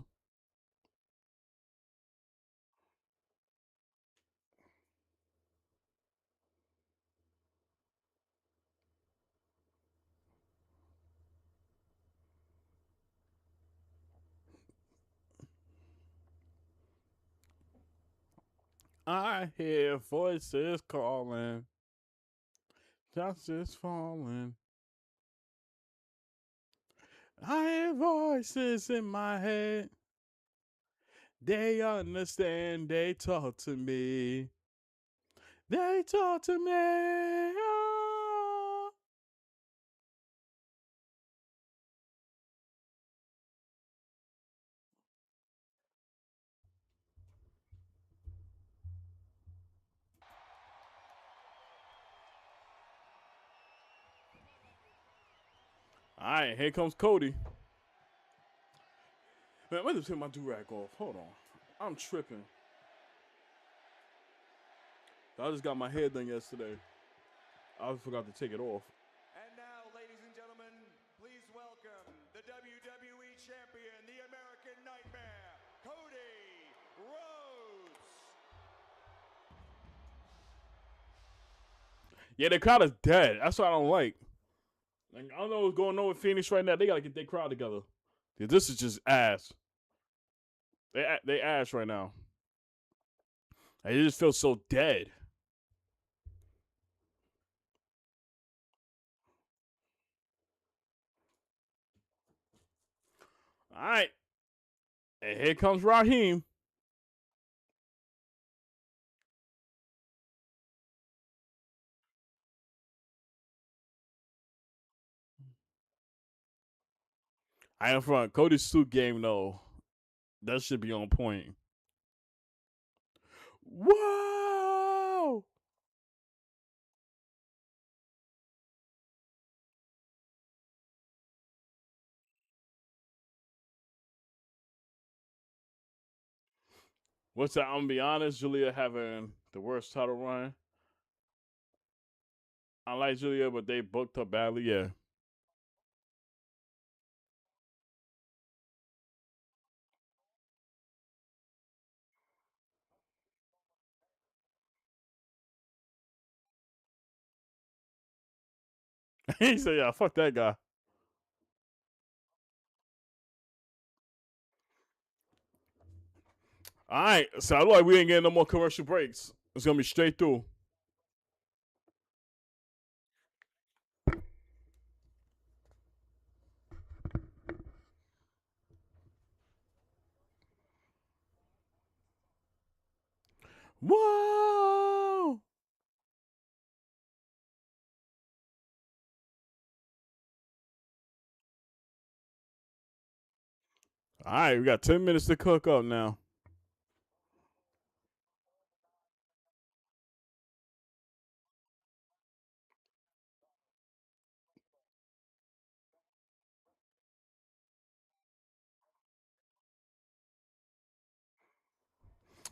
Speaker 1: I hear voices calling, justice falling. I hear voices in my head. They understand. They talk to me. They talk to me. Oh. All right, here comes Cody. Man, let me take my do-rag off. Hold on. I'm tripping. I just got my hair done yesterday. I forgot to take it off.
Speaker 2: And now, ladies and gentlemen, please welcome the WWE Champion, the American Nightmare, Cody Rhodes.
Speaker 1: Yeah, the crowd is dead. That's what I don't like. Like, I don't know what's going on with Phoenix right now. They gotta get their crowd together. Yeah, this is just ass. They ass right now. Like, it just feels so dead. All right. And here comes Raheem. I am front. Cody's suit game though. That should be on point. Whoa! What's that? I'm gonna be honest, Julia having the worst title run. I like Julia, but they booked her badly. Yeah. He said, "Yeah, fuck that guy." All right, so I look like we ain't getting no more commercial breaks. It's gonna be straight through. Whoa! All right, we got 10 minutes to cook up now.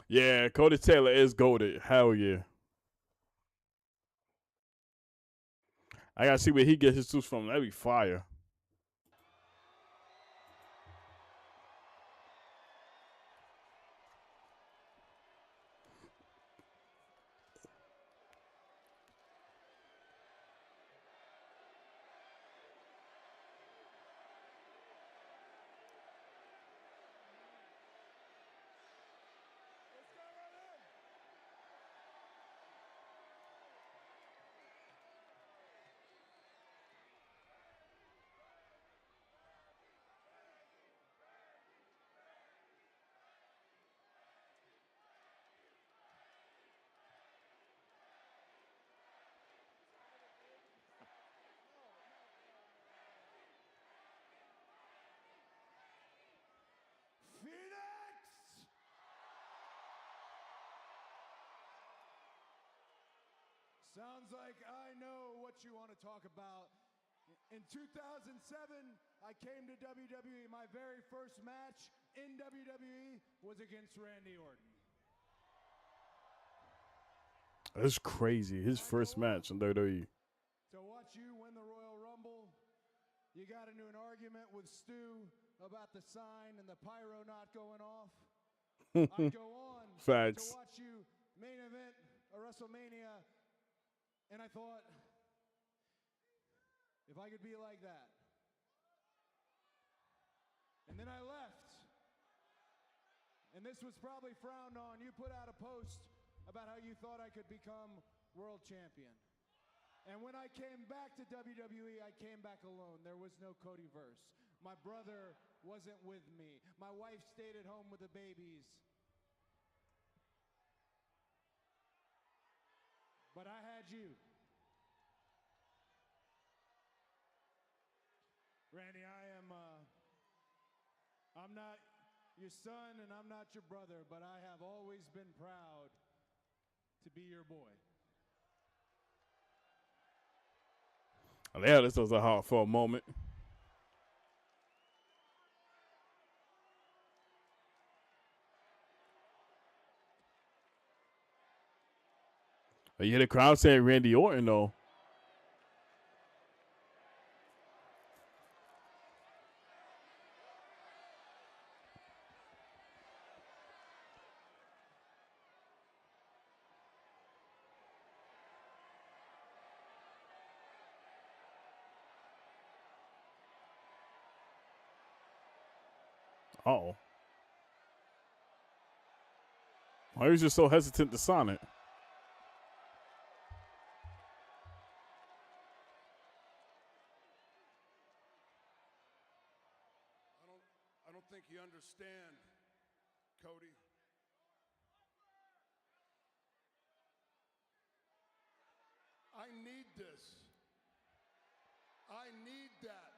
Speaker 1: Yeah, Cody Taylor is goated. Hell yeah. I gotta see where he gets his suits from. That'd be fire.
Speaker 11: Sounds like I know what you want to talk about. In 2007, I came to WWE. My very first match in WWE was against Randy Orton.
Speaker 1: That's crazy. His first match in WWE.
Speaker 11: To watch you win the Royal Rumble, you got into an argument with Stu about the sign and the pyro not going off. I go on
Speaker 1: Facts.
Speaker 11: to watch you main event a WrestleMania, and I thought, if I could be like that. And then I left. And this was probably frowned on. You put out a post about how you thought I could become world champion. And when I came back to WWE, I came back alone. There was no Cody verse. My brother wasn't with me. My wife stayed at home with the babies. But I had you. Randy, I'm not your son and I'm not your brother, but I have always been proud to be your boy.
Speaker 1: Yeah, this was a heartfelt moment. You hear the crowd saying Randy Orton, though. Uh-oh. Why was just so hesitant to sign it?
Speaker 4: I don't think you understand, Cody. I need this. I need that.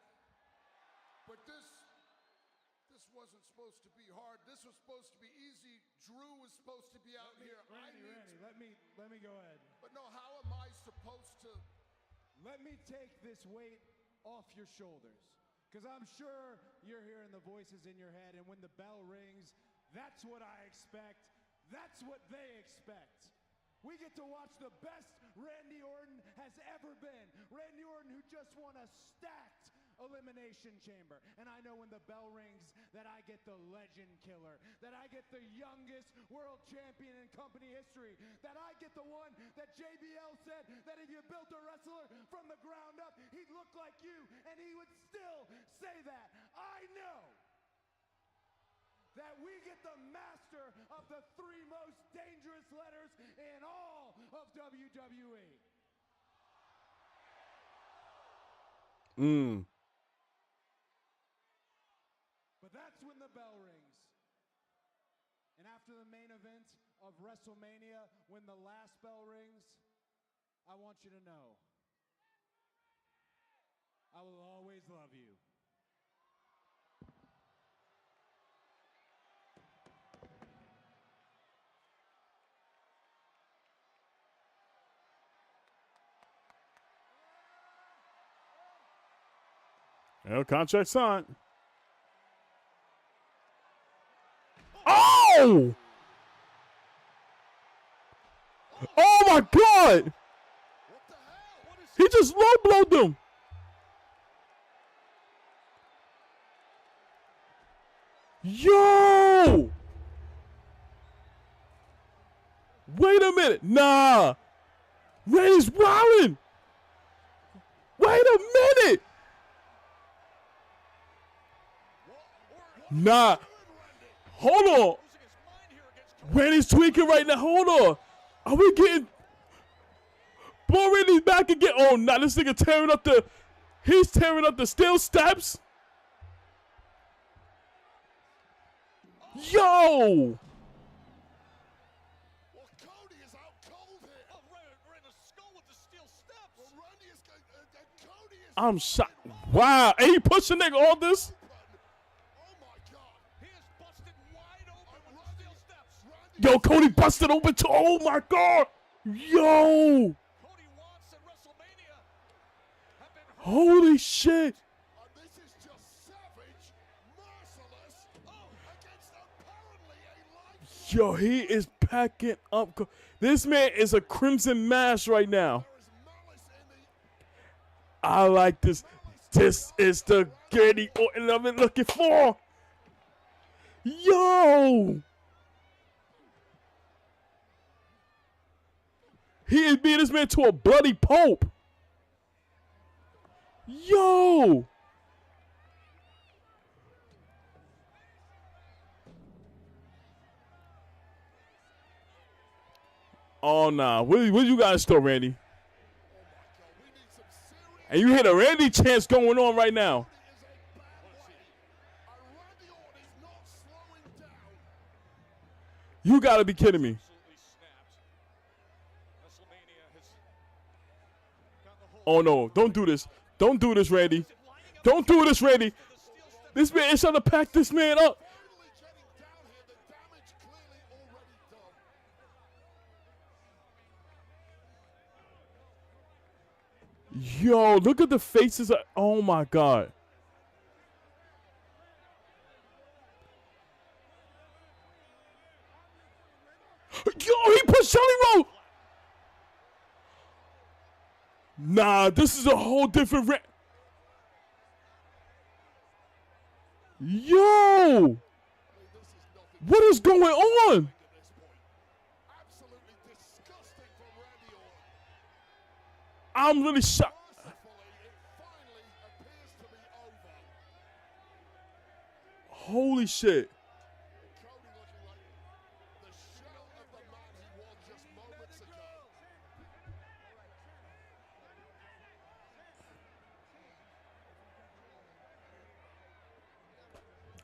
Speaker 4: But this wasn't supposed to be hard. This was supposed to be easy. Drew was supposed to be out here.
Speaker 11: Randy, let me go ahead.
Speaker 4: But no, how am I supposed to?
Speaker 11: Let me take this weight off your shoulders. Because I'm sure you're hearing the voices in your head, and when the bell rings, that's what I expect. That's what they expect. We get to watch the best Randy Orton has ever been. Randy Orton who just won a stacked Elimination Chamber. And I know when the bell rings that I get the legend killer, that I get the youngest world champion in company history, that I get the one that JBL said that if you built a wrestler from the ground up, he'd look like you, and he would still say that. I know that we get the master of the three most dangerous letters in all of WWE. But that's when the bell rings. And after the main event of WrestleMania, when the last bell rings, I want you to know, I will always love you.
Speaker 1: Well, contract signed. Oh! Oh my God! He just low blowed them. Yo! Wait a minute. Nah. Randy's wilding. Wait a minute. Nah. Hold on. Randy's tweaking right now. Hold on. Are we getting... Boy, Randy's back again. Oh, nah. This nigga tearing up the... He's tearing up the steel steps. Yo!
Speaker 4: Well, Cody is out cold here. Oh, right in the skull with the steel steps. Well, Randy is... Cody is...
Speaker 1: I'm shocked. Wow. And he pushing nigga all this? Yo, Cody busted open too. Oh my God. Yo. Holy shit.
Speaker 4: This is just savage, merciless, against apparently a life.
Speaker 1: Yo, he is packing up. This man is a crimson mass right now. I like this. This is the Randy Orton I've been looking for. Yo. He is beating this man to a bloody pulp. Yo. Oh, nah. What you got in store, Randy? And you hear the Randy chants going on right now. You got to be kidding me. Oh, no. Don't do this. Don't do this, Randy. Don't do this, Randy. This man is trying to pack this man up. Yo, look at the faces. Oh, my God. Yo, he put Shelly Roll. Nah, this is a whole different. Yo, what is going on? I'm really shocked. Holy shit.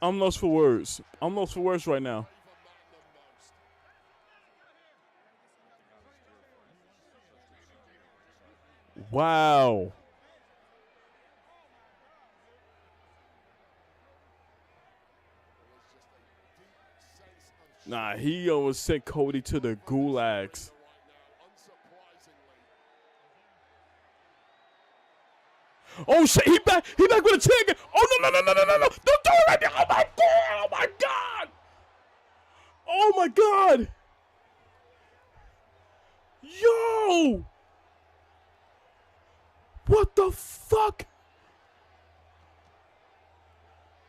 Speaker 1: I'm lost for words. I'm lost for words right now. Wow. Nah, he almost sent Cody to the gulags. Oh shit, he back with a chair again. Oh no. Don't do it right there. Oh my god. Oh my god. Yo. What the fuck?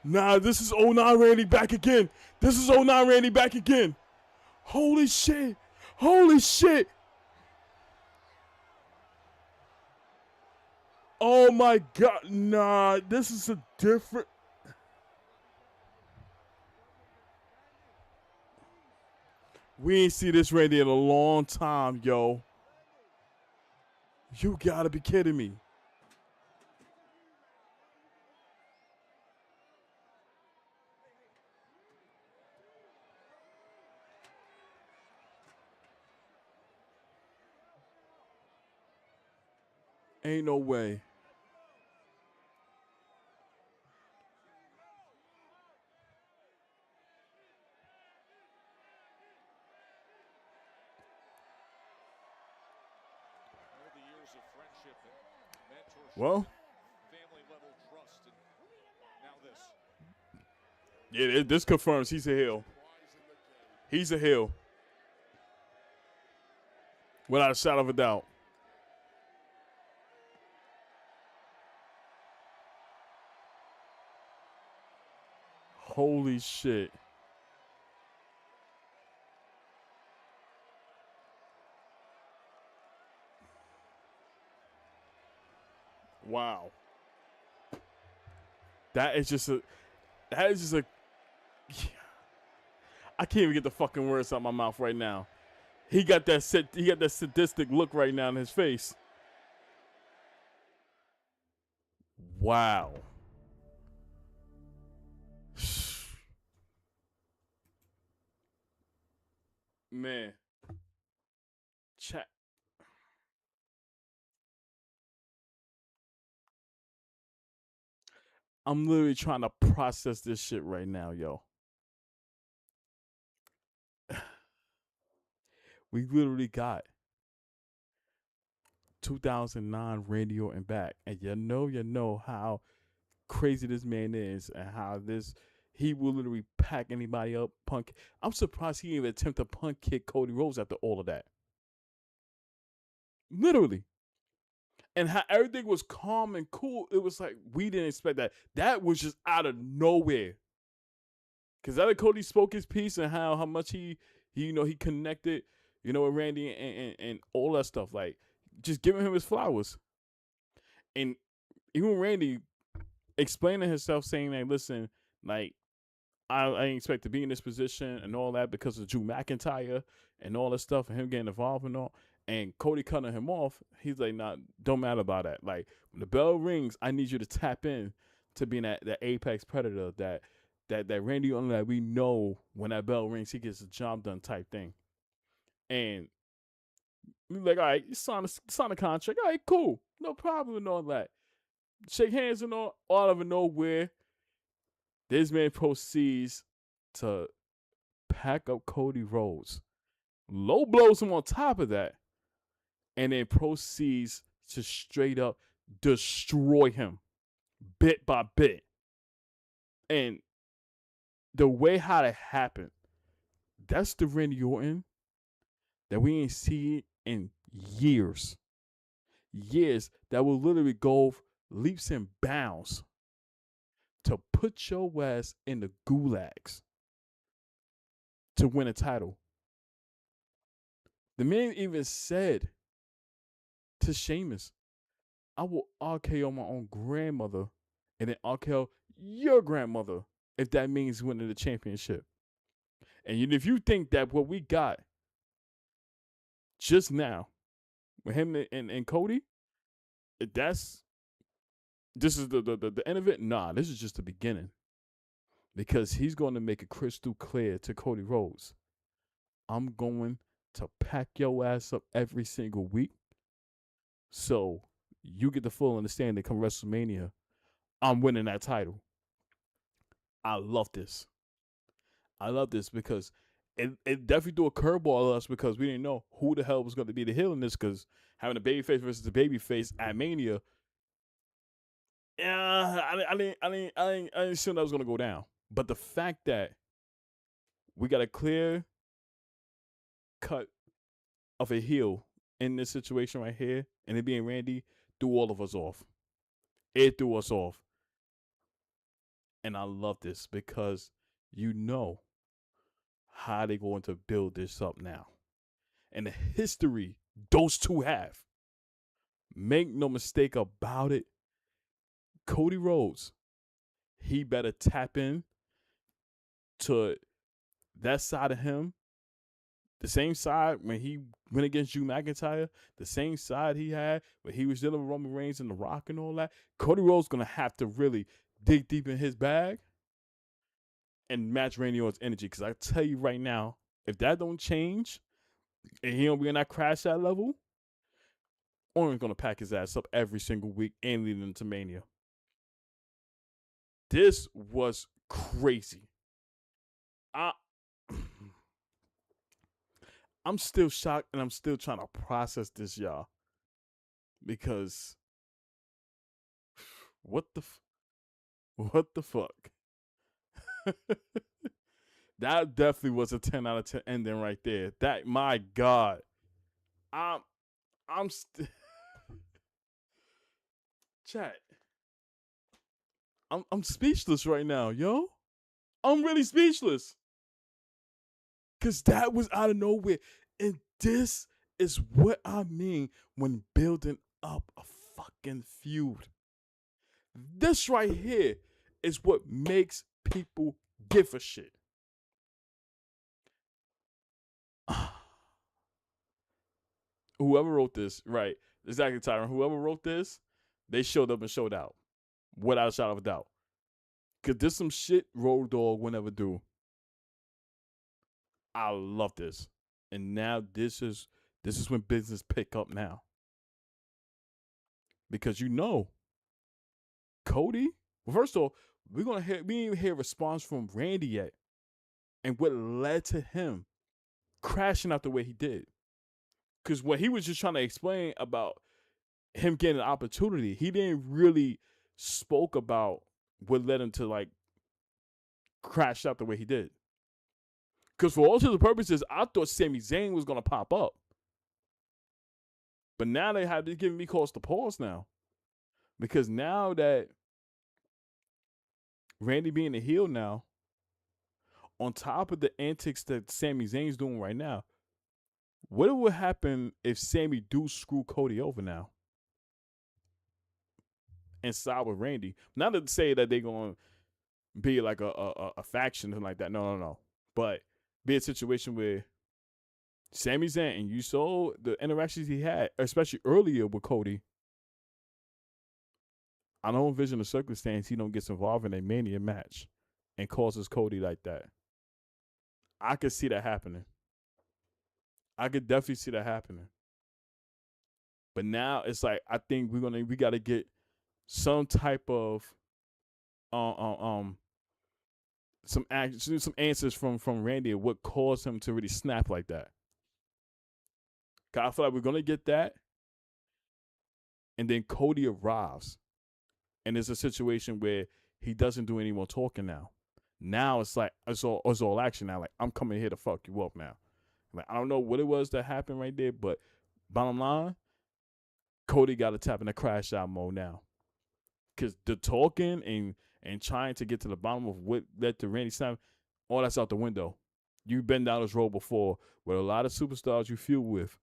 Speaker 1: Nah, this is 09 Randy back again. This is 09 Randy back again. Holy shit. Holy shit. Oh my god. Nah, this is a different. We ain't see this Randy in a long time, yo. You gotta be kidding me. Ain't no way. Well, yeah, this confirms he's a heel. He's a heel. Without a shadow of a doubt. Holy shit. Wow. That is just a I can't even get the fucking words out of my mouth right now. He got that sadistic look right now in his face. Wow. Man. Chat. I'm literally trying to process this shit right now, yo. We literally got 2009 Randy Orton back, and you know how crazy this man is, and how he will literally pack anybody up, punk. I'm surprised he even attempt to punk kick Cody Rhodes after all of that. Literally. And how everything was calm and cool. It was like we didn't expect that. That was just out of nowhere. Cause after Cody spoke his piece and how much he connected, with Randy and all that stuff, like just giving him his flowers. And even Randy explaining himself, saying that, listen, like I didn't expect to be in this position and all that because of Drew McIntyre and all that stuff and him getting involved and all. And Cody cutting him off, he's like, nah, don't matter about that. Like, when the bell rings, I need you to tap in to being that apex predator, that Randy Orton that we know when that bell rings, he gets the job done type thing. And we're like, all right, you sign a contract. All right, cool. No problem and all that. Shake hands and all out of nowhere. This man proceeds to pack up Cody Rhodes, low blows him on top of that, and then proceeds to straight up destroy him bit by bit. And the way how that happened, that's the Randy Orton that we ain't seen in years. Years that will literally go leaps and bounds to put your ass in the gulags to win a title. The man even said to Sheamus, I will RKO my own grandmother and then RKO your grandmother if that means winning the championship. And if you think that what we got just now with him and Cody, this is the end of it, nah, this is just the beginning. Because he's going to make it crystal clear to Cody Rhodes, I'm going to pack your ass up every single week. So you get the full understanding come WrestleMania, I'm winning that title. I love this. I love this because it definitely threw a curveball at us because we didn't know who the hell was going to be the heel in this, because having a babyface versus a babyface at Mania, yeah, I didn't assume that was going to go down. But the fact that we got a clear cut of a heel in this situation right here, and it being Randy, threw all of us off. It threw us off. And I love this because you know how they're going to build this up now. And the history those two have. Make no mistake about it. Cody Rhodes, he better tap in to that side of him. The same side when he went against Drew McIntyre, the same side he had when he was dealing with Roman Reigns and The Rock and all that. Cody Rhodes going to have to really dig deep in his bag and match Randy Orton's energy. Because I tell you right now, if that don't change and he don't be in that crash out level, Orton's going to pack his ass up every single week and lead into Mania. This was crazy. I'm still shocked and I'm still trying to process this, y'all. Because what the fuck? That definitely was a 10 out of 10 ending right there. That, my God. I'm Chat. I'm speechless right now, yo. I'm really speechless. Because that was out of nowhere. And this is what I mean when building up a fucking feud. This right here is what makes people give a shit. Whoever wrote this, right, exactly, Tyron. Whoever wrote this, they showed up and showed out. Without a shadow of a doubt. Because this some shit Road Dogg will never do. I love this. And now this is when business pick up now. Because Cody, well, first of all, we didn't even hear a response from Randy yet. And what led to him crashing out the way he did. Because what he was just trying to explain about him getting an opportunity. He didn't really spoke about what led him to like crash out the way he did. Because for all intents and purposes, I thought Sami Zayn was gonna pop up, but now they have to give me cause to pause now, because now that Randy being a heel now, on top of the antics that Sami Zayn's doing right now, what would happen if Sami do screw Cody over now and side with Randy? Not to say that they're gonna be like a faction and like that. No. But be a situation where Sami Zayn, and you saw the interactions he had, especially earlier with Cody. I don't envision a circumstance he don't get involved in a Mania match and causes Cody like that. I could see that happening. I could definitely see that happening. But now it's like I think we got to get some type of some answers from Randy of what caused him to really snap like that. Cause I feel like we're gonna get that, and then Cody arrives, and there's a situation where he doesn't do any more talking now. Now it's like it's all action now. Like, I'm coming here to fuck you up now. Like, I don't know what it was that happened right there, but bottom line, Cody got to tap in the crash out mode now. Because the talking and trying to get to the bottom of what led to Randy snap, all that's out the window. You've been down this road before with a lot of superstars you feud with.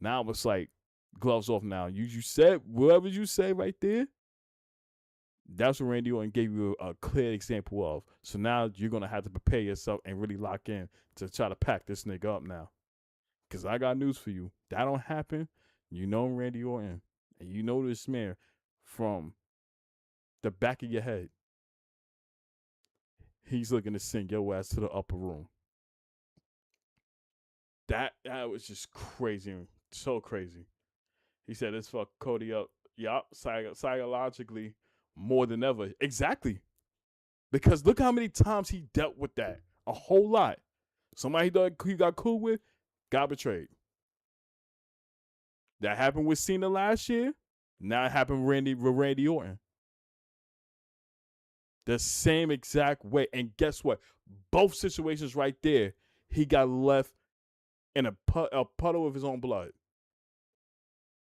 Speaker 1: Now it's like gloves off now. You said whatever you say right there. That's what Randy Orton gave you a clear example of. So now you're going to have to prepare yourself and really lock in to try to pack this nigga up now. Because I got news for you. That don't happen. You know Randy Orton. And you know this man from the back of your head. He's looking to send your ass to the upper room. That was just crazy. So crazy. He said, let's fuck Cody up. Yup, psychologically more than ever. Exactly. Because look how many times he dealt with that. A whole lot. Somebody he got cool with got betrayed. That happened with Cena last year. Now it happened with Randy Orton. The same exact way. And guess what? Both situations right there, he got left in a puddle of his own blood.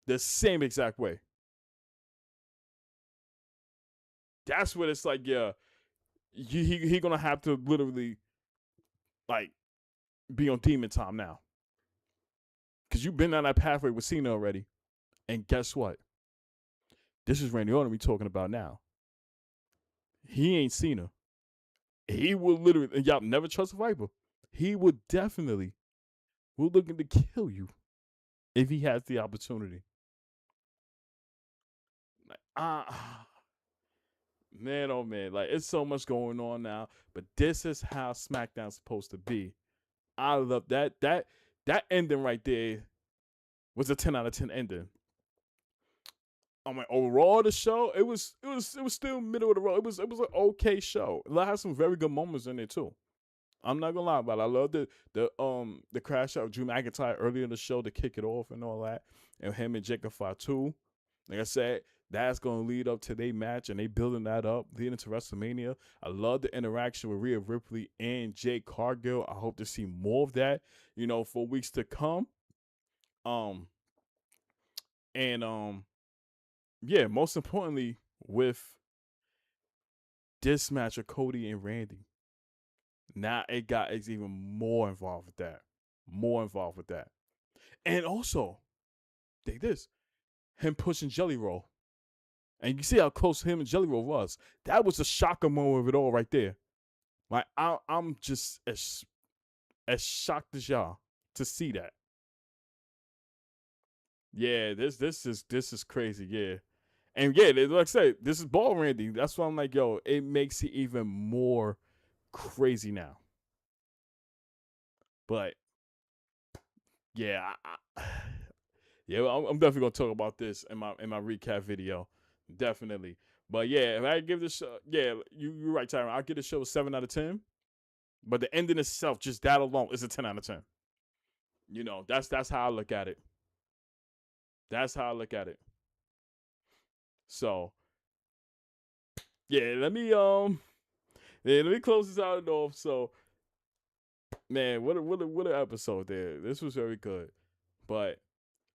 Speaker 1: The same exact way. That's what it's like, yeah. He gonna have to literally like be on demon time now. Because you've been down that pathway with Cena already. And guess what? This is Randy Orton we talking about now. He ain't Cena. He will literally, and y'all never trust a Viper. He would definitely looking to kill you if he has the opportunity. Like, man, oh man, like it's so much going on now. But this is how SmackDown's supposed to be. I love that ending right there was a 10 out of 10 ending. I mean, overall the show, it was still middle of the road. It was an okay show. It had some very good moments in it too. I'm not gonna lie about it. I love the crash out of Drew McIntyre earlier in the show to kick it off and all that, and him and Jacob Fatu. Like I said, that's gonna lead up to their match, and they building that up leading to WrestleMania. I love the interaction with Rhea Ripley and Jade Cargill. I hope to see more of that, for weeks to come. Yeah, most importantly, with this match of Cody and Randy, now it's even more involved with that. More involved with that. And also, take this, him pushing Jelly Roll. And you see how close him and Jelly Roll was. That was the shocker moment of it all right there. Like, I'm just as shocked as y'all to see that. Yeah, this is crazy, yeah. And yeah, like I said, this is Ball Randy. That's why I'm like, yo, it makes it even more crazy now. But yeah, I'm definitely gonna talk about this in my recap video, definitely. But yeah, if I give this show, yeah, you're right, Tyron. I'll give the show a 7 out of 10. But the ending itself, just that alone, is a 10 out of 10. That's how I look at it. That's how I look at it. So yeah, let me close this out off. So man, what an episode there. This was very good. But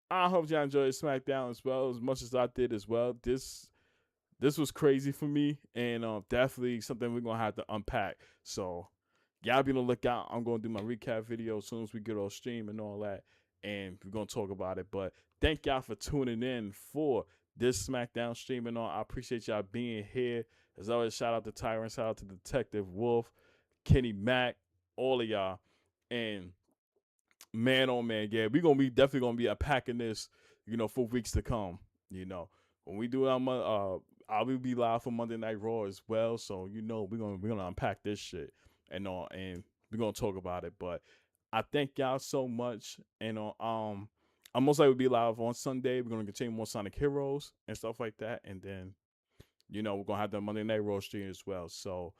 Speaker 1: I hope y'all enjoyed SmackDown as well as much as I did as well. This was crazy for me, and definitely something we're gonna have to unpack. So y'all be on the lookout. I'm gonna do my recap video as soon as we get off stream and all that, and we're gonna talk about it. But thank y'all for tuning in for this SmackDown stream and all. I appreciate y'all being here. As always, shout out to Tyrant, shout out to Detective Wolf, Kenny Mack, all of y'all, and man, oh man, yeah, we gonna be definitely gonna be unpacking this, for weeks to come. When we do I will be live for Monday Night Raw as well. So we're gonna unpack this shit and all, and we're gonna talk about it. But I thank y'all so much, and I'm most likely be live on Sunday. We're gonna continue more Sonic Heroes and stuff like that, and then we're gonna have the Monday Night Raw stream as well. So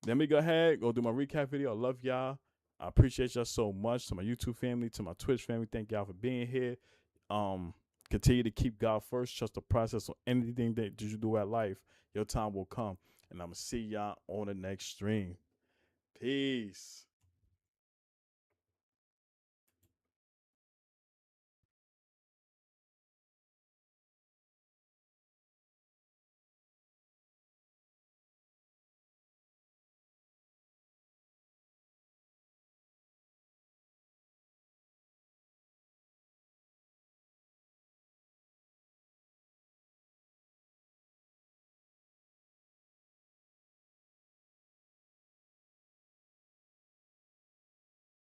Speaker 1: let me go ahead, go do my recap video. I love y'all. I appreciate y'all so much. To my YouTube family, to my Twitch family, thank y'all for being here. Continue to keep God first. Trust the process on anything that you do at life. Your time will come. And I'm going to see y'all on the next stream. Peace.